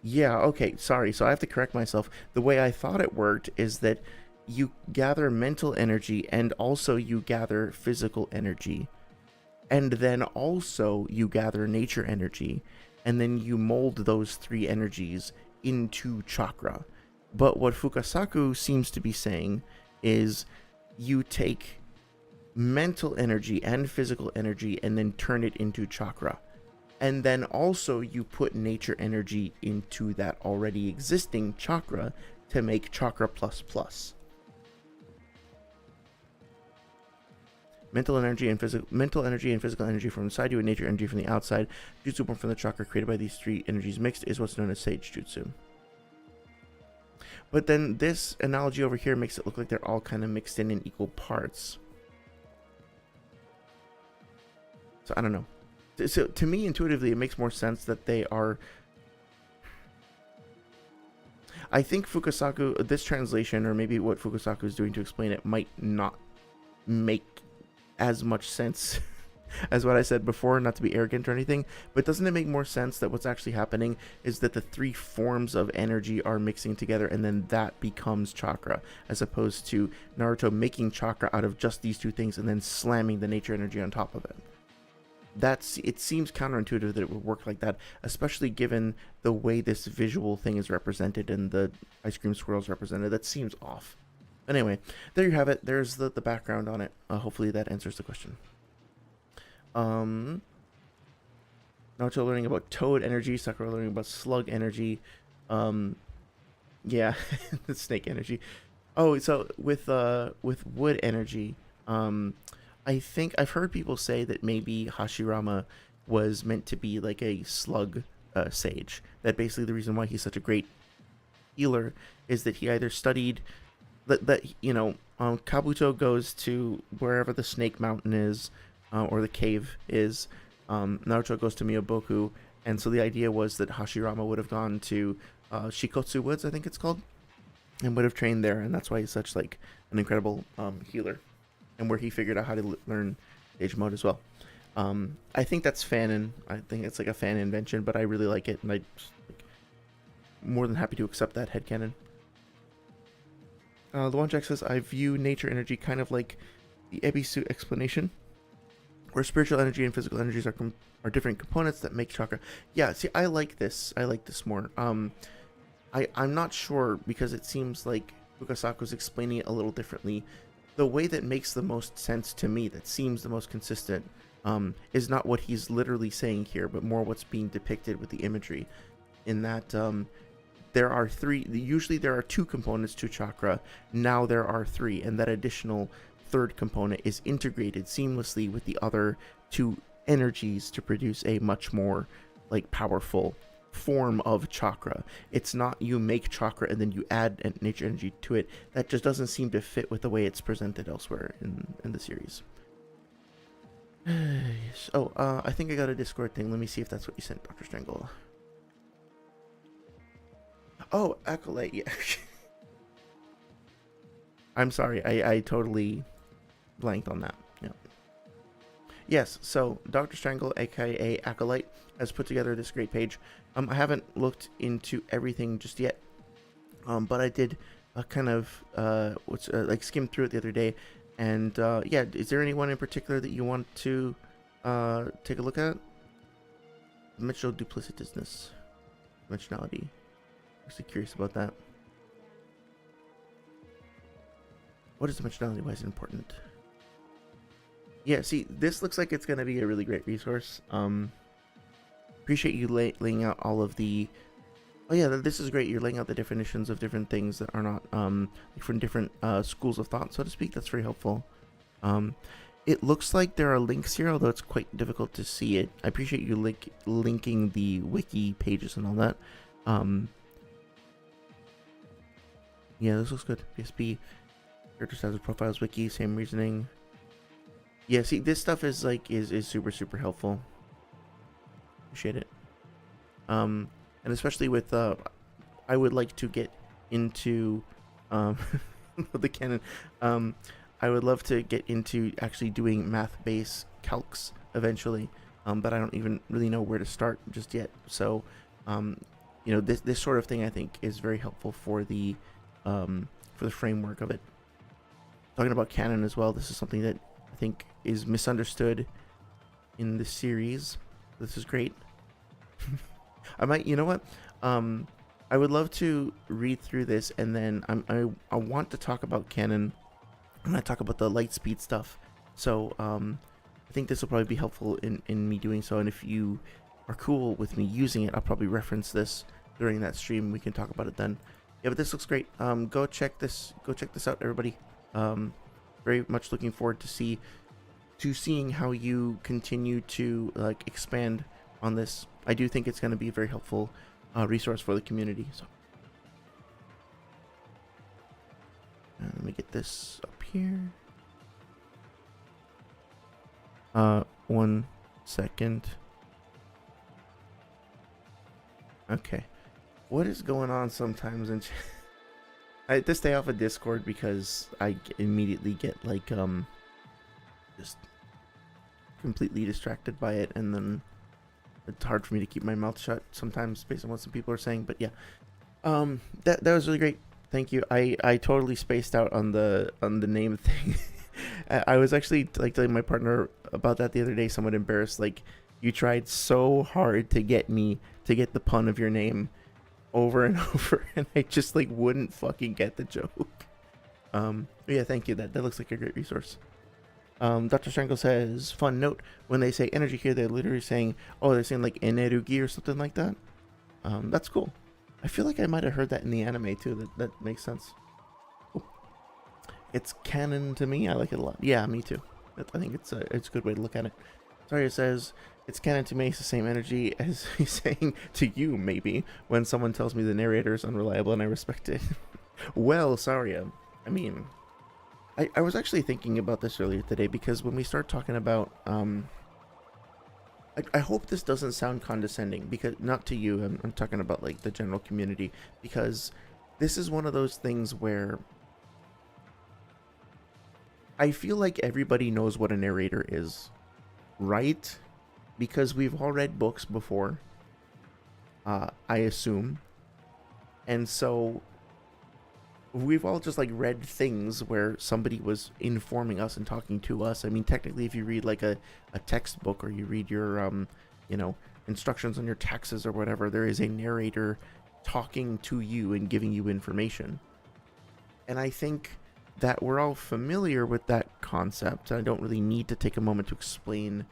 yeah, okay, sorry, so I have to correct myself. The way I thought it worked is that you gather mental energy and also you gather physical energy, and then also you gather nature energy, and then you mold those three energies into chakra. But what Fukasaku seems to be saying is you take mental energy and physical energy and then turn it into chakra, and then also you put nature energy into that already existing chakra to make chakra plus plus. Mental energy and physical energy from inside you, and nature energy from the outside. Jutsu born from the chakra created by these three energies mixed is what's known as Sage Jutsu. But then this analogy over here makes it look like they're all kind of mixed in equal parts. So I don't know. So to me, intuitively, it makes more sense that they are. I think Fukasaku, this translation, or maybe what Fukasaku is doing to explain it, might not make as much sense as what I said before, not to be arrogant or anything, but doesn't it make more sense that what's actually happening is that the three forms of energy are mixing together and then that becomes chakra, as opposed to Naruto making chakra out of just these two things and then slamming the nature energy on top of it? It seems counterintuitive that it would work like that, especially given the way this visual thing is represented and the ice cream swirls represented. That seems off. Anyway, there you have it. There's the background on it. Hopefully that answers the question. Naruto learning about toad energy, Sakura learning about slug energy. Yeah, the snake energy. Oh, so with wood energy, I think I've heard people say that maybe Hashirama was meant to be like a slug sage. That basically the reason why he's such a great healer is that he either studied that Kabuto goes to wherever the Snake Mountain is, or the cave is. Naruto goes to Miyoboku, and so the idea was that Hashirama would have gone to Shikotsu Woods, I think it's called, and would have trained there, and that's why he's such like an incredible healer, and where he figured out how to learn Sage Mode as well. I think that's fanon. I think it's like a fan invention, but I really like it, and I'm more than happy to accept that headcanon. The one Jack says, I view nature energy kind of like the Ebisu explanation, where spiritual energy and physical energies are different components that make chakra. Yeah, see, I like this. I like this more. I'm not sure, because it seems like Fukasaku's explaining it a little differently. The way that makes the most sense to me, that seems the most consistent, is not what he's literally saying here, but more what's being depicted with the imagery. In that there are usually there are two components to chakra, now there are three, and that additional third component is integrated seamlessly with the other two energies to produce a much more powerful form of chakra. It's not you make chakra and then you add nature energy to it. That just doesn't seem to fit with the way it's presented elsewhere in the series. Oh, I think I got a Discord thing. Let me see if that's what you sent, Dr. Strangle. Oh, Acolyte, yeah. I'm sorry, I totally blanked on that. Yeah. Yes, so Dr. Strangle, aka Acolyte, has put together this great page. I haven't looked into everything just yet, but I did kind of skim through it the other day, and yeah, is there anyone in particular that you want to take a look at? Dimensional duplicitousness, dimensionality. I'm actually curious about that. What is dimensionality? Why is it important? Yeah, see, this looks like it's going to be a really great resource. Appreciate you laying out all of the... Oh yeah, this is great. You're laying out the definitions of different things that are not from different schools of thought, so to speak. That's very helpful. It looks like there are links here, although it's quite difficult to see it. I appreciate you linking the wiki pages and all that. Yeah, this looks good. PSP, character styles and profiles wiki, same reasoning. Yeah, see, this stuff is like is super super helpful. Appreciate it. And especially with I would like to get into the canon. I would love to get into actually doing math-based calcs eventually, but I don't even really know where to start just yet. So, you know, this sort of thing I think is very helpful for the framework of it. Talking about canon as well, this is something that I think is misunderstood in the series. This is great. I might, you know what? I would love to read through this, and then I want to talk about canon. I'm going to talk about the light speed stuff. So I think this will probably be helpful in me doing so. And if you are cool with me using it, I'll probably reference this during that stream. We can talk about it then. Yeah, but this looks great. Go check this out, everybody. Very much looking forward to seeing how you continue to like expand on this. I do think it's going to be a very helpful resource for the community. So let me get this up here. 1 second. Okay, what is going on sometimes in I have to stay off of Discord because I immediately get like just completely distracted by it, and then it's hard for me to keep my mouth shut sometimes based on what some people are saying. But yeah, that was really great. Thank you. I totally spaced out on the name thing. I was actually like telling my partner about that the other day, somewhat embarrassed. Like, you tried so hard to get me to get the pun of your name over and over, and I just like wouldn't fucking get the joke. Yeah, thank you. That looks like a great resource. Dr. Strangle says, fun note, when they say energy here, they're literally saying, oh, they're saying like energy or something like that. That's cool. I feel like I might have heard that in the anime too. That makes sense. Cool. It's canon to me. I like it a lot. Yeah, me too. I think it's a good way to look at it. Sorry, it says, it's canon to me. It's the same energy as he's saying to you, maybe, when someone tells me the narrator is unreliable and I respect it. Well, Saria, I mean, I was actually thinking about this earlier today, because when we start talking about, I hope this doesn't sound condescending, because not to you, I'm talking about like the general community, because this is one of those things where I feel like everybody knows what a narrator is, right? Because we've all read books before, I assume, and so we've all just like read things where somebody was informing us and talking to us. I mean, technically, if you read like a textbook, or you read your you know, instructions on your taxes or whatever, there is a narrator talking to you and giving you information. And I think that we're all familiar with that concept. I don't really need to take a moment to explain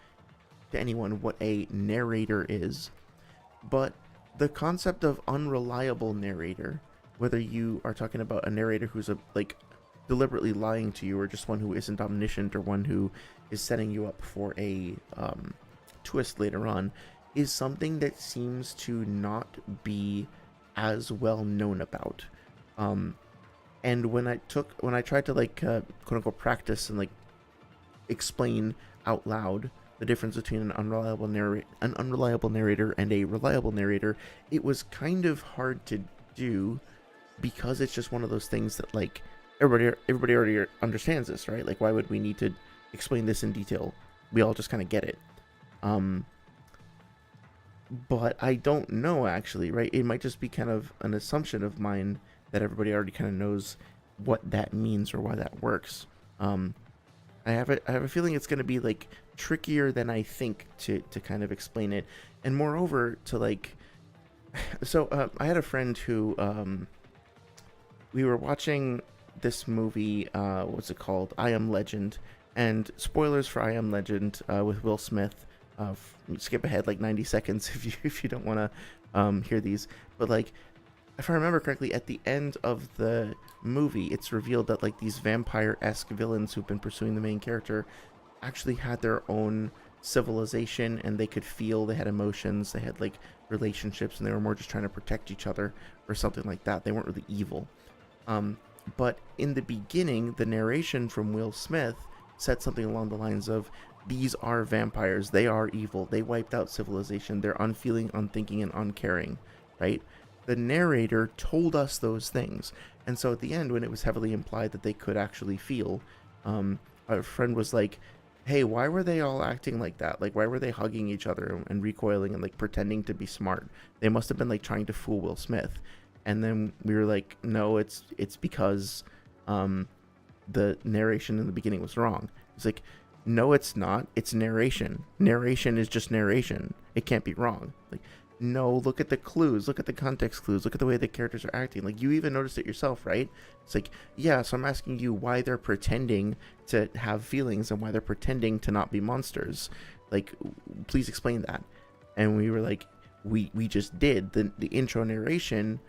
to anyone what a narrator is, but the concept of unreliable narrator, whether you are talking about a narrator who's like deliberately lying to you, or just one who isn't omniscient, or one who is setting you up for a twist later on, is something that seems to not be as well known about. And when I tried to like quote unquote practice and like explain out loud the difference between an unreliable narrator and a reliable narrator, it was kind of hard to do, because it's just one of those things that like everybody already understands this, right? Like, why would we need to explain this in detail? We all just kind of get it. But I don't know, actually, right? It might just be kind of an assumption of mine that everybody already kind of knows what that means or why that works. I have a feeling it's going to be like trickier than I think to kind of explain it, and moreover to like. So I had a friend who we were watching this movie. What's it called? I Am Legend. And spoilers for I Am Legend with Will Smith. Skip ahead like 90 seconds if you don't want to hear these. But like, if I remember correctly, at the end of the movie, it's revealed that like these vampire-esque villains who've been pursuing the main character actually had their own civilization, and they could feel, they had emotions, they had like relationships, and they were more just trying to protect each other or something like that. They weren't really evil. But in the beginning, the narration from Will Smith said something along the lines of, these are vampires, they are evil, they wiped out civilization, they're unfeeling, unthinking, and uncaring, right? The narrator told us those things. And so at the end, when it was heavily implied that they could actually feel, our friend was like, hey, why were they all acting like that? Like, why were they hugging each other and recoiling and like pretending to be smart? They must have been like trying to fool Will Smith. And then we were like, no, it's because the narration in the beginning was wrong. It's like, no, it's not. It's narration. Narration is just narration. It can't be wrong. Like, no, look at the clues. Look at the context clues. Look at the way the characters are acting. Like, you even noticed it yourself, right? It's like, yeah, so I'm asking you why they're pretending to have feelings and why they're pretending to not be monsters. Like, please explain that. And we were like, we just did. The intro narration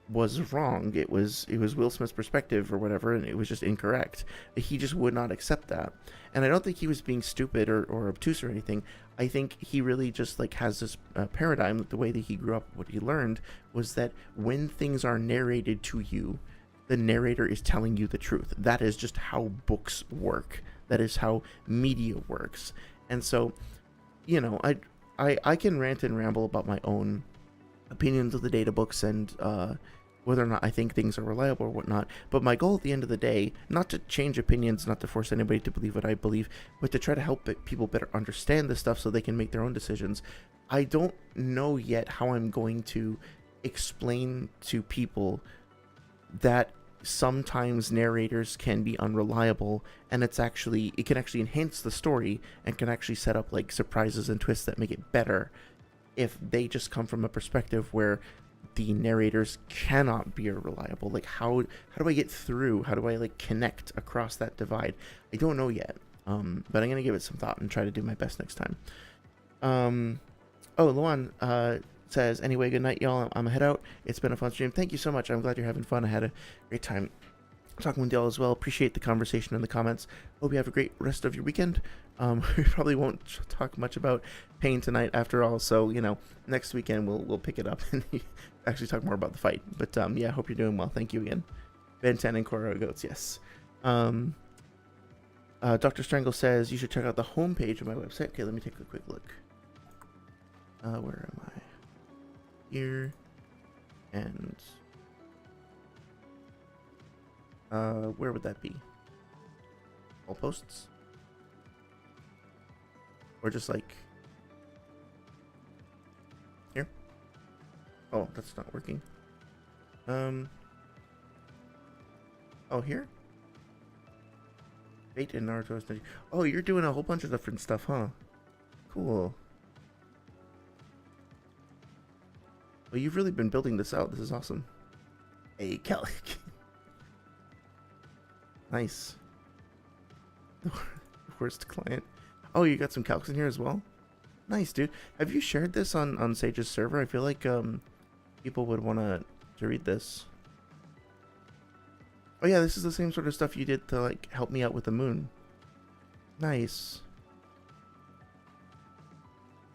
was wrong. It was Will Smith's perspective or whatever, and it was just incorrect. He just would not accept that. And I don't think he was being stupid or obtuse or anything. I think he really just like has this paradigm, the way that he grew up, what he learned was that when things are narrated to you, the narrator is telling you the truth. That is just how books work. That is how media works. And so, you know, I can rant and ramble about my own opinions of the data books and whether or not I think things are reliable or whatnot. But my goal at the end of the day, not to change opinions, not to force anybody to believe what I believe, but to try to help people better understand this stuff so they can make their own decisions. I don't know yet how I'm going to explain to people that sometimes narrators can be unreliable, and it can actually enhance the story and can actually set up like surprises and twists that make it better if they just come from a perspective where the narrators cannot be reliable. Like, how do I get through? How do I like connect across that divide? I don't know yet, but I'm gonna give it some thought and try to do my best next time. Luan says, anyway, good night, y'all. I'm head out. It's been a fun stream. Thank you so much. I'm glad you're having fun. I had a great time talking with y'all as well. Appreciate the conversation in the comments. Hope you have a great rest of your weekend. We probably won't talk much about Pain tonight after all, so you know, next weekend we'll pick it up and actually talk more about the fight. But yeah, hope you're doing well. Thank you again. Ben 10 and Koro Goats, yes. Dr. Strangle says you should check out the homepage of my website. Okay, let me take a quick look. Where am I? Here. And where would that be? All posts? Or just like here? Oh, that's not working. Oh, here? Fate and Naruto. Oh, you're doing a whole bunch of different stuff, huh? Cool. Well, you've really been building this out. This is awesome. Hey, Kelly. Nice. The worst client. Oh, you got some calcs in here as well? Nice, dude. Have you shared this on Sage's server? I feel like people would want to read this. Oh yeah, this is the same sort of stuff you did to like help me out with the moon. Nice.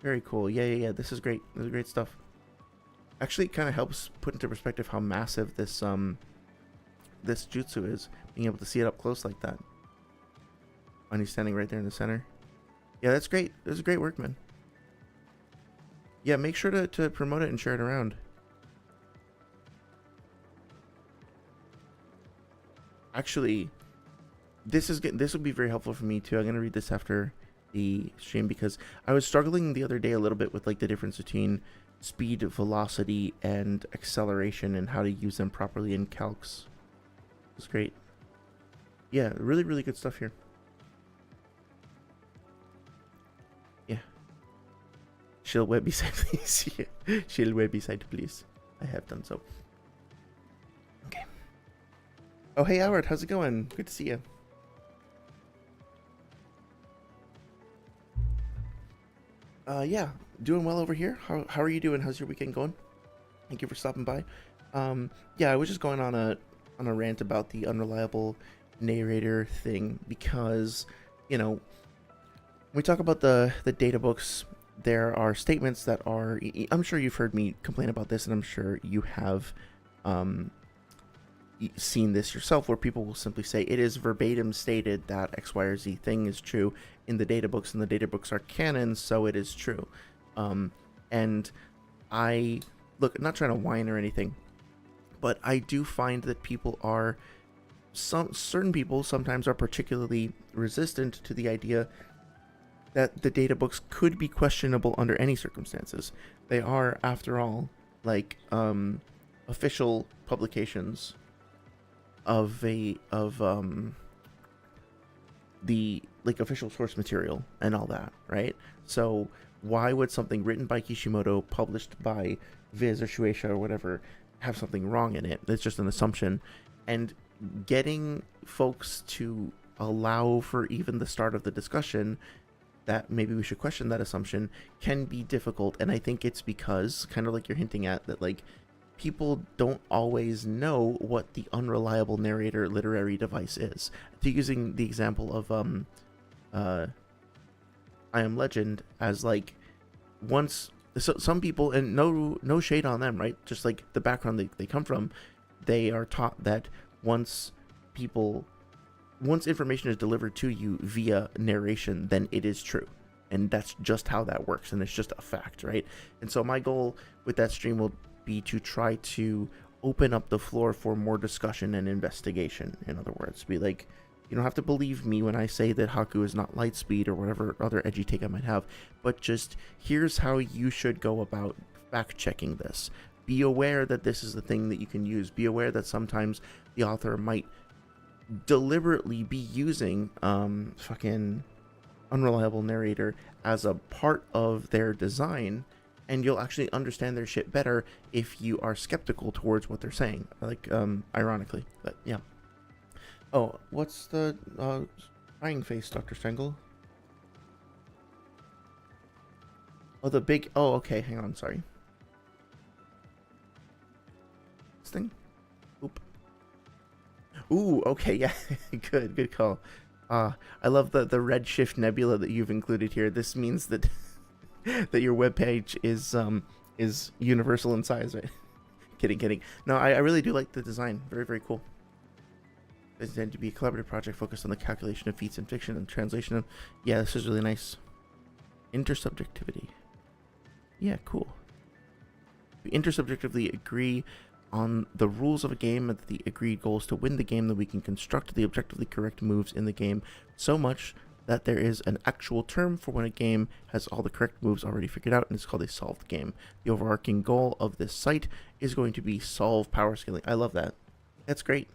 Very cool. Yeah. This is great. This is great stuff. Actually, it kind of helps put into perspective how massive this this jutsu is. Being able to see it up close like that. When he's standing right there in the center. Yeah, that's great. This is great work, man. Yeah, make sure to promote it and share it around. Actually, this would be very helpful for me too. I'm gonna read this after the stream because I was struggling the other day a little bit with like the difference between speed, velocity, and acceleration and how to use them properly in calcs. It's great. Yeah, really, really good stuff here. Yeah. Shield website, please. Yeah. Shield website, please. I have done so. Okay. Oh, hey, Howard. How's it going? Good to see you. Yeah, doing well over here. How are you doing? How's your weekend going? Thank you for stopping by. Yeah, I was just going on a rant about the unreliable narrator thing because, you know, we talk about the data books, there are statements that are. I'm sure you've heard me complain about this, and I'm sure you have um, seen this yourself, where people will simply say it is verbatim stated that X, Y, or Z thing is true in the data books, and the data books are canon, so it is true. And I look, I'm not trying to whine or anything, but I do find that people are certain people sometimes are particularly resistant to the idea that the data books could be questionable under any circumstances. They are, after all, like official publications of the like official source material and all that, right? So why would something written by Kishimoto, published by Viz or Shueisha or whatever, have something wrong in it? It's just an assumption. And getting folks to allow for even the start of the discussion that maybe we should question that assumption can be difficult. And I think it's because, kind of like you're hinting at, that like people don't always know what the unreliable narrator literary device is. To using the example of I Am Legend as like, once so some people, and no shade on them, right? Just like the background they come from, they are taught that once information is delivered to you via narration, then it is true. And that's just how that works, and it's just a fact, right? And so my goal with that stream will be to try to open up the floor for more discussion and investigation. In other words, be like, you don't have to believe me when I say that Haku is not Lightspeed or whatever other edgy take I might have, but just here's how you should go about fact checking this. Be aware that this is the thing that you can use. Be aware that sometimes the author might deliberately be using fucking unreliable narrator as a part of their design, and you'll actually understand their shit better if you are skeptical towards what they're saying. Like, ironically, but yeah. Oh, what's the crying face, Dr. Stengel? Oh, the big. Oh, okay. Hang on. Sorry. This thing. Oop. Ooh. Okay. Yeah. Good call. I love the Redshift Nebula that you've included here. This means that that your webpage is universal in size, right? Kidding. No, I really do like the design. Very cool. It's intended to be a collaborative project focused on the calculation of feats in fiction and translation of. Yeah, this is really nice. Intersubjectivity. Yeah, cool. We intersubjectively agree on the rules of a game and the agreed goal is to win the game, that we can construct the objectively correct moves in the game so much that there is an actual term for when a game has all the correct moves already figured out, and it's called a solved game. The overarching goal of this site is going to be solve power scaling. I love that. That's great.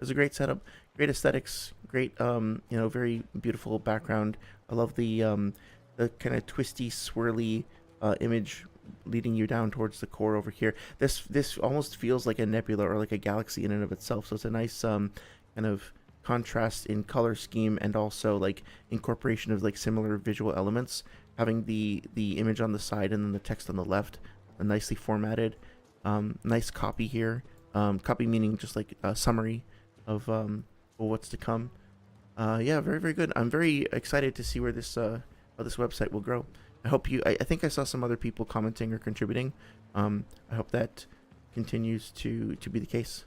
It's a great setup, great aesthetics, great very beautiful background. I love the kind of twisty, swirly image leading you down towards the core over here. This almost feels like a nebula or like a galaxy in and of itself. So it's a nice kind of contrast in color scheme, and also like incorporation of like similar visual elements. Having the image on the side and then the text on the left, nicely formatted. Nice copy here. Copy meaning just like a summary of what's to come. Yeah, very good. I'm very excited to see where this website will grow. I hope I think I saw some other people commenting or contributing. I hope that continues to be the case.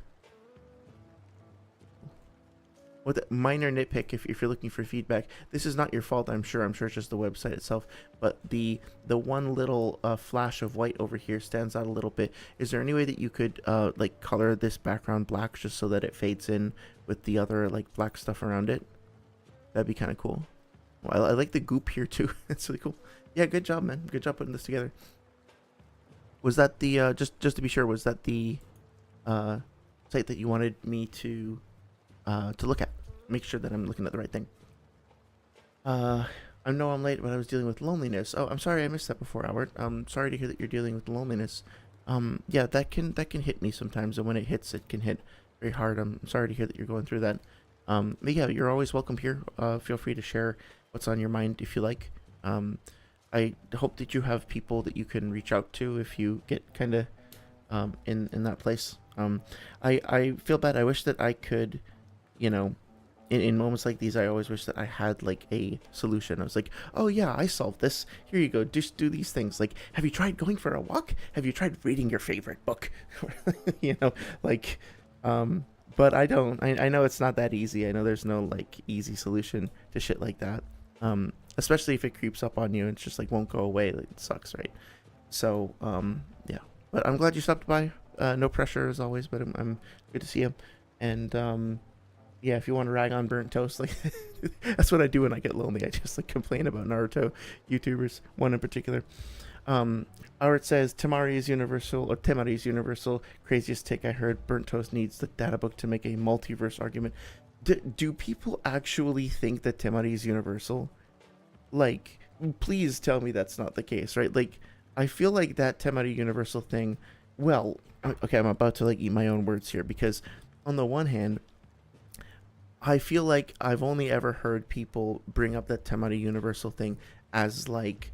With a minor nitpick, if you're looking for feedback, this is not your fault. I'm sure it's just the website itself. But the one little flash of white over here stands out a little bit. Is there any way that you could like color this background black just so that it fades in with the other like black stuff around it? That'd be kind of cool. Well, I like the goop here too. It's really cool. Yeah, good job, man. Good job putting this together. Was that the just to be sure? Was that the site that you wanted me to look at? Make sure that I'm looking at the right thing. I know I'm late, but I was dealing with loneliness. Oh, I'm sorry I missed that before, Albert. I'm sorry to hear that you're dealing with loneliness. Yeah, that can hit me sometimes, and when it hits, it can hit very hard. I'm sorry to hear that you're going through that. But yeah, you're always welcome here. Feel free to share what's on your mind if you like. I hope that you have people that you can reach out to if you get kind of in that place. I feel bad. I wish that I could, in moments like these, I always wish that I had like a solution. I was like, oh yeah, I solved this. Here you go. Just do these things. Like, have you tried going for a walk? Have you tried reading your favorite book? You know, like, but I don't. I know it's not that easy. I know there's no like easy solution to shit like that. Especially if it creeps up on you and it's just like won't go away. Like, it sucks, right? So, yeah. But I'm glad you stopped by. No pressure as always, but I'm good to see you. And yeah, if you want to rag on burnt toast, like that's what I do when I get lonely. I just like complain about Naruto YouTubers, one in particular. Art says Temari is universal, or Temari is universal. Craziest take I heard. Burnt toast needs the data book to make a multiverse argument. Do people actually think that Temari is universal? Like, please tell me that's not the case, right? Like, I feel like that Temari universal thing. Well, okay, I'm about to like eat my own words here, because on the one hand, I feel like I've only ever heard people bring up that Temari universal thing as like,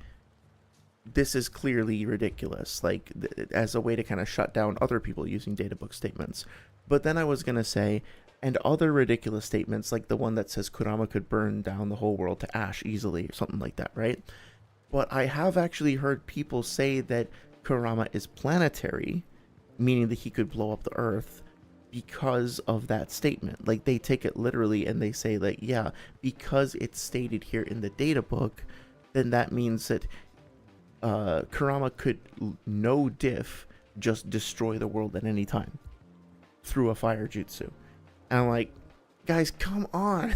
this is clearly ridiculous, like as a way to kind of shut down other people using databook statements. But then I was going to say, and other ridiculous statements like the one that says Kurama could burn down the whole world to ash easily or something like that, right? But I have actually heard people say that Kurama is planetary, meaning that he could blow up the earth, because of that statement. Like, they take it literally and they say like, yeah, because it's stated here in the data book, then that means that Kurama could no diff just destroy the world at any time through a fire jutsu. And I'm like, guys, come on.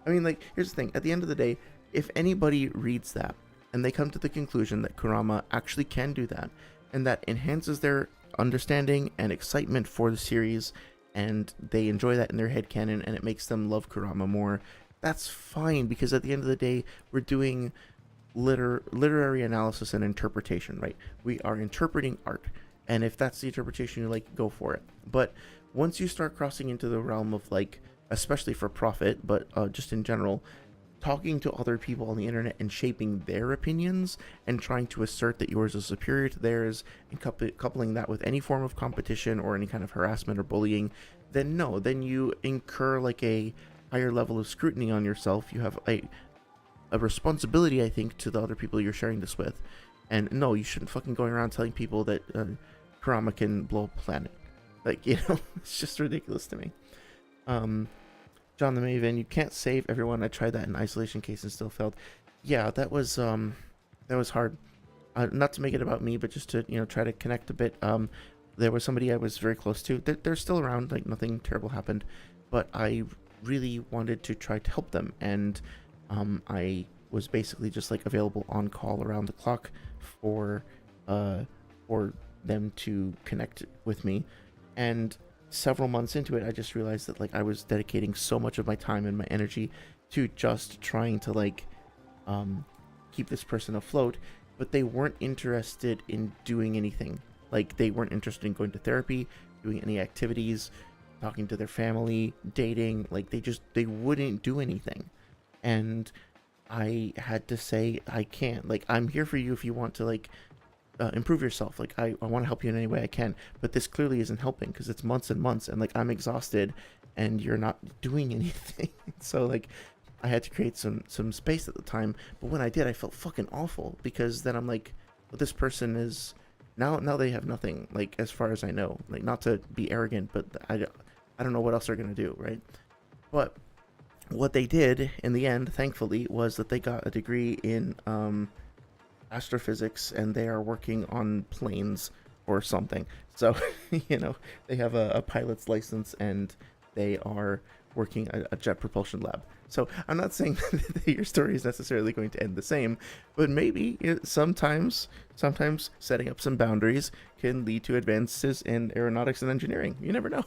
I mean, like, here's the thing. At the end of the day, if anybody reads that and they come to the conclusion that Kurama actually can do that, and that enhances their understanding and excitement for the series, and they enjoy that in their headcanon, and it makes them love Kurama more, that's fine, because at the end of the day, we're doing literary analysis and interpretation, right? We are interpreting art, and if that's the interpretation you like, go for it. But once you start crossing into the realm of, like, especially for profit, but just in general, talking to other people on the internet and shaping their opinions and trying to assert that yours is superior to theirs, and coupling that with any form of competition or any kind of harassment or bullying, then no, then you incur like a higher level of scrutiny on yourself. You have a responsibility, I think, to the other people you're sharing this with. And no, you shouldn't fucking going around telling people that Kurama can blow up a planet. Like, you know, it's just ridiculous to me. John the Maven, you can't save everyone. I tried that in isolation case and still failed. Yeah, that was hard. Not to make it about me, but just to, you know, try to connect a bit. There was somebody I was very close to. They're still around, like nothing terrible happened, but I really wanted to try to help them, and I was basically just like available on call around the clock for them to connect with me. And several months into it, I just realized that like I was dedicating so much of my time and my energy to just trying to like keep this person afloat, but they weren't interested in doing anything. Like, they weren't interested in going to therapy, doing any activities, talking to their family, dating. Like, they wouldn't do anything. And I had to say, I can't. Like, I'm here for you if you want to like improve yourself. Like, I want to help you in any way I can, but this clearly isn't helping because it's months and months, and like I'm exhausted and you're not doing anything. So like I had to create some space at the time, but when I did, I felt fucking awful, because then I'm like, well, this person is now they have nothing, like, as far as I know. Like, not to be arrogant, but I don't know what else they're gonna do, right? But what they did in the end, thankfully, was that they got a degree in astrophysics, and they are working on planes or something. So, you know, they have a pilot's license, and they are working a jet propulsion lab. So I'm not saying that your story is necessarily going to end the same, but maybe sometimes setting up some boundaries can lead to advances in aeronautics and engineering. You never know.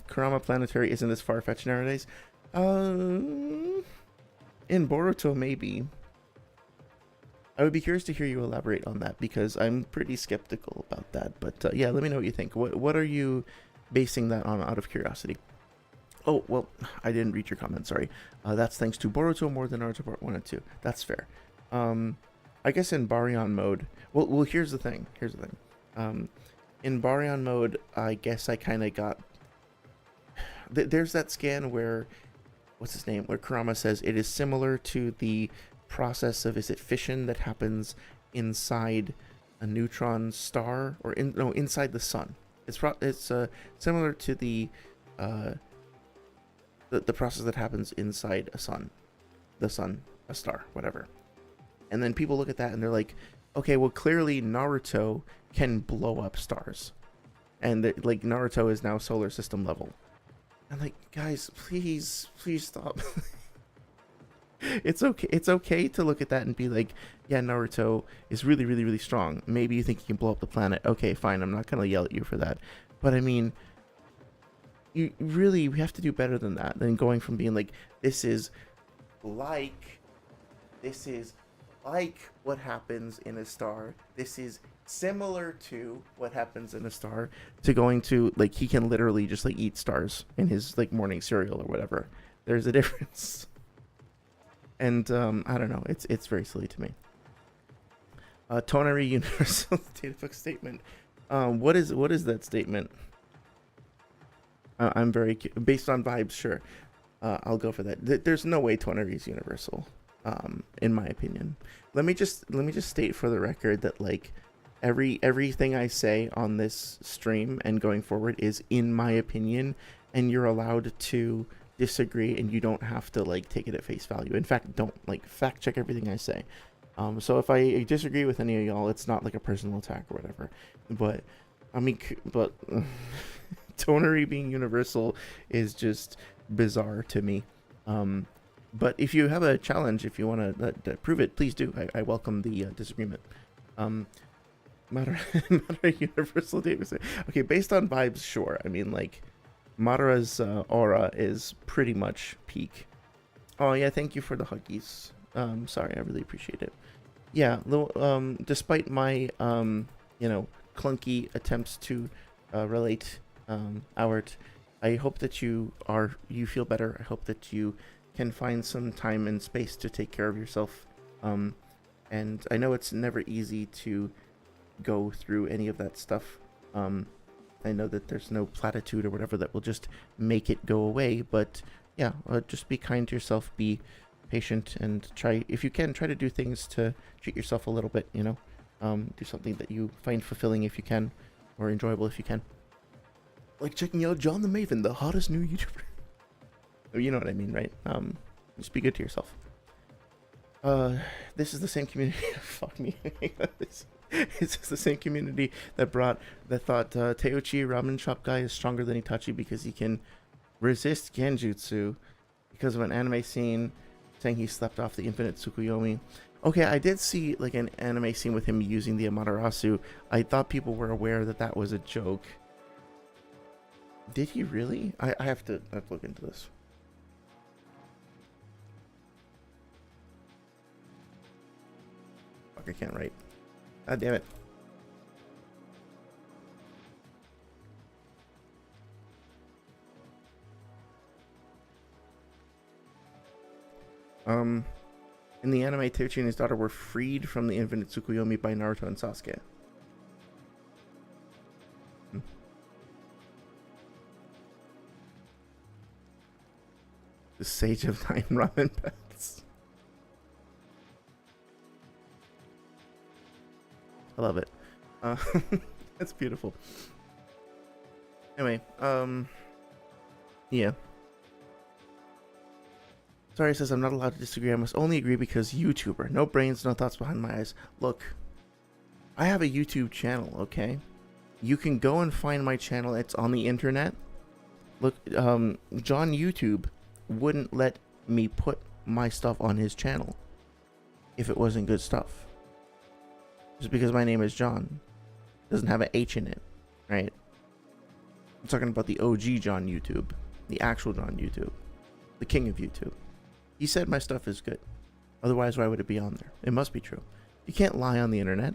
Kurama Planetary isn't this far-fetched nowadays. In Boruto, maybe. I would be curious to hear you elaborate on that, because I'm pretty skeptical about that. But yeah, let me know what you think. What are you basing that on, out of curiosity? Oh, well, I didn't read your comment, sorry. That's thanks to Boruto more than Naruto Part 1 and 2. That's fair. I guess in Baryon mode, well, here's the thing. in Baryon mode, I guess I kind of got. There's that scan where, what's his name? Where Kurama says it is similar to the process of, is it fission that happens inside a neutron star, or inside the sun. It's similar to the process that happens inside a sun, a star, whatever. And then people look at that and they're like, okay, well, clearly Naruto can blow up stars, and like Naruto is now solar system level. I'm like, guys, please stop. It's okay to look at that and be like, yeah, Naruto is really, really, really strong. Maybe you think he can blow up the planet. Okay, fine, I'm not gonna yell at you for that. But I mean, we have to do better than that, than going from being like, this is like what happens in a star, this is similar to what happens in a star, to going to like, he can literally just like eat stars in his like morning cereal or whatever. There's a difference. And I don't know, it's very silly to me. Tonary universal databook statement. What is that statement? I'm very based on vibes. Sure, I'll go for that. There's no way Tonary is universal, in my opinion. Let me just state for the record that like everything I say on this stream and going forward is in my opinion, and you're allowed to disagree, and you don't have to like take it at face value. In fact, don't like fact check everything I say. So if I disagree with any of y'all, it's not like a personal attack or whatever. But I mean, Tonary being universal is just bizarre to me. But if you have a challenge, if you want to prove it, please do. I welcome the disagreement. Madara universal data. Okay, based on vibes, sure. I mean, like, Madara's aura is pretty much peak. Oh yeah, thank you for the huggies. Sorry, I really appreciate it. Yeah, despite my clunky attempts to relate Howard, I hope that you feel better. I hope that you can find some time and space to take care of yourself. And I know it's never easy to go through any of that stuff. I know that there's no platitude or whatever that will just make it go away, but yeah, just be kind to yourself, be patient, and try, if you can, try to do things to treat yourself a little bit, do something that you find fulfilling if you can, or enjoyable if you can. Like checking out John the Maven, the hottest new YouTuber. You know what I mean, right? Just be good to yourself. This is the same community. Fuck me. This is the same community that thought Teuchi ramen shop guy is stronger than Itachi because he can resist genjutsu because of an anime scene saying he slept off the infinite Tsukuyomi. Okay, I did see like an anime scene with him using the Amaterasu. I thought people were aware that that was a joke. Did he really? I have to look into this. Fuck, I can't write. God damn it. In the anime, Teuchi and his daughter were freed from the infinite Tsukuyomi by Naruto and Sasuke. The Sage of Nine Ramen Paths. I love it. That's beautiful. Anyway, yeah. Sorry, says I'm not allowed to disagree. I must only agree because YouTuber. No brains, no thoughts behind my eyes. Look, I have a YouTube channel, okay? You can go and find my channel. It's on the internet. Look, John YouTube wouldn't let me put my stuff on his channel if it wasn't good stuff. Just because my name is John doesn't have an H in it, right? I'm talking about the OG John YouTube, the actual John YouTube, the king of YouTube. He said my stuff is good. Otherwise, why would it be on there? It must be true. You can't lie on the internet.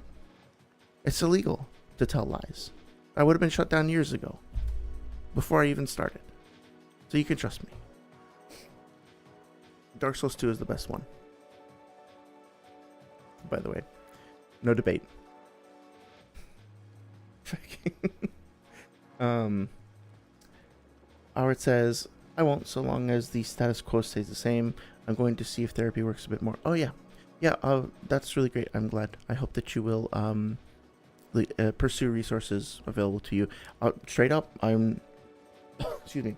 It's illegal to tell lies. I would have been shut down years ago, before I even started. So you can trust me. Dark Souls 2 is the best one, by the way. No debate. Howard says, I won't so long as the status quo stays the same. I'm going to see if therapy works a bit more. Oh, yeah. Yeah, that's really great. I'm glad. I hope that you will pursue resources available to you. Straight up, excuse me.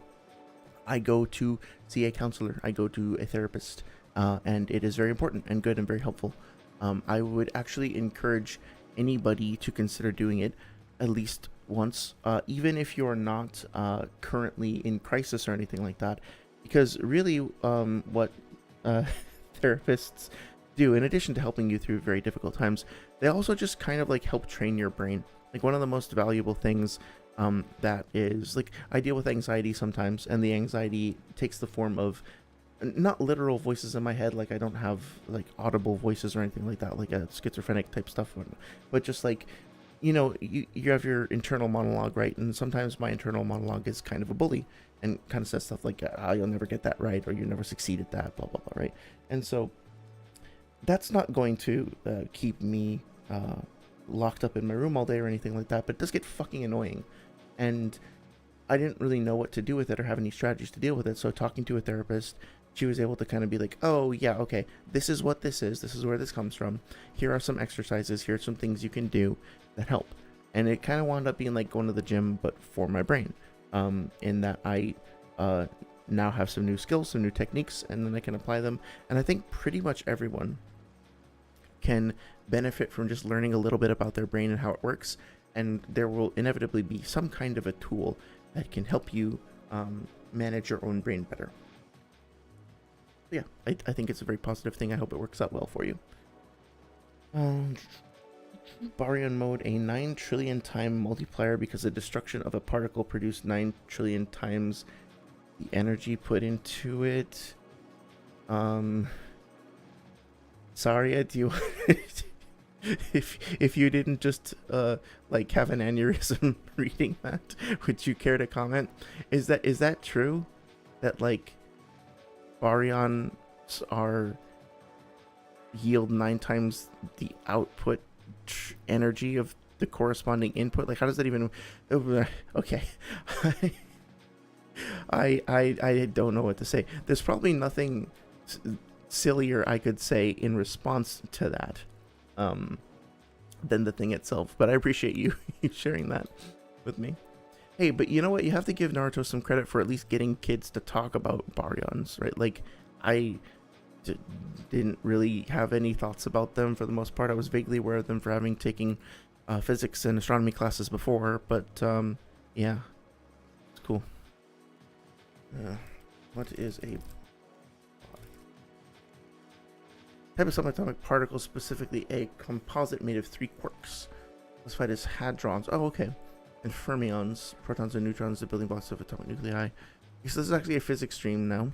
I go to see a counselor. I go to a therapist. And it is very important and good and very helpful. I would actually encourage anybody to consider doing it at least once, even if you're not currently in crisis or anything like that, because really what therapists do, in addition to helping you through very difficult times, they also just kind of like help train your brain. Like one of the most valuable things that is, like, I deal with anxiety sometimes, and the anxiety takes the form of not literal voices in my head, like I don't have like audible voices or anything like that, like a schizophrenic type stuff, but just like, you have your internal monologue, right? And sometimes my internal monologue is kind of a bully and kind of says stuff like, you'll never get that right, or you never succeed at that, blah blah blah, right? And so that's not going to keep me locked up in my room all day or anything like that, but it does get fucking annoying. And I didn't really know what to do with it or have any strategies to deal with it. So talking to a therapist, she was able to kind of be like, oh yeah, okay, this is what this is where this comes from. Here are some exercises, here are some things you can do that help. And it kind of wound up being like going to the gym, but for my brain, in that I now have some new skills, some new techniques, and then I can apply them. And I think pretty much everyone can benefit from just learning a little bit about their brain and how it works. And there will inevitably be some kind of a tool that can help you manage your own brain better. Yeah, I think it's a very positive thing. I hope it works out well for you. Baryon mode, a 9 trillion time multiplier because the destruction of a particle produced 9 trillion times the energy put into it. Sorry, do you if you didn't just like have an aneurysm reading that, would you care to comment? Is that true? That like baryons are yield 9 times the output energy of the corresponding input? Like, how does that even? Okay, I don't know what to say. There's probably nothing sillier I could say in response to that than the thing itself, but I appreciate you sharing that with me. Hey, but you know what? You have to give Naruto some credit for at least getting kids to talk about baryons, right? Like, I didn't really have any thoughts about them for the most part. I was vaguely aware of them for having taken physics and astronomy classes before, but yeah, it's cool. What is a type of subatomic particle, specifically a composite made of 3 quarks, classified as hadrons? Oh, okay. And fermions, protons and neutrons, the building blocks of atomic nuclei. So this is actually a physics stream now.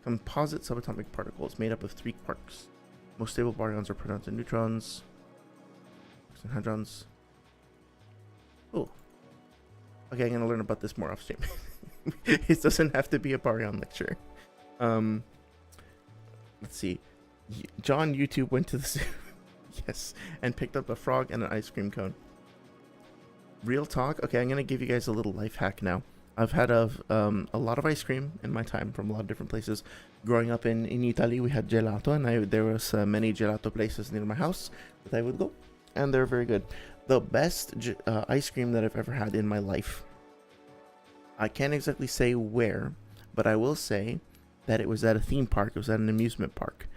Composite subatomic particles made up of 3 quarks. Most stable baryons are protons and neutrons. And hadrons. Cool. Okay, I'm gonna learn about this more off stream. It doesn't have to be a baryon lecture. Let's see. John YouTube went to the zoo. Yes, and picked up a frog and an ice cream cone. Real talk. Okay, I'm gonna give you guys a little life hack now. I've had a lot of ice cream in my time from a lot of different places. Growing up in Italy, we had gelato, and there was many gelato places near my house that I would go, and they're very good. The best ice cream that I've ever had in my life. I can't exactly say where, but I will say that it was at a theme park. It was at an amusement park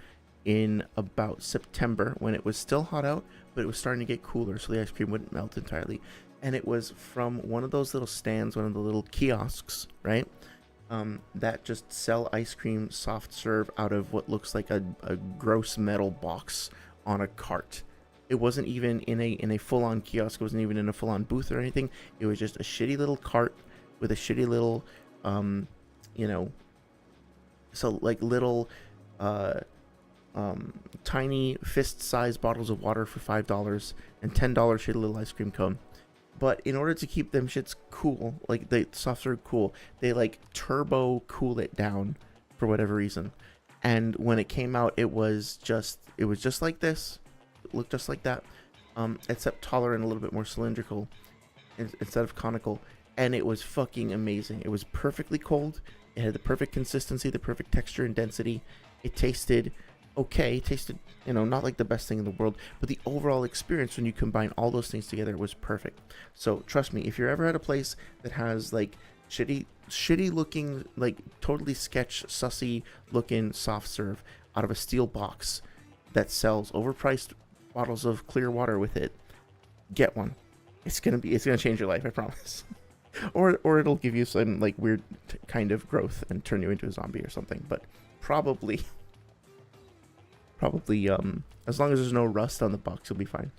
in about September when it was still hot out, but it was starting to get cooler, so the ice cream wouldn't melt entirely. And it was from one of those little stands, one of the little kiosks, right? That just sell ice cream soft serve out of what looks like a gross metal box on a cart. It wasn't even in a full-on kiosk. It wasn't even in a full-on booth or anything. It was just a shitty little cart with a shitty little, so like little, tiny fist-sized bottles of water for $5 and $10 shitty little ice cream cone. But in order to keep them shits cool, like the soft serve cool, they like turbo cool it down for whatever reason. And when it came out, it was just like this. It looked just like that. except taller and a little bit more cylindrical instead of conical, and it was fucking amazing. It was perfectly cold. It had the perfect consistency, the perfect texture and density. It tasted okay. It tasted, not like the best thing in the world, but the overall experience when you combine all those things together was perfect. So trust me, if you're ever at a place that has like shitty looking, like totally sketch sussy looking soft serve out of a steel box that sells overpriced bottles of clear water with it, get one. It's gonna change your life, I promise. or it'll give you some like weird kind of growth and turn you into a zombie or something. But probably as long as there's no rust on the box, you'll be fine.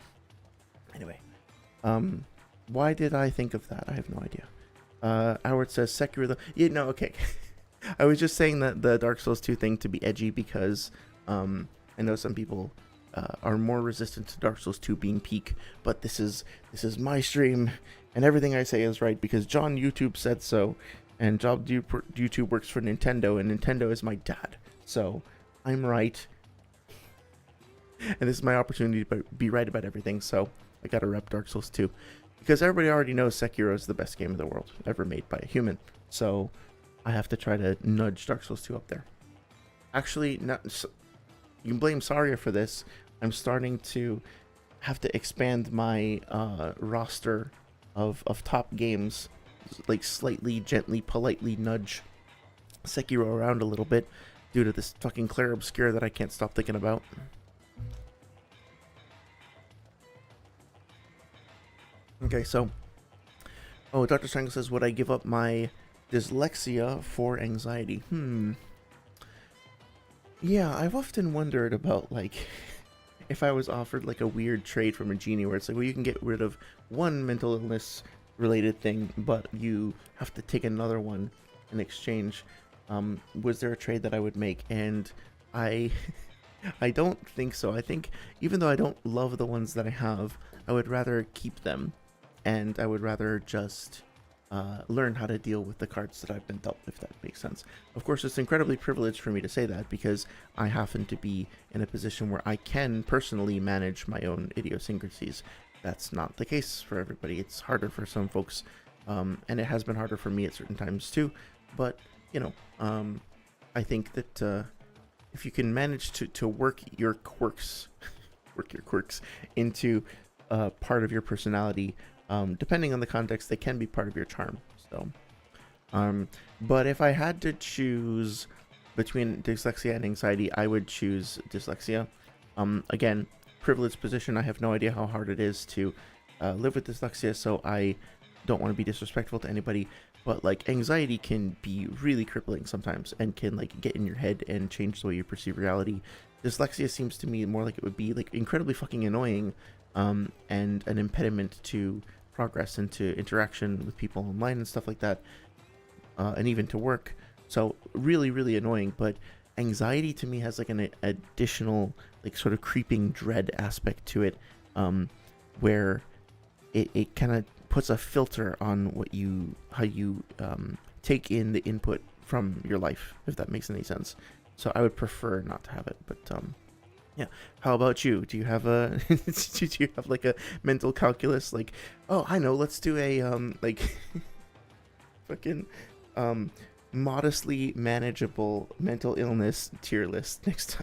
Anyway, why did I think of that? I have no idea. Howard says Sekiro though. Yeah, no, okay. I was just saying that the Dark Souls 2 thing to be edgy because I know some people are more resistant to Dark Souls 2 being peak, but this is my stream, and everything I say is right because John YouTube said so, and Job YouTube works for Nintendo, and Nintendo is my dad, so I'm right, and this is my opportunity to be right about everything. So I gotta rep Dark Souls 2 because everybody already knows Sekiro is the best game in the world ever made by a human, so I have to try to nudge Dark Souls 2 up there. Actually, not. You can blame Saria for this. I'm starting to have to expand my roster of top games, like slightly, gently, politely nudge Sekiro around a little bit due to this fucking Clair Obscure that I can't stop thinking about. Okay, so... Oh, Dr. Strangle says, would I give up my dyslexia for anxiety? Yeah, I've often wondered about, like, if I was offered, like, a weird trade from a genie where it's like, well, you can get rid of one mental illness-related thing, but you have to take another one in exchange. Was there a trade that I would make? And I don't think so. I think, even though I don't love the ones that I have, I would rather keep them, and I would rather just... learn how to deal with the cards that I've been dealt, if that makes sense. Of course, it's incredibly privileged for me to say that because I happen to be in a position where I can personally manage my own idiosyncrasies. That's not the case for everybody. It's harder for some folks, and it has been harder for me at certain times too. But, I think that if you can manage to work your quirks, into part of your personality, depending on the context, they can be part of your charm. So, but if I had to choose between dyslexia and anxiety, I would choose dyslexia. Again, privileged position. I have no idea how hard it is to live with dyslexia, so I don't want to be disrespectful to anybody. But like anxiety can be really crippling sometimes and can like get in your head and change the way you perceive reality. Dyslexia seems to me more like it would be like incredibly fucking annoying. And an impediment to progress and to interaction with people online and stuff like that, and even to work. So really, really annoying. But anxiety to me has like an additional, like sort of creeping dread aspect to it, where it kind of puts a filter on how you take in the input from your life, if that makes any sense. So I would prefer not to have it, but yeah. How about you? Do you have a do you have like a mental calculus? Like, oh, I know. Let's do a like fucking modestly manageable mental illness tier list next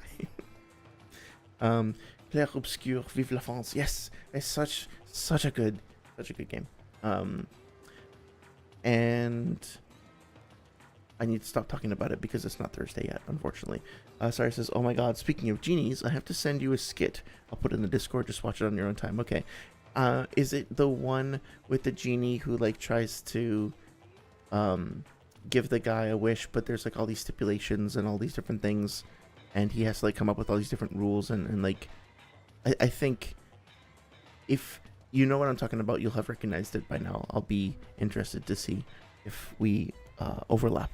time. Clair Obscur, Vive la France. Yes, it's such a good game. And I need to stop talking about it because it's not Thursday yet, unfortunately. Sorry, says, oh my god, speaking of genies, I have to send you a skit. I'll put it in the Discord, just watch it on your own time. Okay. Is it the one with the genie who, like, tries to give the guy a wish, but there's, like, all these stipulations and all these different things, and he has to, like, come up with all these different rules, and like, I think if you know what I'm talking about, you'll have recognized it by now. I'll be interested to see if we overlap.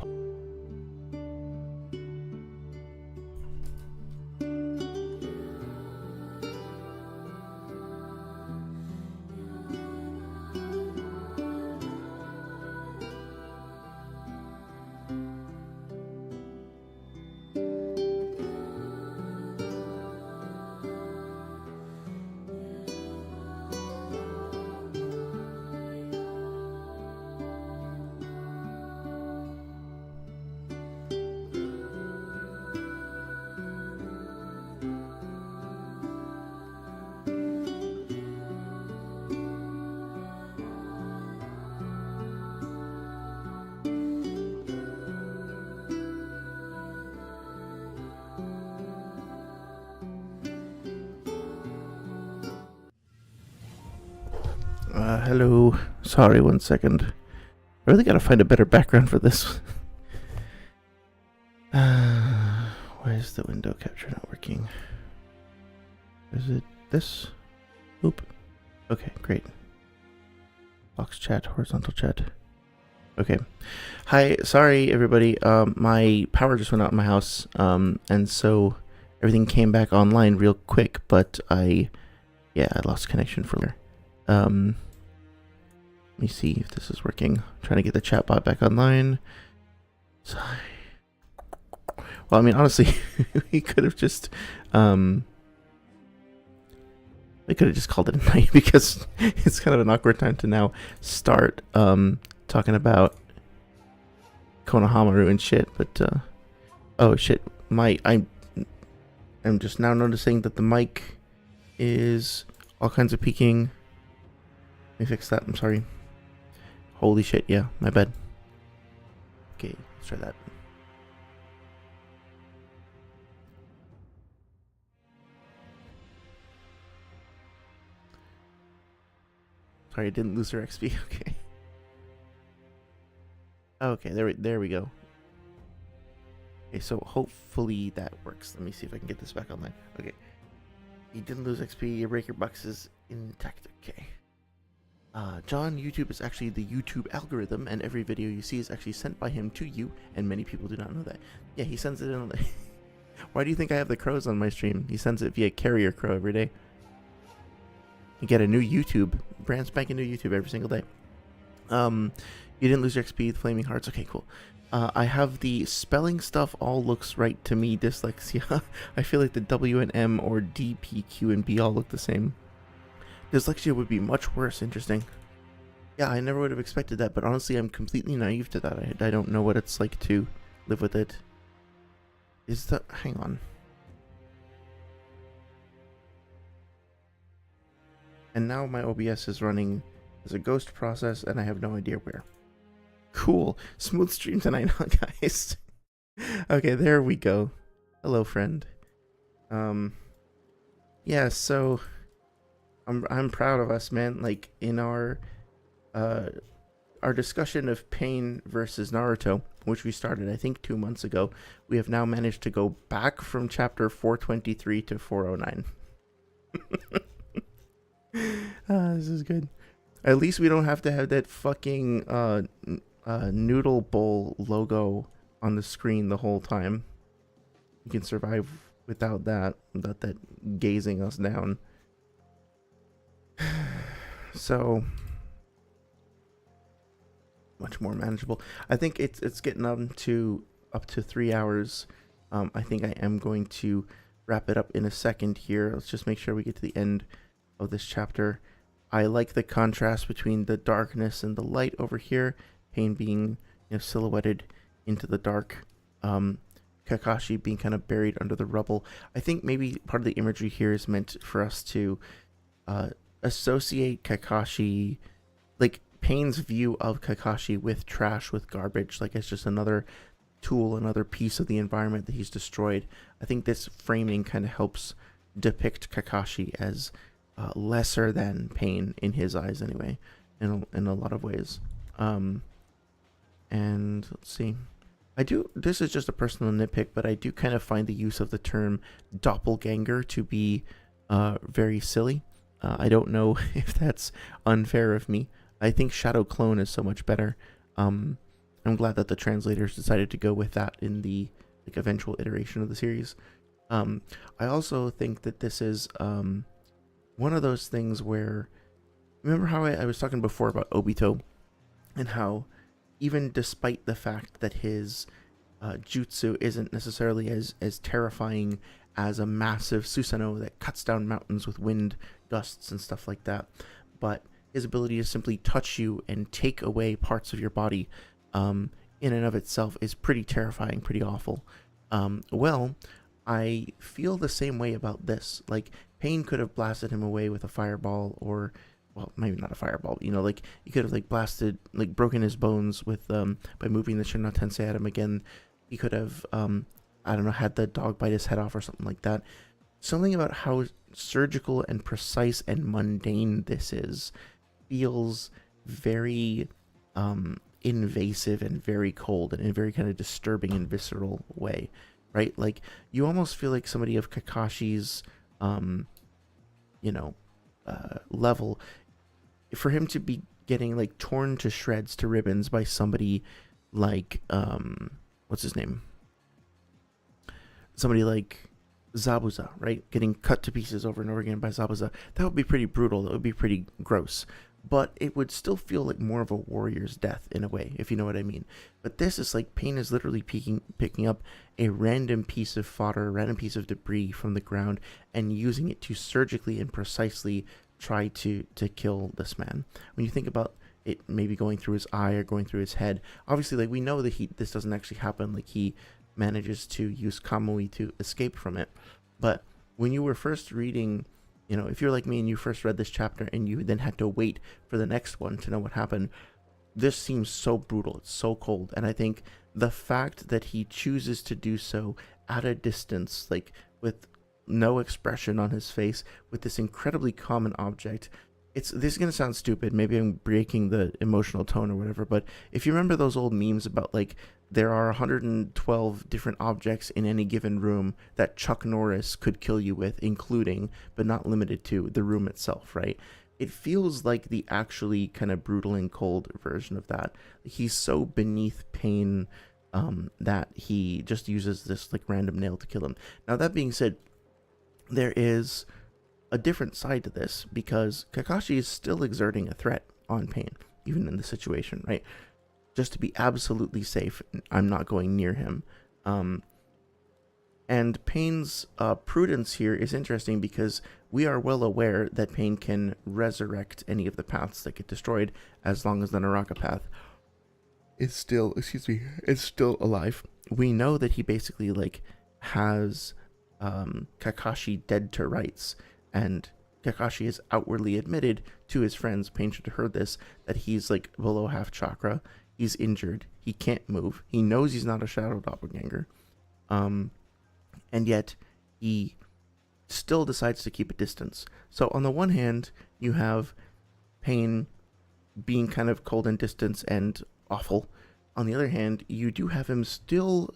Hello. Sorry, 1 second. I really gotta find a better background for this. Why is the window capture not working? Is it this? Oop. Okay, great. Box chat, horizontal chat. Okay. Hi, sorry everybody. My power just went out in my house. And so everything came back online real quick, but I lost connection for later. Let me see if this is working. I'm trying to get the chat bot back online. Sorry. Well, I mean, honestly, we could have just called it a night because it's kind of an awkward time to now start talking about Konohamaru and shit. But oh shit, I'm just now noticing that the mic is all kinds of peaking. Let me fix that. I'm sorry. Holy shit, yeah, my bad. Okay, let's try that. Sorry, I didn't lose her XP. Okay. Okay, there we go. Okay, so hopefully that works. Let me see if I can get this back online. Okay. You didn't lose XP. Your breaker box is intact. Okay. John, YouTube is actually the YouTube algorithm, and every video you see is actually sent by him to you, and many people do not know that. Yeah, he sends it in. Why do you think I have the crows on my stream? He sends it via carrier crow every day. You get a new YouTube, brand spanking new YouTube every single day. You didn't lose your XP, the flaming hearts. Okay, cool. I have the spelling stuff all looks right to me. Dyslexia. I feel like the W and M or D, P, Q, and B all look the same. Dyslexia would be much worse. Interesting. Yeah, I never would have expected that, but honestly, I'm completely naive to that. I don't know what it's like to live with it. Is that... Hang on. And now my OBS is running as a ghost process, and I have no idea where. Cool. Smooth stream tonight, huh, guys? Okay, there we go. Hello, friend. Yeah, so... I'm proud of us, man. Like, in our discussion of Pain versus Naruto, which we started, I think, 2 months ago, we have now managed to go back from chapter 423 to 409. This is good. At least we don't have to have that fucking noodle bowl logo on the screen the whole time. We can survive without that gazing us down. So much more manageable. I think it's getting up to 3 hours. I think I am going to wrap it up in a second here. Let's just make sure we get to the end of this chapter. I like the contrast between the darkness and the light over here. Pain being, silhouetted into the dark. Kakashi being kind of buried under the rubble. I think maybe part of the imagery here is meant for us to associate Kakashi, like Pain's view of Kakashi with trash, with garbage, like it's just another tool, another piece of the environment that he's destroyed. I think this framing kind of helps depict Kakashi as lesser than Pain in his eyes, anyway, in a lot of ways. And let's see. This is just a personal nitpick, but I do kind of find the use of the term doppelganger to be very silly. I don't know if that's unfair of me. I think shadow clone is so much better. I'm glad that the translators decided to go with that in the eventual iteration of the series. I also think that this is one of those things where, remember how I was talking before about Obito, and how even despite the fact that his jutsu isn't necessarily as terrifying as a massive Susanoo that cuts down mountains with wind gusts and stuff like that, but his ability to simply touch you and take away parts of your body in and of itself is pretty terrifying, pretty awful. Well, I feel the same way about this. Like, Pain could have blasted him away with a fireball, or, well, maybe not a fireball, like, he could have, blasted, broken his bones with, by moving the Shinra Tensei at him again. He could have, I don't know, had the dog bite his head off or something like that. Something about how surgical and precise and mundane this is feels very invasive and very cold and in a very kind of disturbing and visceral way, right? Like you almost feel like somebody of Kakashi's, um, you know, level, for him to be getting like torn to shreds, to ribbons by somebody like what's his name? Somebody like Zabuza, right? Getting cut to pieces over and over again by Zabuza. That would be pretty brutal. That would be pretty gross. But it would still feel like more of a warrior's death in a way, if you know what I mean. But this is like Pain is literally picking up a random piece of fodder, a random piece of debris from the ground, and using it to surgically and precisely try to kill this man. When you think about it maybe going through his eye or going through his head, obviously like we know that this doesn't actually happen. Like he manages to use Kamui to escape from it. But when you were first reading, if you're like me and you first read this chapter and you then had to wait for the next one to know what happened, this seems so brutal. It's so cold. And I think the fact that he chooses to do so at a distance, like with no expression on his face, with this incredibly common object, this is going to sound stupid. Maybe I'm breaking the emotional tone or whatever, but if you remember those old memes about like there are 112 different objects in any given room that Chuck Norris could kill you with, including, but not limited to, the room itself, right? It feels like the actually kind of brutal and cold version of that. He's so beneath Pain that he just uses this like random nail to kill him. Now, that being said, there is a different side to this, because Kakashi is still exerting a threat on Pain, even in this situation, right? Just to be absolutely safe, I'm not going near him. And Pain's prudence here is interesting because we are well aware that Pain can resurrect any of the paths that get destroyed as long as the Naraka Path is still, is still alive. We know that he basically like has Kakashi dead to rights, and Kakashi has outwardly admitted to his friends, Pain should have heard this, that he's like below half chakra. He's injured. He can't move. He knows he's not a shadow doppelganger. And yet he still decides to keep a distance. So on the one hand, you have Pain being kind of cold and distant and awful. On the other hand, you do have him still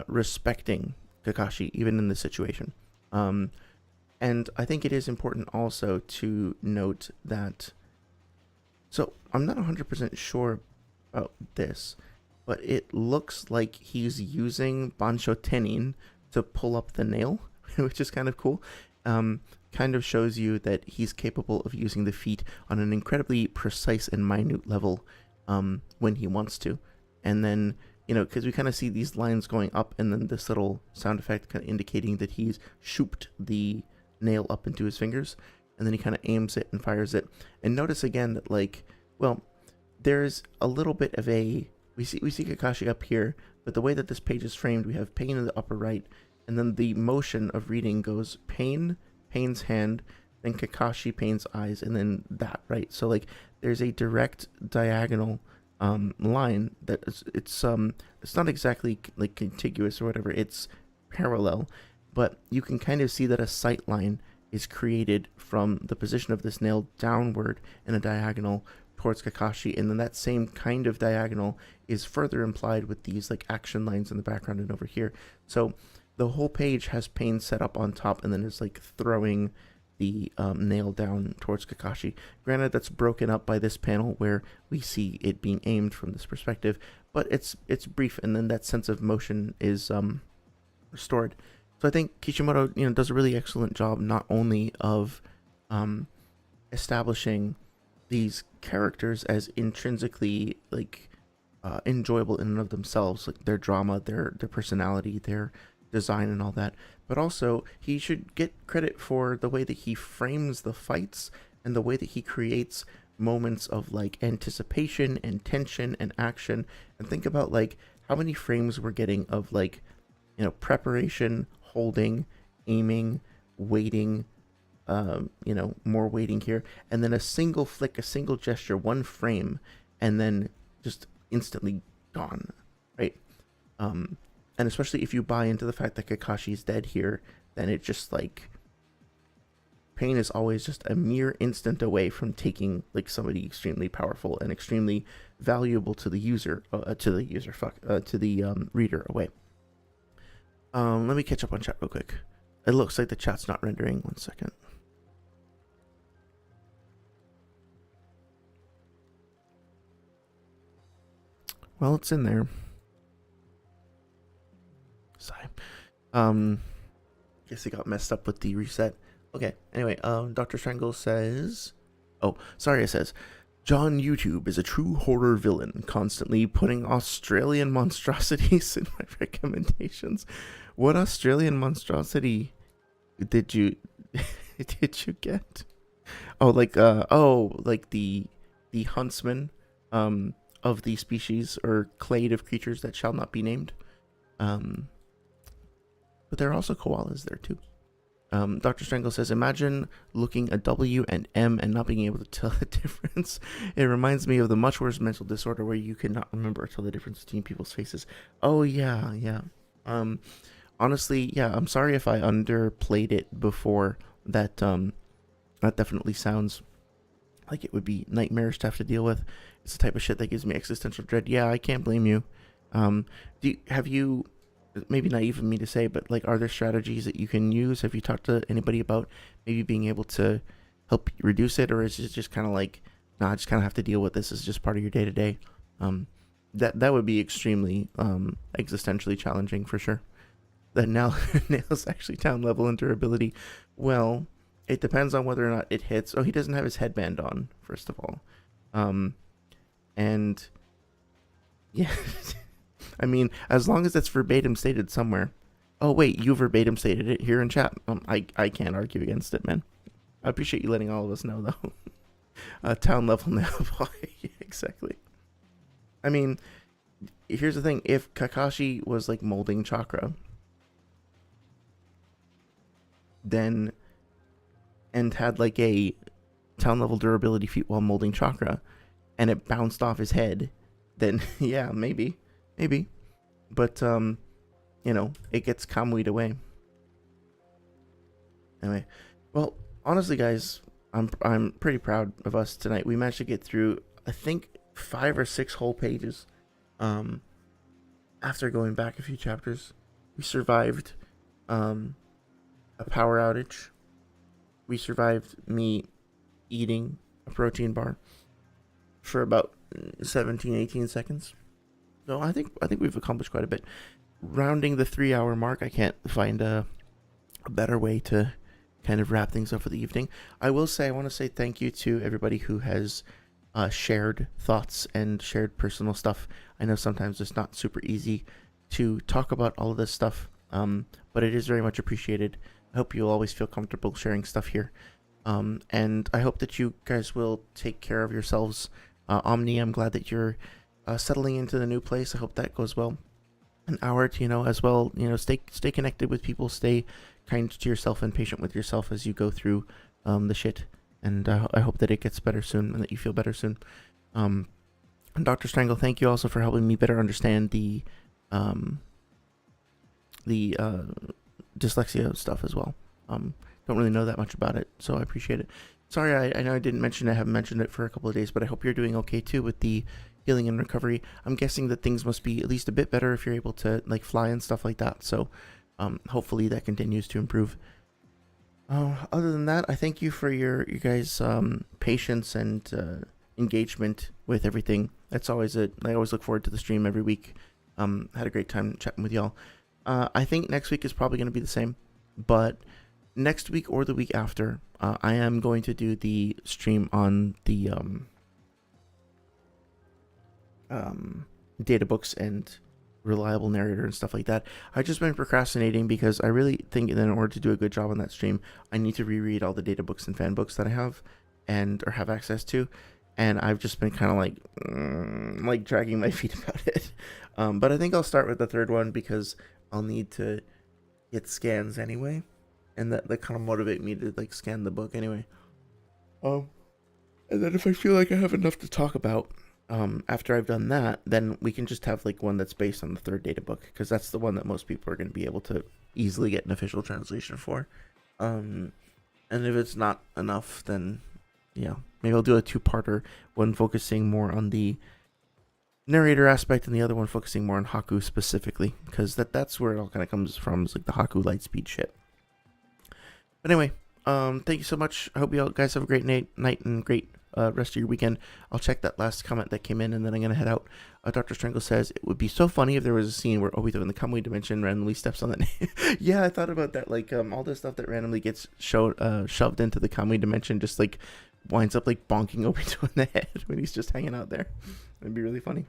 respecting Kakashi, even in this situation. And I think it is important also to note that, so I'm not 100% sure about this, but it looks like he's using Bansho Tenin to pull up the nail, which is kind of cool. Kind of shows you that he's capable of using the feat on an incredibly precise and minute level when he wants to. And then, because we kind of see these lines going up and then this little sound effect kind of indicating that he's shooped the nail up into his fingers, and then he kind of aims it and fires it. And notice again that, like, well, there's a little bit of a, we see Kakashi up here, but the way that this page is framed, we have Pain in the upper right, and then the motion of reading goes Pain's hand, then Kakashi, Pain's eyes, and then that, right? So like there's a direct diagonal line that it's not exactly like contiguous or whatever, it's parallel, but you can kind of see that a sight line is created from the position of this nail downward in a diagonal towards Kakashi, and then that same kind of diagonal is further implied with these like action lines in the background and over here. So the whole page has Pain set up on top and then is like throwing the nail down towards Kakashi. Granted, that's broken up by this panel where we see it being aimed from this perspective, but it's brief, and then that sense of motion is restored. So I think Kishimoto, does a really excellent job not only of establishing these characters as intrinsically like enjoyable in and of themselves, like their drama, their personality, their design and all that, but also he should get credit for the way that he frames the fights and the way that he creates moments of like anticipation and tension and action. And think about like how many frames we're getting of like, preparation, holding, aiming, waiting, more waiting here, and then a single flick, a single gesture, one frame, and then just instantly gone, right? And especially if you buy into the fact that Kakashi's dead here, then it just like Pain is always just a mere instant away from taking like somebody extremely powerful and extremely valuable to the reader away. Let me catch up on chat real quick. It looks like the chat's not rendering. 1 second. Well, it's in there. Sigh. Guess it got messed up with the reset. Okay. Anyway, Dr. Strangle says, oh, sorry, it says, John YouTube is a true horror villain, constantly putting Australian monstrosities in my recommendations. What Australian monstrosity did you get? Oh, like the huntsman of the species or clade of creatures that shall not be named. But there are also koalas there too. Dr. Strangle says, imagine looking a W and M and not being able to tell the difference. It reminds me of the much worse mental disorder where you cannot remember or tell the difference between people's faces. Oh, yeah. Honestly, yeah, I'm sorry if I underplayed it before. That definitely sounds like it would be nightmarish to have to deal with. It's the type of shit that gives me existential dread. Yeah, I can't blame you. Have you, maybe naive of me to say, but like, are there strategies that you can use? Have you talked to anybody about maybe being able to help reduce it, or is it just kind of like, nah, I just kind of have to deal with this as just part of your day to day? That would be extremely existentially challenging for sure. That nails actually town level and durability. Well, it depends on whether or not it hits. Oh, he doesn't have his headband on, first of all. And yeah, I mean, as long as it's verbatim stated somewhere. Oh, wait, you verbatim stated it here in chat. I can't argue against it, man. I appreciate you letting all of us know, though. Town level now. Yeah, exactly. I mean, here's the thing. If Kakashi was like molding chakra, then, and had like a town level durability feat while molding chakra, and it bounced off his head, then yeah, maybe. But it gets Kamui'd away. Anyway, well, honestly, guys, I'm pretty proud of us tonight. We managed to get through, I think, 5 or 6 whole pages. After going back a few chapters, we survived a power outage. We survived me eating a protein bar for about 17-18 seconds. So I think we've accomplished quite a bit. Rounding the 3-hour mark, I can't find a better way to kind of wrap things up for the evening. I want to say thank you to everybody who has shared thoughts and shared personal stuff. I know sometimes it's not super easy to talk about all of this stuff, but it is very much appreciated. I hope you'll always feel comfortable sharing stuff here. And I hope that you guys will take care of yourselves. Omni, I'm glad that you're settling into the new place. I hope that goes well. And Howard, as well, stay connected with people, stay kind to yourself and patient with yourself as you go through the shit. And I hope that it gets better soon and that you feel better soon. And Dr. Strangle, thank you also for helping me better understand the dyslexia stuff as well. Don't really know that much about it, so I appreciate it. Sorry, I know I didn't mention it. I haven't mentioned it for a couple of days, but I hope you're doing okay too with the healing and recovery. I'm guessing that things must be at least a bit better if you're able to like fly and stuff like that. So hopefully that continues to improve. Other than that, I thank you for your guys' patience and engagement with everything. That's always I always look forward to the stream every week. Had a great time chatting with y'all. I think next week is probably going to be the same, but next week or the week after, I am going to do the stream on the data books and reliable narrator and stuff like that. I've just been procrastinating because I really think that in order to do a good job on that stream, I need to reread all the data books and fan books that I have or have access to, and I've just been kind of like dragging my feet about it. But I think I'll start with the third one because I'll need to get scans anyway, and that kind of motivate me to like scan the book anyway. And then if I feel like I have enough to talk about after I've done that, then we can just have like one that's based on the third data book, because that's the one that most people are going to be able to easily get an official translation for. And if it's not enough, then yeah, maybe I'll do a two-parter, one focusing more on the narrator aspect and the other one focusing more on Haku specifically, because that's where it all kind of comes from, is like the Haku Lightspeed shit. But anyway, thank you so much. I hope you all guys have a great night and great rest of your weekend. I'll check that last comment that came in, and then I'm gonna head out. Dr. Strangle says it would be so funny if there was a scene where Obito in the Kamui dimension randomly steps on the yeah, I thought about that. Like all the stuff that randomly gets shoved into the Kamui dimension just like winds up like bonking Obito in the head when he's just hanging out there. It'd be really funny.